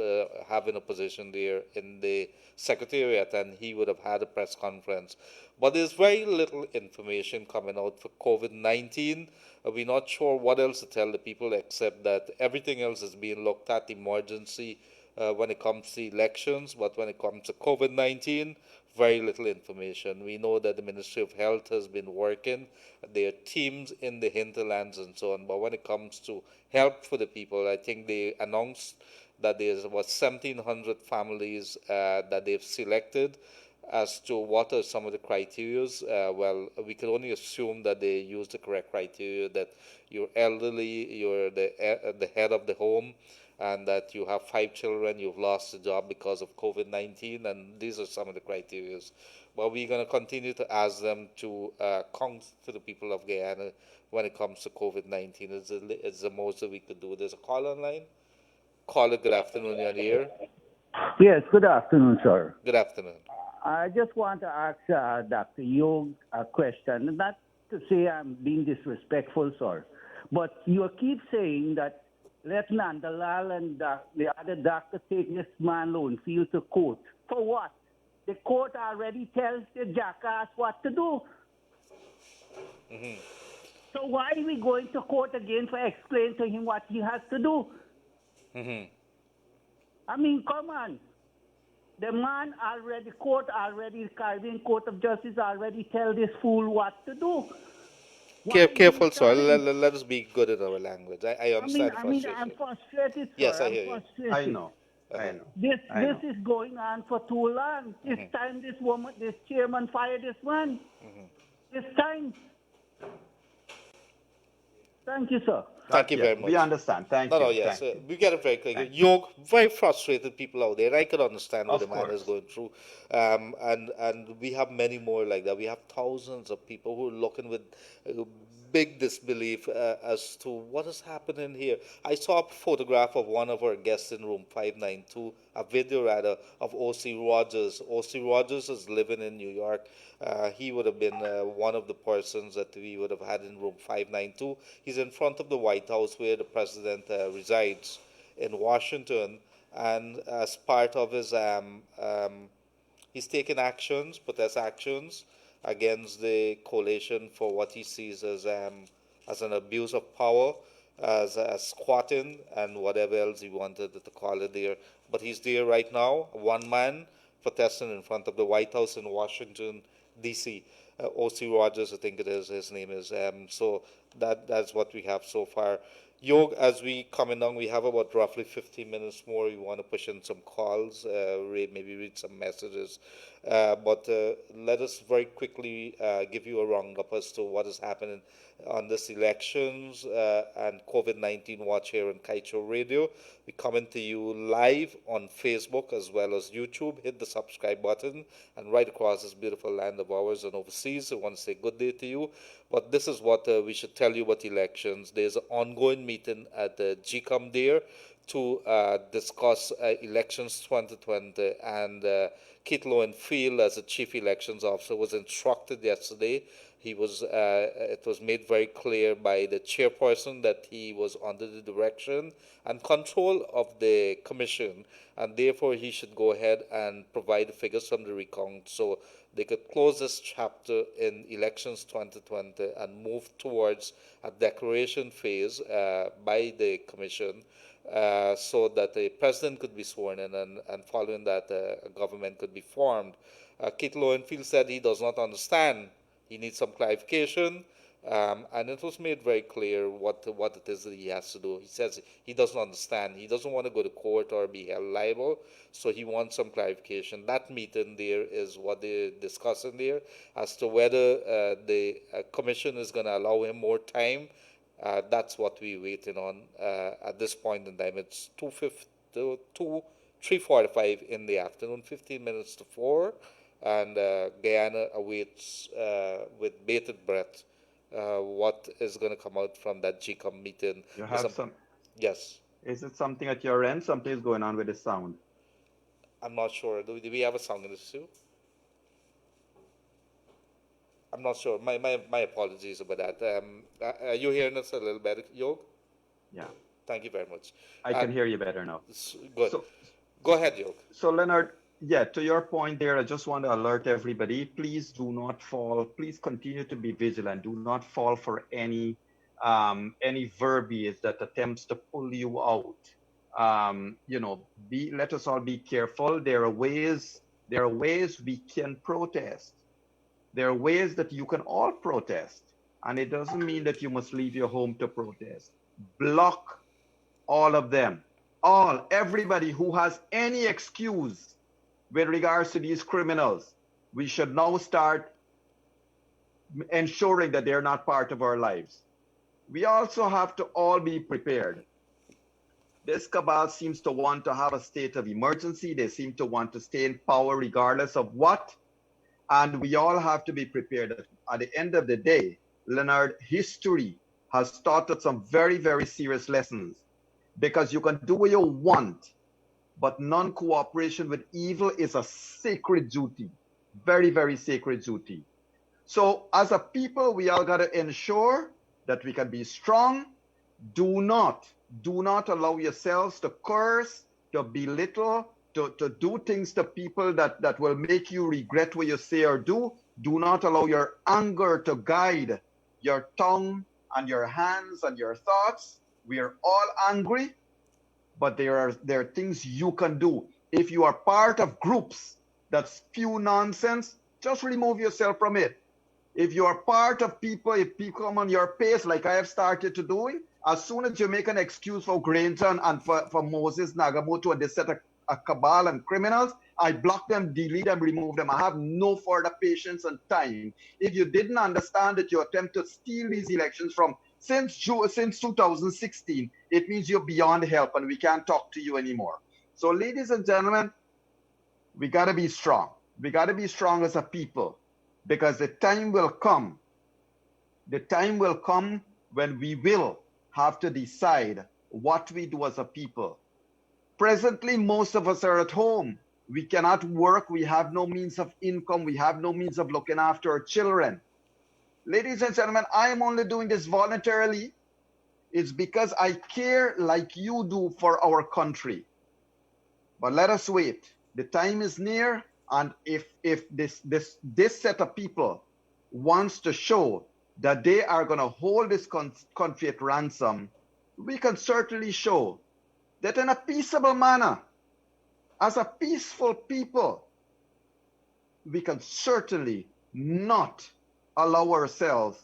having a position there in the Secretariat, and he would have had a press conference. But there's very little information coming out for COVID-19. We're not sure what else to tell the people except that everything else is being looked at emergency when it comes to elections, but when it comes to COVID-19, very little information. We know that the Ministry of Health has been working. There are teams in the hinterlands and so on, but when it comes to help for the people, I think they announced that there's about 1,700 families that they've selected. As to what are some of the criteria, well, we can only assume that they use the correct criteria, that you're elderly, you're the head of the home, and that you have 5 children, you've lost a job because of COVID-19, and these are some of the criteria. But we're going to continue to ask them to come to the people of Guyana when it comes to COVID-19. It's the most that we could do. There's a call online. Caller, good afternoon, you're here. Yes, good afternoon, sir. Good afternoon. I just want to ask Dr. Yog a question. Not to say I'm being disrespectful, sir, but you keep saying that Lieutenant Dalal and the other doctor take this man Lowenfield to court. For what? The court already tells the jackass what to do. Mm-hmm. So why are we going to court again for explain to him what he has to do? Mm-hmm. I mean, come on. The man already, the Caribbean Court of Justice already tell this fool what to do. Careful, sir. Let us be good in our language. I understand frustration. I'm frustrated, sir. Yes, I hear you. I know. This is going on for too long. It's time this chairman fired this man. It's time. Thank you, sir. Thank you very much. We understand. Thank you. No, yes. We get it very clear. Yog, very frustrated people out there. I can understand what the man is going through. And we have many more like that. We have thousands of people who are looking with big disbelief as to what is happening here. I saw a photograph of one of our guests in room 592, a video rather, of O.C. Rogers. O.C. Rogers is living in New York. He would have been one of the persons that we would have had in room 592. He's in front of the White House where the president resides in Washington. And as part of his, he's taken actions, protest actions, against the coalition for what he sees as an abuse of power, as squatting and whatever else he wanted to call it there. But he's there right now, one man protesting in front of the White House in Washington, D.C. O.C. Rogers, I think it is, his name is. So that's what we have so far. Yog, as we coming down, we have about roughly 15 minutes more. We want to push in some calls, maybe read some messages. But let us very quickly give you a roundup as to what is happening on this elections and COVID-19 watch here on Kaicho Radio. We're coming to you live on Facebook as well as YouTube. Hit the subscribe button, and right across this beautiful land of ours and overseas, I want to say good day to you. But this is what we should tell you about elections. There's an ongoing meeting at the GCOM there to discuss elections 2020, and Keith Lowenfield, as the chief elections officer, was instructed yesterday. He was. It was made very clear by the chairperson that he was under the direction and control of the commission, and therefore he should go ahead and provide the figures from the recount so they could close this chapter in elections 2020 and move towards a declaration phase by the commission. So that the president could be sworn in, and following that, a government could be formed. Keith Lowenfield said he does not understand. He needs some clarification, and it was made very clear what it is that he has to do. He says he doesn't understand. He doesn't want to go to court or be held liable, so he wants some clarification. That meeting there is what they're discussing there as to whether the commission is going to allow him more time. That's what we're waiting on at this point in time. It's 3:45 in the afternoon, 15 minutes to 4, and Guyana awaits with bated breath what is going to come out from that GCOM meeting. You have some. Yes. Is it something at your end? Something is going on with the sound. I'm not sure. Do we have a sound in this too? I'm not sure. My apologies about that. Are you hearing us a little better, Yog? Yeah. Thank you very much. I can hear you better now. Good. So, go ahead, Yog. So Leonard, yeah, to your point there, I just want to alert everybody, please do not fall, please continue to be vigilant. Do not fall for any verbiage that attempts to pull you out. Let us all be careful. There are ways we can protest. There are ways that you can all protest. And it doesn't mean that you must leave your home to protest. Block all of them. Everybody who has any excuse with regards to these criminals, we should now start ensuring that they're not part of our lives. We also have to all be prepared. This cabal seems to want to have a state of emergency. They seem to want to stay in power regardless of what. And we all have to be prepared. At the end of the day, Leonard, history has taught us some very, very serious lessons. Because you can do what you want, but non-cooperation with evil is a sacred duty. Very, very sacred duty. So as a people, we all got to ensure that we can be strong. Do not allow yourselves to curse, to belittle, to do things to people that will make you regret what you say or do. Do not allow your anger to guide your tongue and your hands and your thoughts. We are all angry, but there are things you can do. If you are part of groups that spew nonsense, just remove yourself from it. If you are part of people, if people come on your pace, like I have started to doing, as soon as you make an excuse for Granger and for Moses Nagamoto and they set a cabal and criminals, I block them, delete them, remove them. I have no further patience and time. If you didn't understand that you attempt to steal these elections from since 2016, it means you're beyond help and we can't talk to you anymore. So ladies and gentlemen, we got to be strong. We got to be strong as a people because the time will come. The time will come when we will have to decide what we do as a people. Presently, most of us are at home. We cannot work. We have no means of income. We have no means of looking after our children. Ladies and gentlemen, I am only doing this voluntarily. It's because I care like you do for our country. But let us wait. The time is near. And if this set of people wants to show that they are going to hold this country at ransom, we can certainly show that in a peaceable manner, as a peaceful people, we can certainly not allow ourselves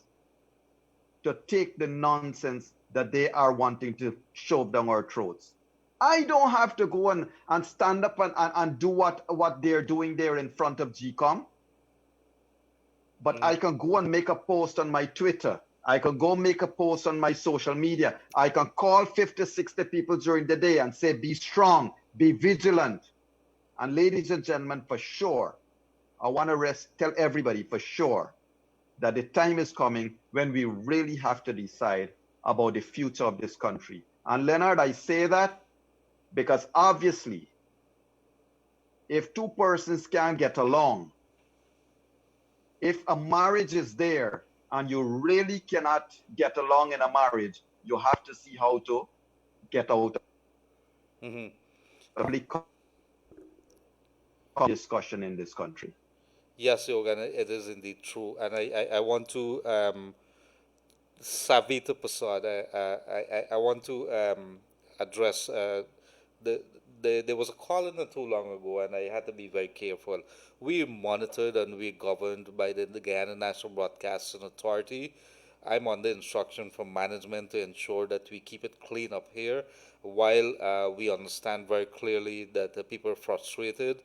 to take the nonsense that they are wanting to shove down our throats. I don't have to go and stand up and do what they're doing there in front of GCOM. But I can go and make a post on my Twitter. I can go make a post on my social media. I can call 50, 60 people during the day and say, be strong, be vigilant. And ladies and gentlemen, for sure, I want to tell everybody for sure that the time is coming when we really have to decide about the future of this country. And Leonard, I say that because obviously, if two persons can't get along, if a marriage is there and you really cannot get along in a marriage, you have to see how to get out of discussion in this country. Yes, Yogan, it is indeed true. And I want to, Savita Prasad, I want to address there was a call in not too long ago, and I had to be very careful. We monitored and we governed by the Guyana National Broadcasting Authority. I'm on the instruction from management to ensure that we keep it clean up here. While we understand very clearly that the people are frustrated,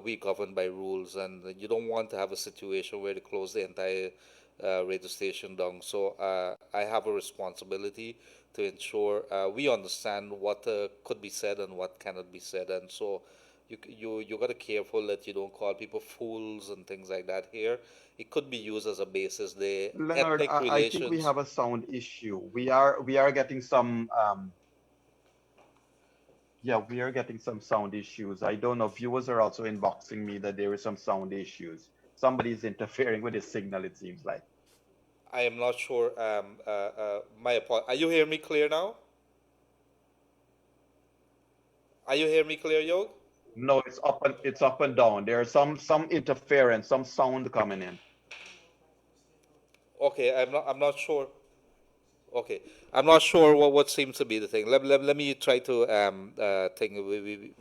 we govern by rules, and you don't want to have a situation where they close the entire radio station down. So I have a responsibility to ensure we understand what could be said and what cannot be said. And so you got to careful that you don't call people fools and things like that here. It could be used as a basis. The Leonard, ethnic I think we relations. have a sound issue. We are getting some yeah, we are getting some sound issues. I don't know. Viewers are also inboxing me that there is some sound issues. Somebody's interfering with the signal, it seems like. I am not sure. Are you hearing me clear now? Are you hearing me clear, Yog? No, it's up and down. There's some interference, some sound coming in. Okay, I'm not sure. Okay, I'm not sure what seems to be the thing. Let me try to think.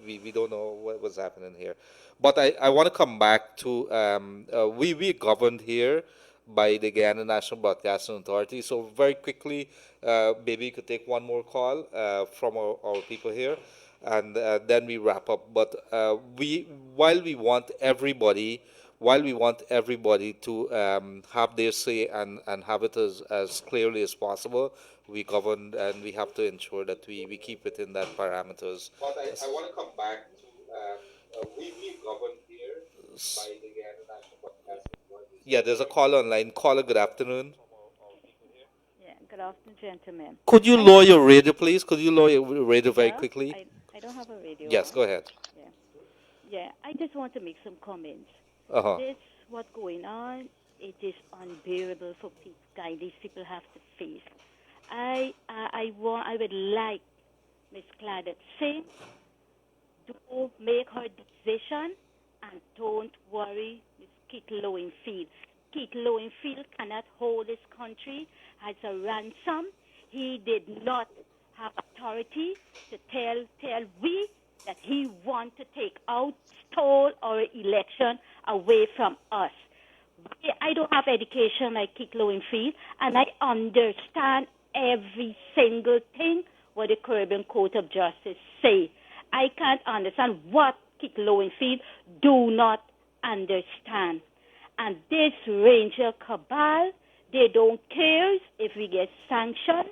We don't know what was happening here, but I want to come back to we governed here by the Guyana National Broadcasting Authority. So very quickly, maybe you could take one more call from our people here, and then we wrap up. But we while we want everybody while we want everybody to have their say and have it as clearly as possible, we govern and we have to ensure that we keep within that parameters. But I want to come back to we govern here by the Guyana National Broadcasting Authority. Yeah, there's a caller online. Caller, good afternoon. Yeah, good afternoon, gentlemen. Could you lower your radio, please? Could you lower your radio very quickly? I don't have a radio. Yes, go ahead. Yeah, I just want to make some comments. Uh-huh. This, what's going on, it is unbearable for people. These people have to face. I would like Miss Claudette Singh to make her decision and don't worry Miss Keith Lowenfield. Keith Lowenfield cannot hold this country as a ransom. He did not have authority to tell we that he want to take out, stole our election away from us. I don't have education like Keith Lowenfield, and I understand every single thing what the Caribbean Court of Justice say. I can't understand what Keith Lowenfield do not understand. And this Ranger cabal, they don't care if we get sanctioned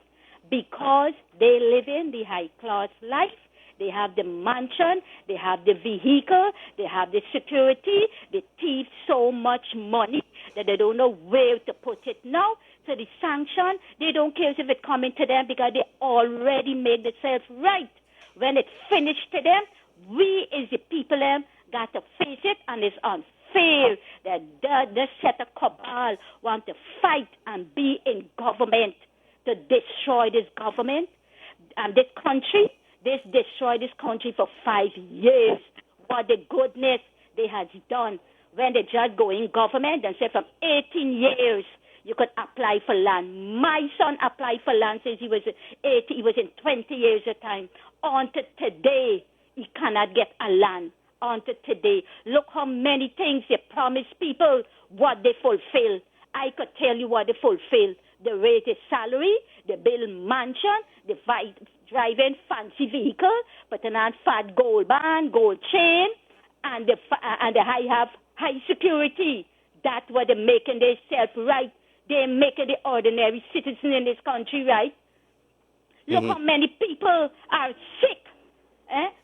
because they live in the high-class life. They have the mansion, they have the vehicle, they have the security. They thief so much money that they don't know where to put it now. So the sanction, they don't care if it coming to them because they already made themselves right. When it finished to them, we as the people got to face it, and it's unfair that this set of cabal want to fight and be in government to destroy this government and this country. They destroyed this country for 5 years. What the goodness they has done. When the judge go in government and say from 18 years you could apply for land. My son applied for land since he was 80. He was in 20 years at time. On to today, he cannot get a land. On to today. Look how many things they promise people, what they fulfill. I could tell you what they fulfill. The rated salary, the build mansion, the driving fancy vehicle, putting on fat gold band, gold chain, and the have high security. That's what they're making themselves right. They're making the ordinary citizen in this country right. Look how many people are sick.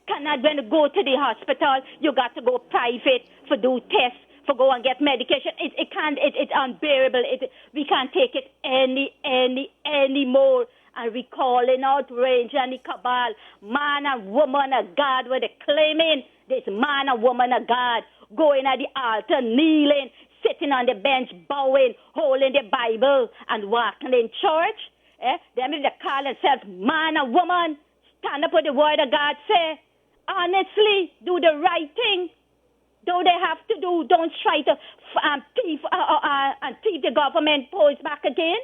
Cannot when you go to the hospital, you got to go private for do tests, for go and get medication. It's unbearable. We can't take it any more. And we calling out Ranger and the cabal, man and woman of God, where they claiming this man and woman of God, going at the altar, kneeling, sitting on the bench, bowing, holding the Bible, and walking in church. Them if they call themselves man and woman, stand up with the word of God, say, honestly, do the right thing. Do they have to do? Don't try to thief the government post back again.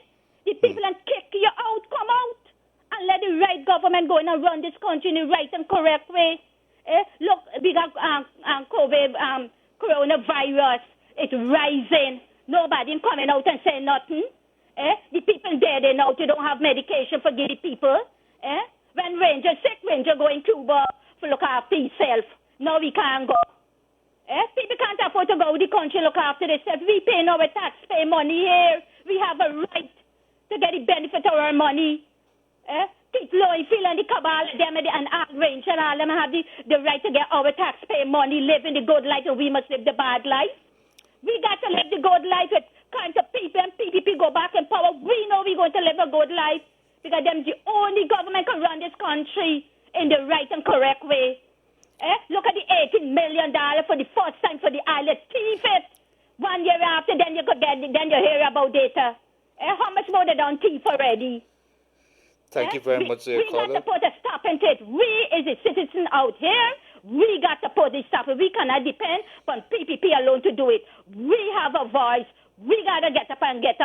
The people and kick you out, come out, and let the right government go in and run this country in the right and correct way. Look, we got COVID, coronavirus, it's rising. Nobody coming out and saying nothing. The people there, they know they don't have medication for give the people. When Ranger sick, Ranger go in Cuba to look after himself. Now we can't go. People can't afford to go to the country look after themselves. We pay our taxpayer money here. We have a right to get the benefit of our money. Keith Lowenfield and the cabal, them and Art Range and all them have the right to get our taxpayer money, live in the good life, and we must live the bad life. We got to live the good life with kinds of people, and PPP go back in power. We know we're going to live a good life because them the only government can run this country in the right and correct way. Look at the $18 million for the first time for the island. Thief it. 1 year after, then you could get, then you hear about it. How much more they done thief already? Thank you very much, We got to put a stop into it. We, as a citizen out here, we got to put this stop. We cannot depend on PPP alone to do it. We have a voice. We got to get up and get.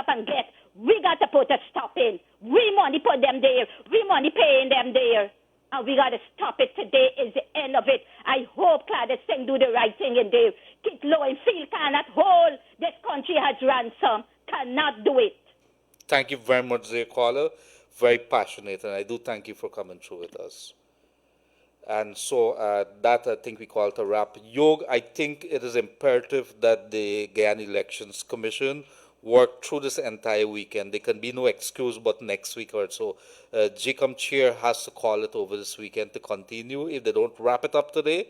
We got to put a stop in. We money put them there. We money paying them there. And we got to stop it. Today is the end of it. I hope Gladys Singh do the right thing in there. Keep low and feel cannot hold this country has ransom. Cannot do it. Thank you very much, dear caller. Very passionate, and I do thank you for coming through with us. And so that I think we call it a wrap. Yog, I think it is imperative that the Guyana Elections Commission work through this entire weekend. There can be no excuse but next week or so. GCOM chair has to call it over this weekend to continue. If they don't wrap it up today,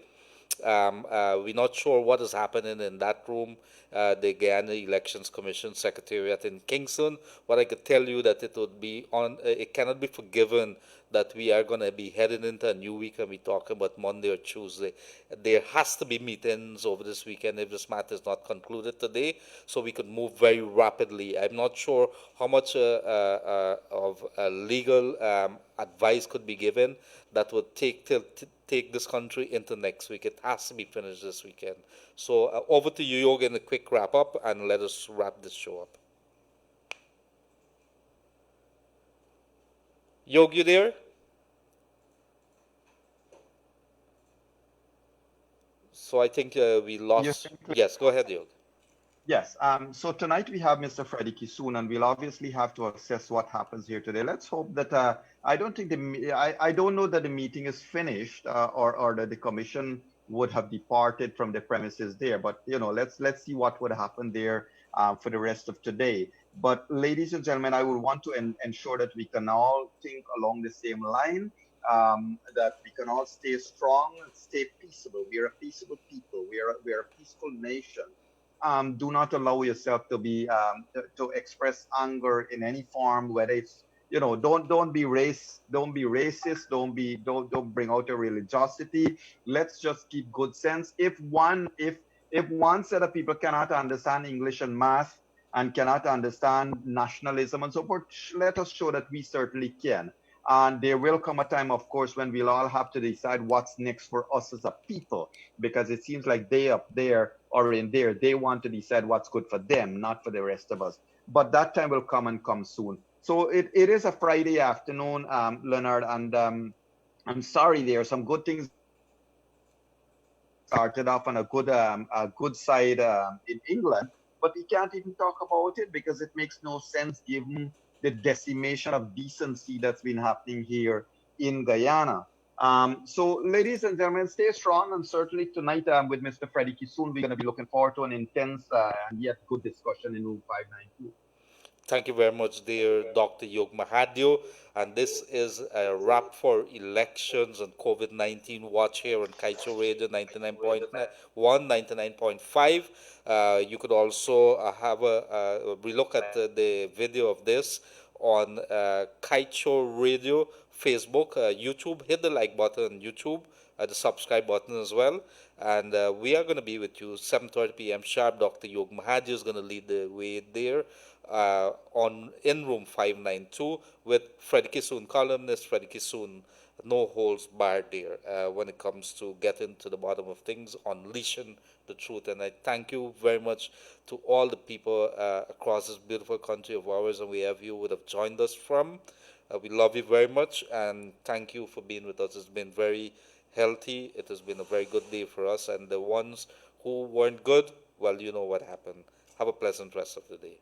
we're not sure what is happening in that room, the Guyana Elections Commission Secretariat in Kingston. What I could tell you that it would be it cannot be forgiven that we are going to be heading into a new week and we're talking about Monday or Tuesday. There has to be meetings over this weekend if this matter is not concluded today, so we could move very rapidly. I'm not sure how much of legal advice could be given that would take this country into next week. It has to be finished this weekend. So over to you, Yog, in a quick wrap up, and let us wrap this show up. Yog, you there? So I think we lost. Yes, go ahead, Yog. Yes. So tonight we have Mr. Freddie Kisoon, and we'll obviously have to assess what happens here today. Let's hope that I don't know that the meeting is finished or that the commission would have departed from the premises there. But let's see what would happen there for the rest of today. But ladies and gentlemen, I would want to ensure that we can all think along the same line, that we can all stay strong and stay peaceable. We are a peaceable people. We are a peaceful nation. Do not allow yourself to be to express anger in any form, whether it's don't be racist, don't bring out your religiosity. Let's just keep good sense. If one set of people cannot understand English and math and cannot understand nationalism and so forth, let us show that we certainly can. And there will come a time, of course, when we'll all have to decide what's next for us as a people, because it seems like they up there or in there, they want to decide what's good for them, not for the rest of us. But that time will come and come soon. So it is a Friday afternoon, Leonard, and I'm sorry, there are some good things started off on a good side in England, but we can't even talk about it because it makes no sense given the decimation of decency that's been happening here in Guyana. So ladies and gentlemen, stay strong, and certainly tonight with Mr. Freddie Kisoon, we're going to be looking forward to an intense and yet good discussion in Room 592. Thank you very much, dear Dr. Yog Mahadeo. And this is a wrap for elections and COVID-19 watch here on Kaicho Radio 99.1, 99.5. You could also have a relook at the video of this on Kaicho Radio, Facebook, YouTube. Hit the like button on YouTube, the subscribe button as well. And we are going to be with you 7:30 p.m. sharp. Dr. Yog Mahadeo is going to lead the way there. In room 592 with Freddie Kisoon, columnist Freddie Kisoon, no holds barred there when it comes to getting to the bottom of things, unleashing the truth. And I thank you very much to all the people across this beautiful country of ours, and we have you would have joined us from. We love you very much, and thank you for being with us. It's been very healthy. It has been a very good day for us, and the ones who weren't good, well, you know what happened. Have a pleasant rest of the day.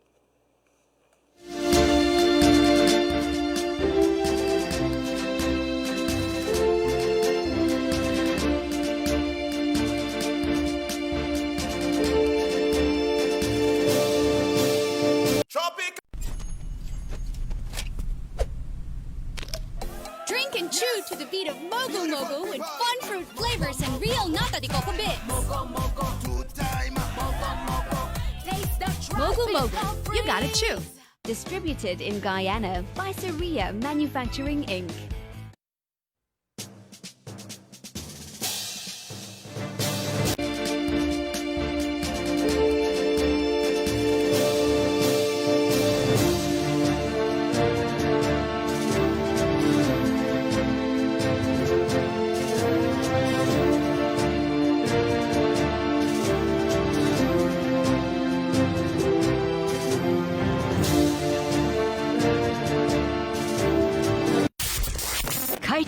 Mogul Mogul with fun fruit flavors and real nata de coco bits. Mogul Mogul, you gotta chew. Distributed in Guyana by Saria Manufacturing Inc.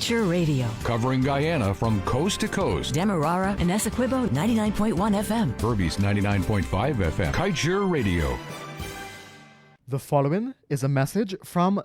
Culture Radio. Covering Guyana from coast to coast. Demerara and Essequibo 99.1 FM. Berbice 99.5 FM. Culture Radio. The following is a message from